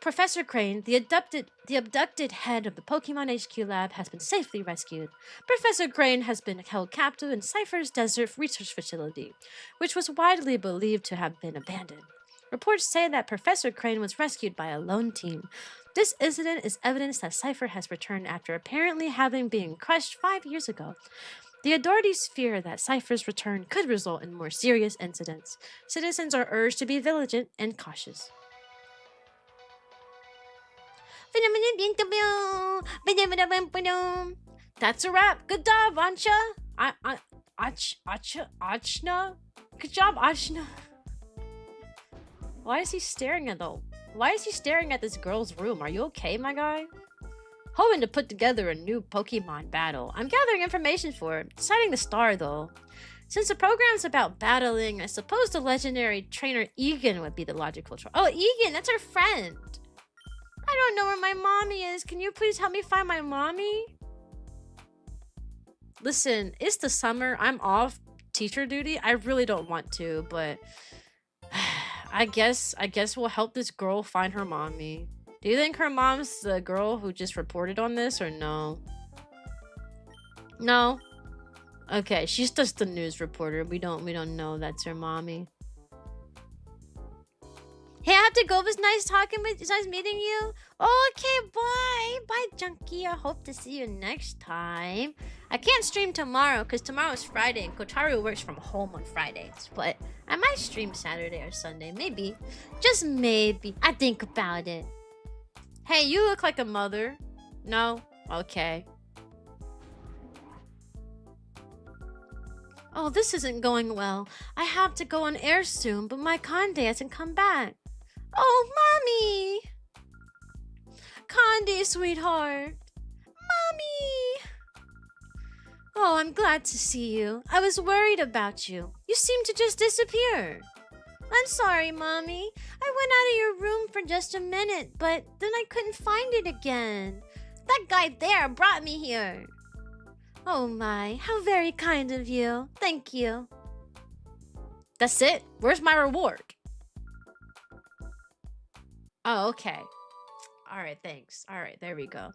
S2: Professor Crane, the abducted head of the Pokemon HQ lab, has been safely rescued. Professor Crane has been held captive in Cypher's Desert Research Facility, which was widely believed to have been abandoned. Reports say that Professor Crane was rescued by a lone team. This incident is evidence that Cypher has returned after apparently having been crushed 5 years ago. The authorities fear that Cypher's return could result in more serious incidents. Citizens are urged to be vigilant and cautious. That's a wrap. Good job, Ancha. Achna? Good job, Achna. Why is he staring at this girl's room? Are you okay, my guy? Hoping to put together a new Pokemon battle. I'm gathering information for it. Deciding the star, though. Since the program's about battling, I suppose the legendary trainer Egan would be the logical choice. Oh, Egan, that's our friend. I don't know where my mommy is. Can you please help me find my mommy? Listen, it's the summer. I'm off teacher duty. I really don't want to, but I guess we'll help this girl find her mommy. Do you think her mom's the girl who just reported on this or no? No? Okay, she's just a news reporter. We don't know that's her mommy. Hey, I have to go. It was nice talking with you. It's nice meeting you. Okay, bye. Bye, Junkie. I hope to see you next time. I can't stream tomorrow because tomorrow is Friday and Kotaru works from home on Fridays. But I might stream Saturday or Sunday. Maybe. Just maybe. I think about it. Hey, you look like a mother. No? Okay. Oh, this isn't going well. I have to go on air soon, but my Conde hasn't come back. Oh, Mommy! Conde, sweetheart. Mommy! Oh, I'm glad to see you. I was worried about you. You seemed to just disappear. I'm sorry, Mommy. I went out of your room for just a minute, but then I couldn't find it again. That guy there brought me here. Oh my, how very kind of you. Thank you. That's it? Where's my reward? Oh, okay. Alright, thanks. Alright, there we go.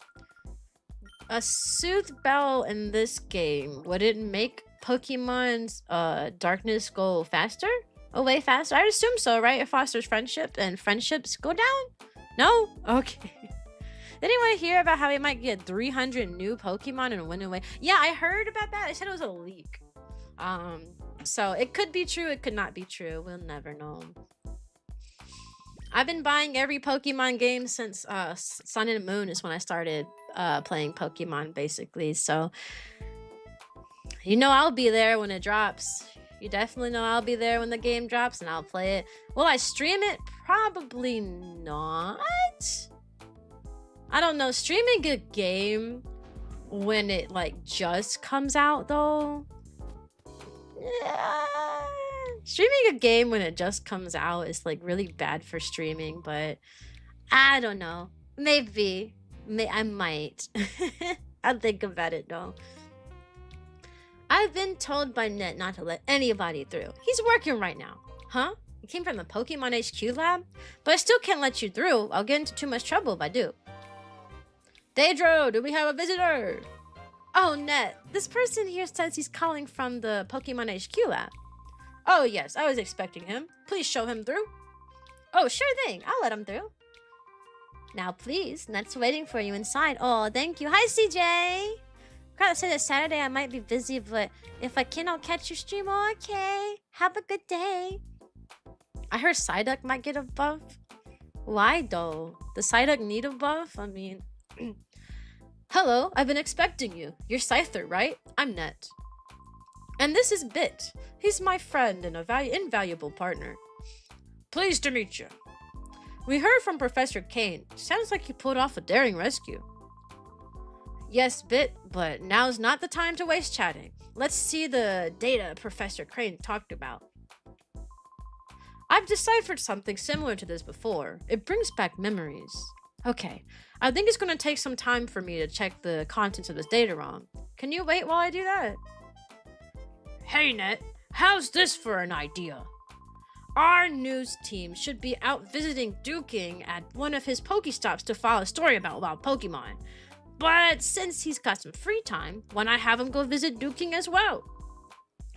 S2: A soothe bell in this game. Would it make Pokemon's darkness go faster? Oh, way faster? I'd assume so, right? It fosters friendship and friendships go down? No? Okay. Did anyone hear about how we might get 300 new Pokemon and win away? Yeah, I heard about that. They said it was a leak. So it could be true, it could not be true. We'll never know. I've been buying every Pokemon game since Sun and Moon is when I started playing Pokemon, basically. So, you know I'll be there when it drops. You definitely know I'll be there when the game drops and I'll play it. Will I stream it? Probably not. I don't know. Streaming a game when it like just comes out though. Yeah. Streaming a game when it just comes out is like really bad for streaming, but I don't know. Maybe. I might. I'll think about it though. I've been told by Net not to let anybody through. He's working right now. Huh? You came from the Pokemon HQ lab? But I still can't let you through. I'll get into too much trouble if I do. Daedro, do we have a visitor? Oh, Net. This person here says he's calling from the Pokemon HQ lab. Oh, yes. I was expecting him. Please show him through. Oh, sure thing. I'll let him through. Now, please. Net's waiting for you inside. Oh, thank you. Hi, CJ. Gotta say that Saturday I might be busy, but if I can, I'll catch your stream. Okay. Have a good day. I heard Psyduck might get a buff. Why, though? Does Psyduck need a buff? I mean... Hello, I've been expecting you. You're Scyther, right? I'm Net. And this is Bit. He's my friend and a invaluable partner. Pleased to meet you. We heard from Professor Kane. Sounds like you pulled off a daring rescue. Yes, Bit, but now's not the time to waste chatting. Let's see the data Professor Crane talked about. I've deciphered something similar to this before. It brings back memories. Okay, I think it's going to take some time for me to check the contents of this data ROM. Can you wait while I do that? Hey, Net, how's this for an idea? Our news team should be out visiting Duking at one of his Pokestops to file a story about Pokemon. But since he's got some free time, why not have him go visit Duking as well?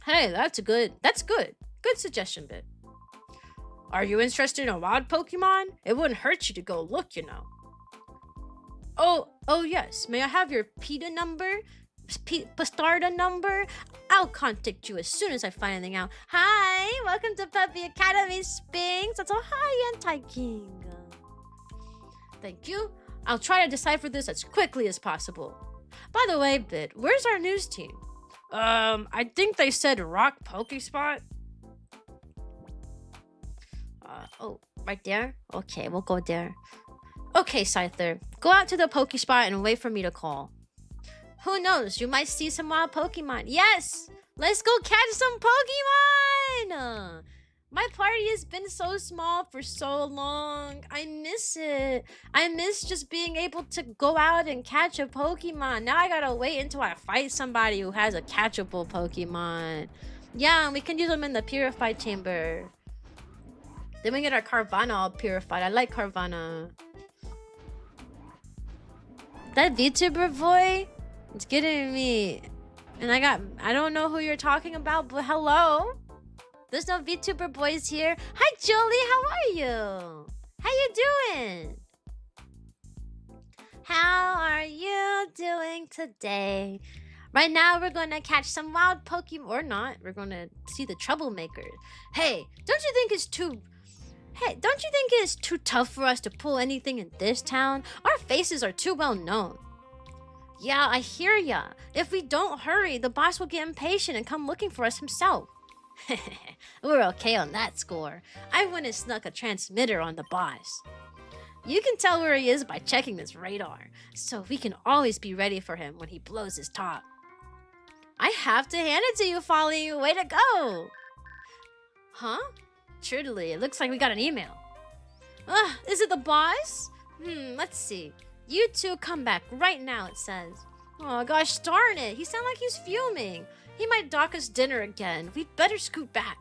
S2: Hey, that's good. Good suggestion, Bit. Are you interested in a wild Pokemon? It wouldn't hurt you to go look, you know. Oh yes. May I have your PITA number? Pastarda number? I'll contact you as soon as I find anything out. Hi, welcome to Puppy Academy, Spinks. That's a hi, Anti-King. Thank you. I'll try to decipher this as quickly as possible. By the way, Bit, where's our news team? I think they said Rock Pokespot. Oh, right there? Okay, we'll go there. Okay, Scyther, go out to the Pokespot and wait for me to call. Who knows, you might see some wild Pokemon. Yes! Let's go catch some Pokemon! My party has been so small for so long. I miss it. I miss just being able to go out and catch a Pokemon. Now I gotta wait until I fight somebody who has a catchable Pokemon. Yeah, we can use them in the purified chamber. Then we get our Carvana all purified. I like Carvana. That VTuber boy, it's getting me. And I don't know who you're talking about, but hello. There's no VTuber boys here. Hi, Julie. How are you? How you doing? How are you doing today? Right now, we're going to catch some wild Pokemon. Or not. We're going to see the troublemakers. Hey, don't you think it's too tough for us to pull anything in this town? Our faces are too well known. Yeah, I hear ya. If we don't hurry, the boss will get impatient and come looking for us himself. We're okay on that score. I went and snuck a transmitter on the boss. You can tell where he is by checking this radar, so we can always be ready for him when he blows his top. I have to hand it to you, Folly. Way to go! Huh? Truly, it looks like we got an email. Is it the boss? Let's see. You two come back right now, it says. Oh gosh darn it, he sounds like he's fuming. He might dock us dinner again. We'd better scoot back.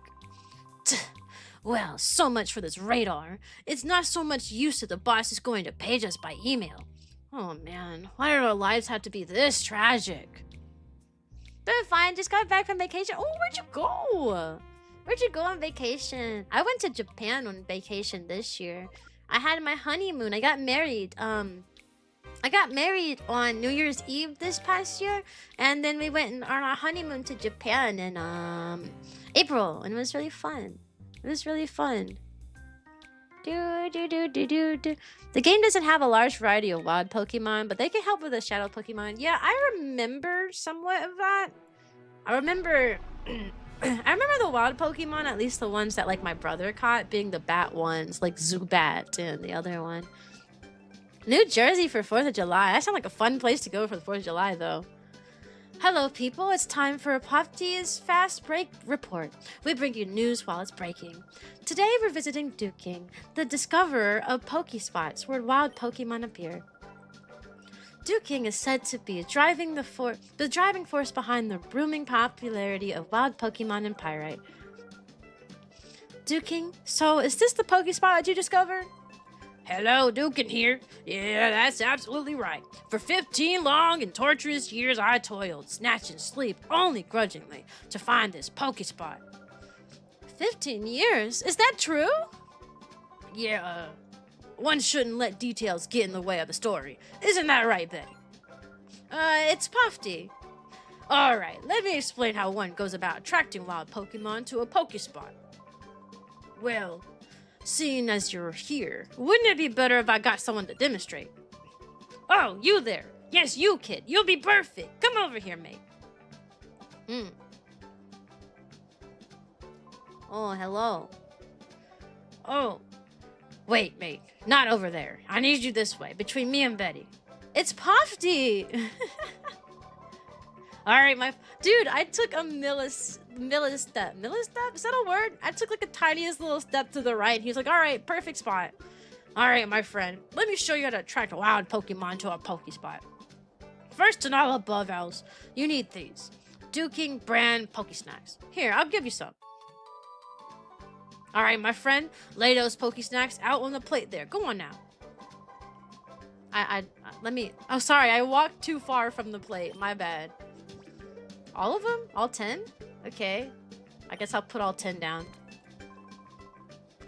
S2: Well, so much for this radar. It's not so much use that the boss is going to page us by email. Oh man, why do our lives have to be this tragic? They're fine, just got back from vacation. Oh, where'd you go? Where'd you go on vacation? I went to Japan on vacation this year. I had my honeymoon. I got married. I got married on New Year's Eve this past year, and then we went on our honeymoon to Japan in April, and it was really fun. It was really fun. The game doesn't have a large variety of wild Pokemon, but they can help with the shadow Pokemon. Yeah, I remember somewhat of that. I remember the wild Pokemon, at least the ones that like my brother caught, being the bat ones, like Zubat and the other one. New Jersey for 4th of July. That sounds like a fun place to go for the 4th of July, though. Hello, people. It's time for Pop T's Fast Break Report. We bring you news while it's breaking. Today, we're visiting Duking, the discoverer of Pokespots, where wild Pokemon appear. Duking is said to be the driving force behind the booming popularity of wild Pokemon in Pyrite. Duking, so is this the Pokespot that you discovered? Hello, Dukin here. Yeah, that's absolutely right. For 15 long and torturous years, I toiled, snatching sleep only grudgingly, to find this Pokespot. 15 years? Is that true? Yeah, one shouldn't let details get in the way of the story. Isn't that right, Betty? It's Puffy. Alright, let me explain how one goes about attracting wild Pokemon to a Pokespot. Well, seeing as you're here, wouldn't it be better if I got someone to demonstrate? Oh, you there. Yes, you, kid. You'll be perfect. Come over here, mate. Oh, hello. Oh. Wait, mate. Not over there. I need you this way, between me and Betty. It's Puffy! Alright, dude, I took a millistep. Millistep? Is that a word? I took like a tiniest little step to the right. He was like, alright, perfect spot. Alright, my friend. Let me show you how to attract a wild Pokemon to a Pokespot. First and all above else, you need these. Duking brand Pokesnacks. Here, I'll give you some. Alright, my friend. Lay those Pokesnacks out on the plate there. Go on now. Oh, sorry. I walked too far from the plate. My bad. All of them? All 10? Okay. I guess I'll put all 10 down.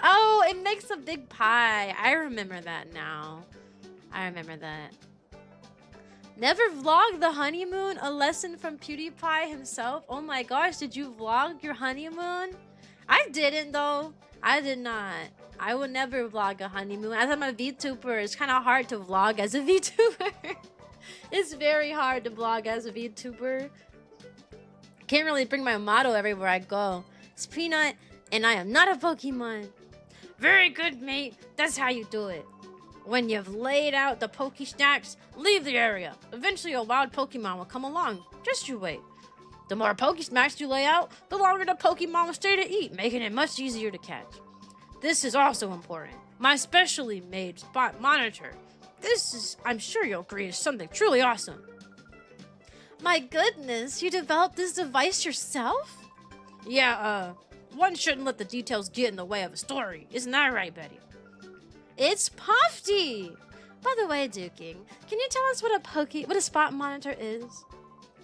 S2: Oh, it makes a big pie. I remember that now. I remember that. Never vlogged the honeymoon? A lesson from PewDiePie himself? Oh my gosh, did you vlog your honeymoon? I didn't though. I did not. I would never vlog a honeymoon. As I'm a VTuber, it's kind of hard to vlog as a VTuber. It's very hard to vlog as a VTuber. Can't really bring my motto everywhere I go. It's Peanut, and I am not a Pokemon. Very good, mate. That's how you do it. When you've laid out the Pokestacks, leave the area. Eventually a wild Pokemon will come along. Just you wait. The more Pokestacks you lay out, the longer the Pokemon will stay to eat, making it much easier to catch. This is also important. My specially made spot monitor. This is, I'm sure you'll agree, is something truly awesome. My goodness, you developed this device yourself? Yeah, one shouldn't let the details get in the way of a story. Isn't that right, Betty? It's Puffy! By the way, Duking, can you tell us what a spot monitor is?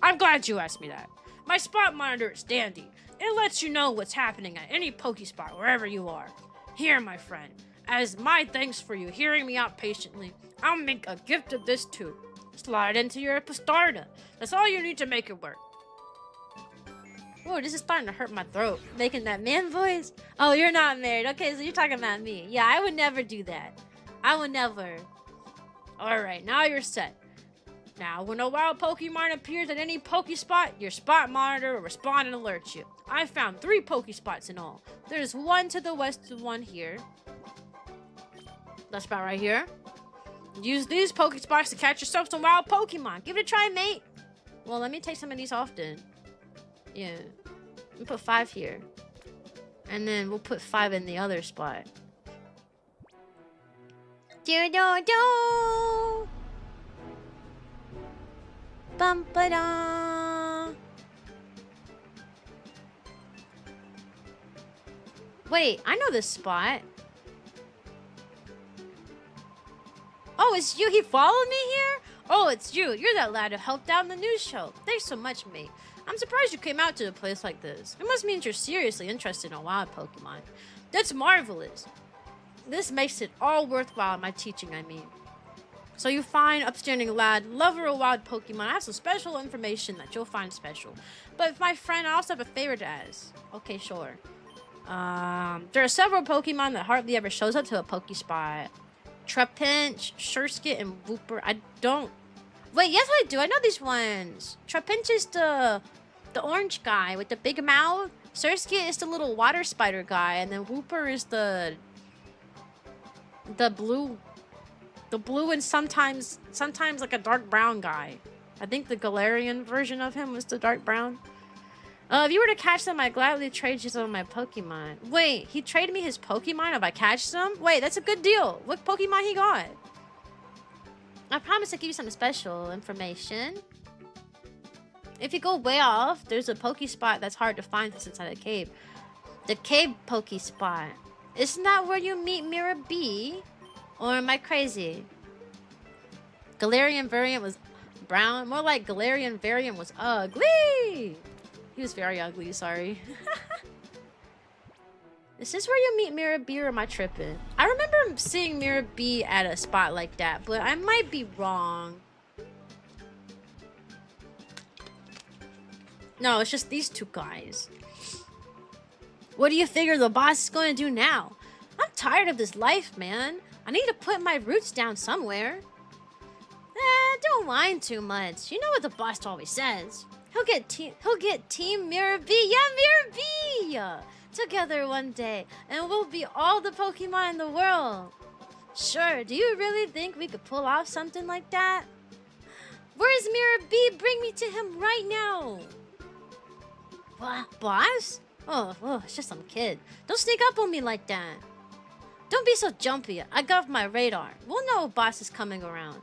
S2: I'm glad you asked me that. My spot monitor is dandy. It lets you know what's happening at any Pokespot wherever you are. Here, my friend, as my thanks for you hearing me out patiently, I'll make a gift of this too. Slide it into your Epistarda. That's all you need to make it work. Whoa, this is starting to hurt my throat. Making that man voice? Oh, you're not married. Okay, so you're talking about me. Yeah, I would never do that. I would never. Alright, now you're set. Now, when a wild Pokemon appears at any Pokespot, your spot monitor will respond and alert you. I found 3 Pokespots in all. There's one to the west and one here. That spot right here. Use these Pokespots to catch yourself some wild Pokemon. Give it a try, mate. Well, let me take some of these off then. Yeah. We'll put 5 here. And then we'll put 5 in the other spot. Do-do-do! Bum-ba-da! Wait, I know this spot. Oh, it's you. He followed me here? Oh, it's you. You're that lad who helped out in the news show. Thanks so much, mate. I'm surprised you came out to a place like this. It must mean you're seriously interested in wild Pokemon. That's marvelous. This makes it all worthwhile, my teaching, I mean. So you fine, upstanding lad, lover of wild Pokemon. I have some special information that you'll find special. But my friend, I also have a favor to ask. Okay, sure. There are several Pokemon that hardly ever shows up to a Pokespot. Trapinch, Surskit, and Wooper. I don't... Wait, yes I do. I know these ones. Trapinch is the orange guy with the big mouth. Surskit is the little water spider guy. And then Wooper is the blue and sometimes like a dark brown guy. I think the Galarian version of him was the dark brown. If you were to catch them, I'd gladly trade you some of my Pokemon. Wait, he traded me his Pokemon if I catch them? Wait, that's a good deal. What Pokemon he got? I promise to give you some special information. If you go way off, there's a Pokespot that's hard to find that's inside a cave. The cave Pokespot. Isn't that where you meet Mirror B? Or am I crazy? Galarian variant was brown. More like Galarian variant was ugly. He was very ugly, sorry. Is this where you meet Mirror B or am I tripping? I remember seeing Mirror B at a spot like that, but I might be wrong. No, it's just these 2 guys. What do you figure the boss is going to do now? I'm tired of this life, man. I need to put my roots down somewhere. Don't whine too much. You know what the boss always says. He'll get Team Mirror B. Yeah, Mirror B! Together one day, and we'll be all the Pokemon in the world. Sure, do you really think we could pull off something like that? Where's Mirror B? Bring me to him right now. What, boss? Oh, it's just some kid. Don't sneak up on me like that. Don't be so jumpy. I got my radar. We'll know if boss is coming around.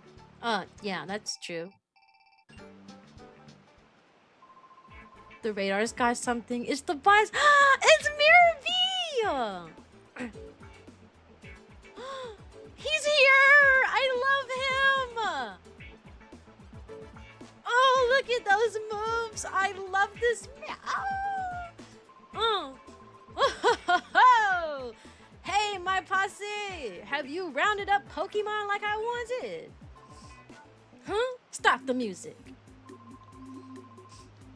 S2: Yeah, that's true. The radar's got something. It's the boss. It's Mirror B! He's here! I love him! Oh, look at those moves! I love this. Oh. Hey, my posse! Have you rounded up Pokemon like I wanted? Huh? Stop the music.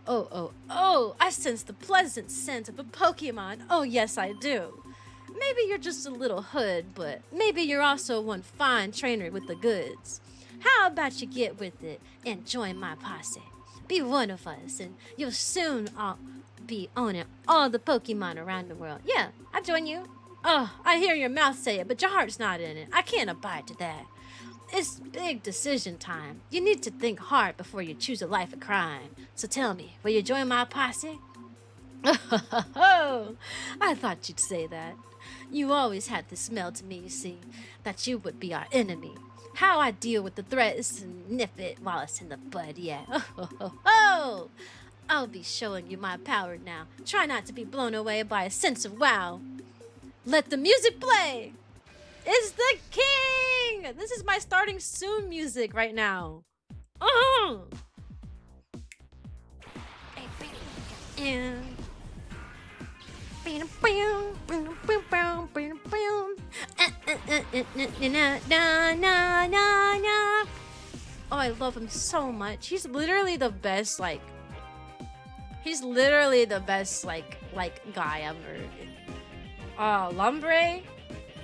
S2: Oh, oh, oh, I sense the pleasant scent of a Pokemon. Oh, yes, I do. Maybe you're just a little hood, but maybe you're also one fine trainer with the goods. How about you get with it and join my posse? Be one of us, and you'll soon all be owning all the Pokemon around the world. Yeah, I'll join you. Oh, I hear your mouth say it, but your heart's not in it. I can't abide to that. It's big decision time. You need to think hard before you choose a life of crime. So tell me, will you join my posse? Oh, I thought you'd say that. You always had the smell to me, you see, that you would be our enemy. How I deal with the threat is to nip it while it's in the bud, yeah. Oh, I'll be showing you my power now. Try not to be blown away by a sense of wow. Let the music play. It's the king. This is my starting soon music right now. Oh, I love him so much. He's literally the best, like guy ever. Lumbre?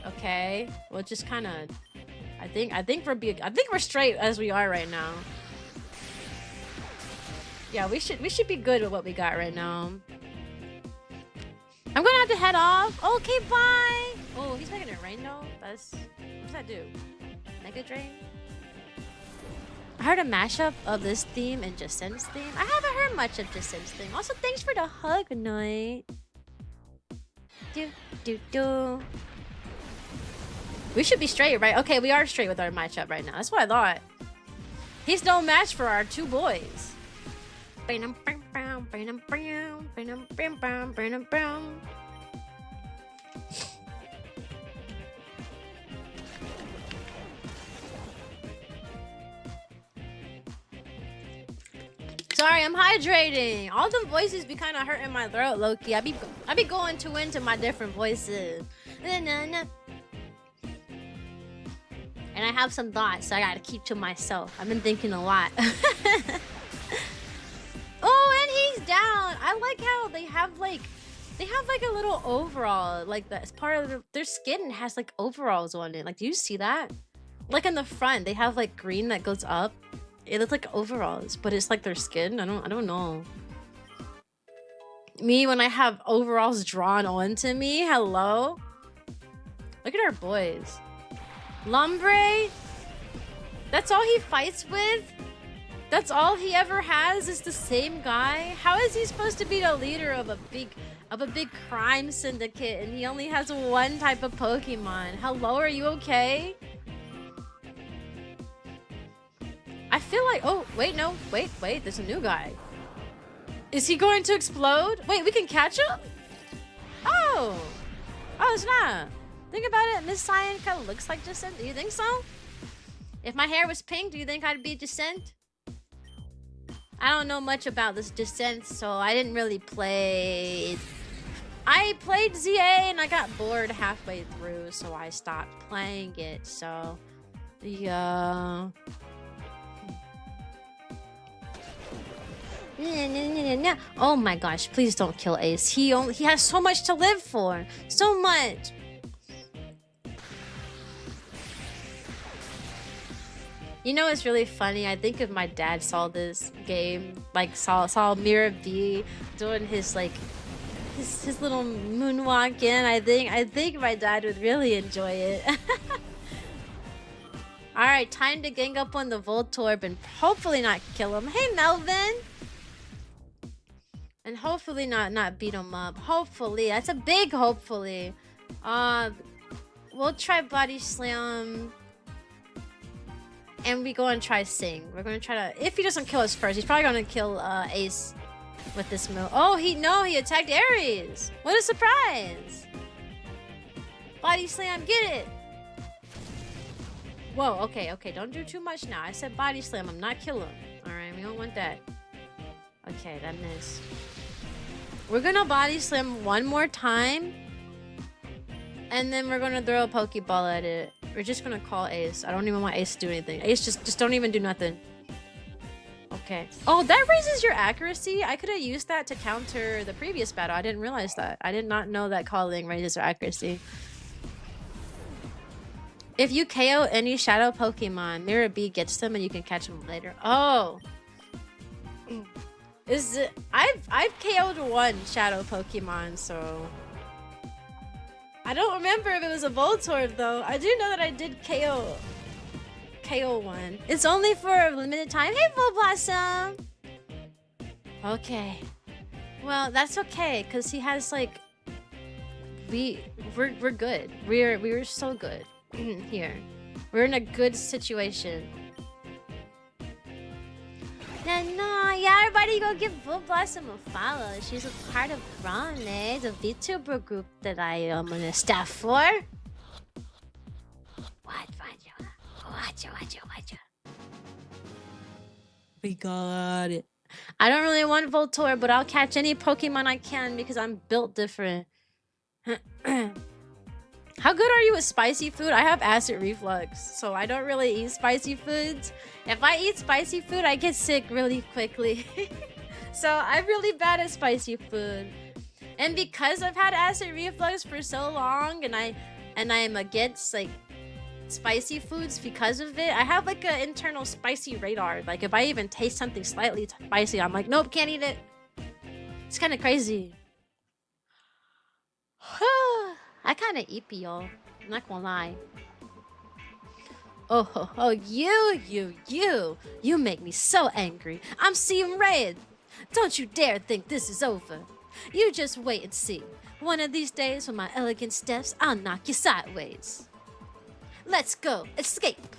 S2: Okay. Well, just kind of I think we're straight as we are right now. Yeah, we should be good with what we got right now. I'm gonna have to head off. Okay, bye. Oh, he's making it rain though. What's that do? Mega Drain? I heard a mashup of this theme and Jacin's theme. I haven't heard much of Jacin's theme. Also, thanks for the hug, night. Do. We should be straight, right? Okay, we are straight with our matchup right now. That's what I thought. He's no match for our two boys. Sorry, I'm hydrating. All the voices be kind of hurting my throat, Loki. I be going too into my different voices. And I have some thoughts, so I gotta keep to myself. I've been thinking a lot. Oh, and he's down. I like how they have like a little overall, like that's part of their skin has like overalls on it. Like, do you see that? Like in the front, they have like green that goes up. It looks like overalls, but it's like their skin. I don't know. Me when I have overalls drawn onto me. Hello. Look at our boys. Lumbre. That's all he fights with. That's all he ever has is the same guy. How is he supposed to be the leader of a big crime syndicate and he only has one type of Pokemon? Hello, are you okay? I feel like, oh, wait, no, wait, there's a new guy. Is he going to explode? Wait, we can catch him? Oh, it's not. Think about it, Miss Cyan kind of looks like Jacint. Do you think so? If my hair was pink, do you think I'd be Jacint? I don't know much about this Jacint, so I didn't really play. I played ZA and I got bored halfway through, so I stopped playing it, so yeah. Oh my gosh, please don't kill Ace. He has so much to live for. So much. You know what's really funny? I think if my dad saw this game, like saw Mirror B doing his like his little moonwalk in, I think my dad would really enjoy it. Alright, time to gang up on the Voltorb and hopefully not kill him. Hey Melvin! And hopefully not beat him up. Hopefully. That's a big hopefully. We'll try Body Slam. And we go and try Sing. We're gonna try to... If he doesn't kill us first, he's probably gonna kill Ace with this move. Oh, he attacked Aries! What a surprise! Body Slam, get it! Whoa, okay, don't do too much now. I said Body Slam, I'm not killing him. Alright, we don't want that. Okay, that missed. We're gonna Body Slam one more time. And then we're gonna throw a Pokeball at it. We're just gonna call Ace. I don't even want Ace to do anything. Ace, just don't even do nothing. Okay. Oh, that raises your accuracy. I could have used that to counter the previous battle. I didn't realize that. I did not know that calling raises your accuracy. If you KO any shadow Pokemon, Mirror B gets them and you can catch them later. Oh. Is it? I've KO'd one shadow Pokemon, so I don't remember if it was a Voltorb though. I do know that I did KO one. It's only for a limited time. Hey, Full Blossom. Okay. Well, that's okay because he has like we're good. We're so good here. We're in a good situation. No, yeah, everybody go give Full Blossom a follow. She's a part of RaMe, the VTuber group that I am on staff for. Watch. We got it. I don't really want Voltorb, but I'll catch any Pokemon I can because I'm built different. How good are you with spicy food? I have acid reflux, so I don't really eat spicy foods. If I eat spicy food, I get sick really quickly. So I'm really bad at spicy food. And because I've had acid reflux for so long and I am against like spicy foods because of it, I have like an internal spicy radar. Like if I even taste something slightly spicy, I'm like, nope, can't eat it. It's kind of crazy. I kind of eepy, y'all. I'm not gonna lie. Oh, you make me so angry. I'm seeing red. Don't you dare think this is over. You just wait and see. One of these days with my elegant steps, I'll knock you sideways. Let's go, escape.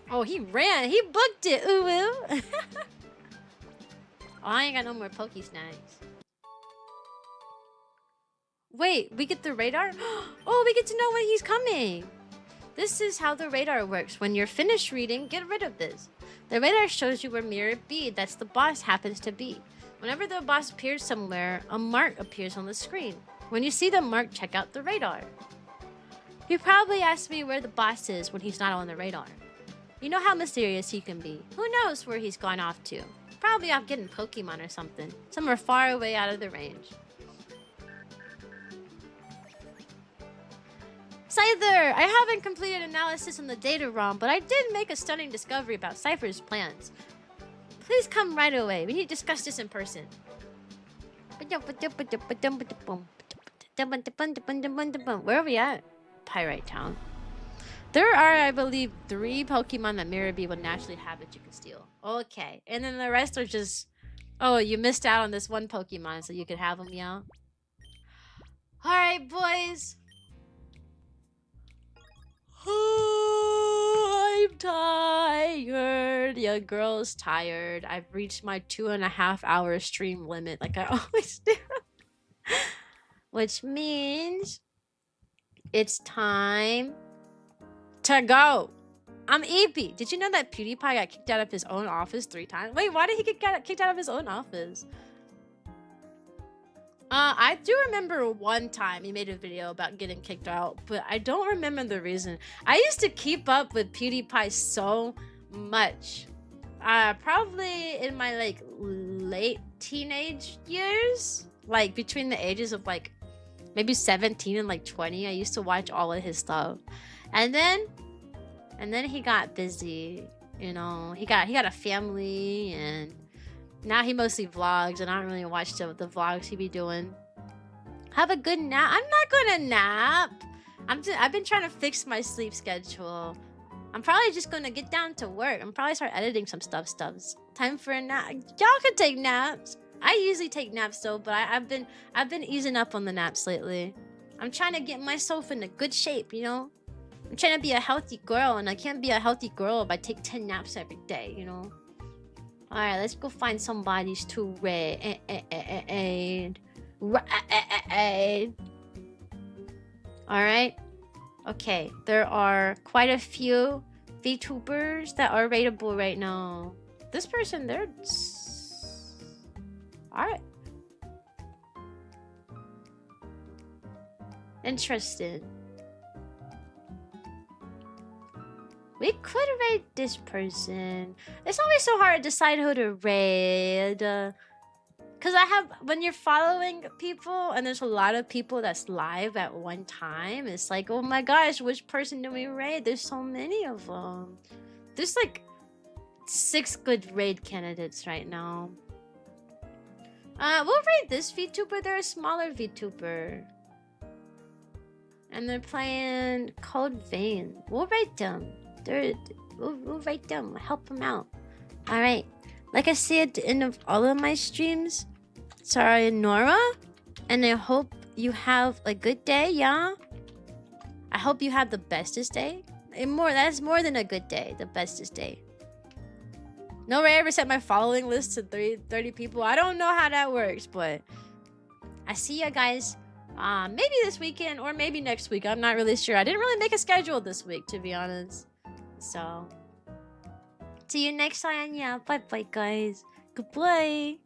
S2: Oh, he ran. He booked it, ooh. Oh, I ain't got no more Poke Snacks. Wait, we get the radar? Oh, we get to know when he's coming. This is how the radar works. When you're finished reading, get rid of this. The radar shows you where Mirror B, that's the boss, happens to be. Whenever the boss appears somewhere, a mark appears on the screen. When you see the mark, check out the radar. You probably asked me where the boss is when he's not on the radar. You know how mysterious he can be. Who knows where he's gone off to? Probably off getting Pokemon or something. Somewhere far away out of the range. Scyther! I haven't completed analysis on the data ROM, but I did make a stunning discovery about Cypher's plans. Please come right away. We need to discuss this in person. Where are we at? Pyrite Town. There are, I believe, 3 Pokemon that Mirror B would naturally have that you can steal. Okay. And then the rest are just... Oh, you missed out on this one Pokemon, so you could have them, yeah? Alright, boys. Oh, I'm tired. Your girl's tired. I've reached my 2.5-hour stream limit like I always do. Which means it's time to go. I'm Eepy. Did you know that PewDiePie got kicked out of his own office 3 times? Wait, why did he get kicked out of his own office? I do remember one time he made a video about getting kicked out, but I don't remember the reason. I used to keep up with PewDiePie so much. Probably in my like late teenage years, like between the ages of like maybe 17 and like 20, I used to watch all of his stuff. And then he got busy, you know. He got a family, and now he mostly vlogs, and I don't really watch the vlogs he be doing. Have a good nap. I'm not gonna nap. I've been trying to fix my sleep schedule. I'm probably just gonna get down to work. I'm probably start editing some stuffs. Time for a nap. Y'all can take naps. I usually take naps though, but I've been easing up on the naps lately. I'm trying to get myself in a good shape, you know? I'm trying to be a healthy girl, and I can't be a healthy girl if I take 10 naps every day, you know? Alright, let's go find somebody's to raid. Alright. Okay, there are quite a few VTubers that are raidable right now. This person, they're... Alright. Interesting. We could raid this person. It's always so hard to decide who to raid. Cause when you're following people and there's a lot of people that's live at one time, it's like, oh my gosh, which person do we raid? There's so many of them. There's like 6 good raid candidates right now. We'll raid this VTuber. They're a smaller VTuber. And they're playing Cold Vein. We'll raid them. We'll raid them. Help them out. Alright. Like I say at the end of all of my streams, sayonara, and I hope you have a good day, yeah? I hope you have the bestest day. That's more than a good day, the bestest day. No way I ever set my following list to 30 people. I don't know how that works, but I see you guys maybe this weekend or maybe next week. I'm not really sure. I didn't really make a schedule this week, to be honest. So, see you next time. Yeah, bye-bye, guys. Goodbye.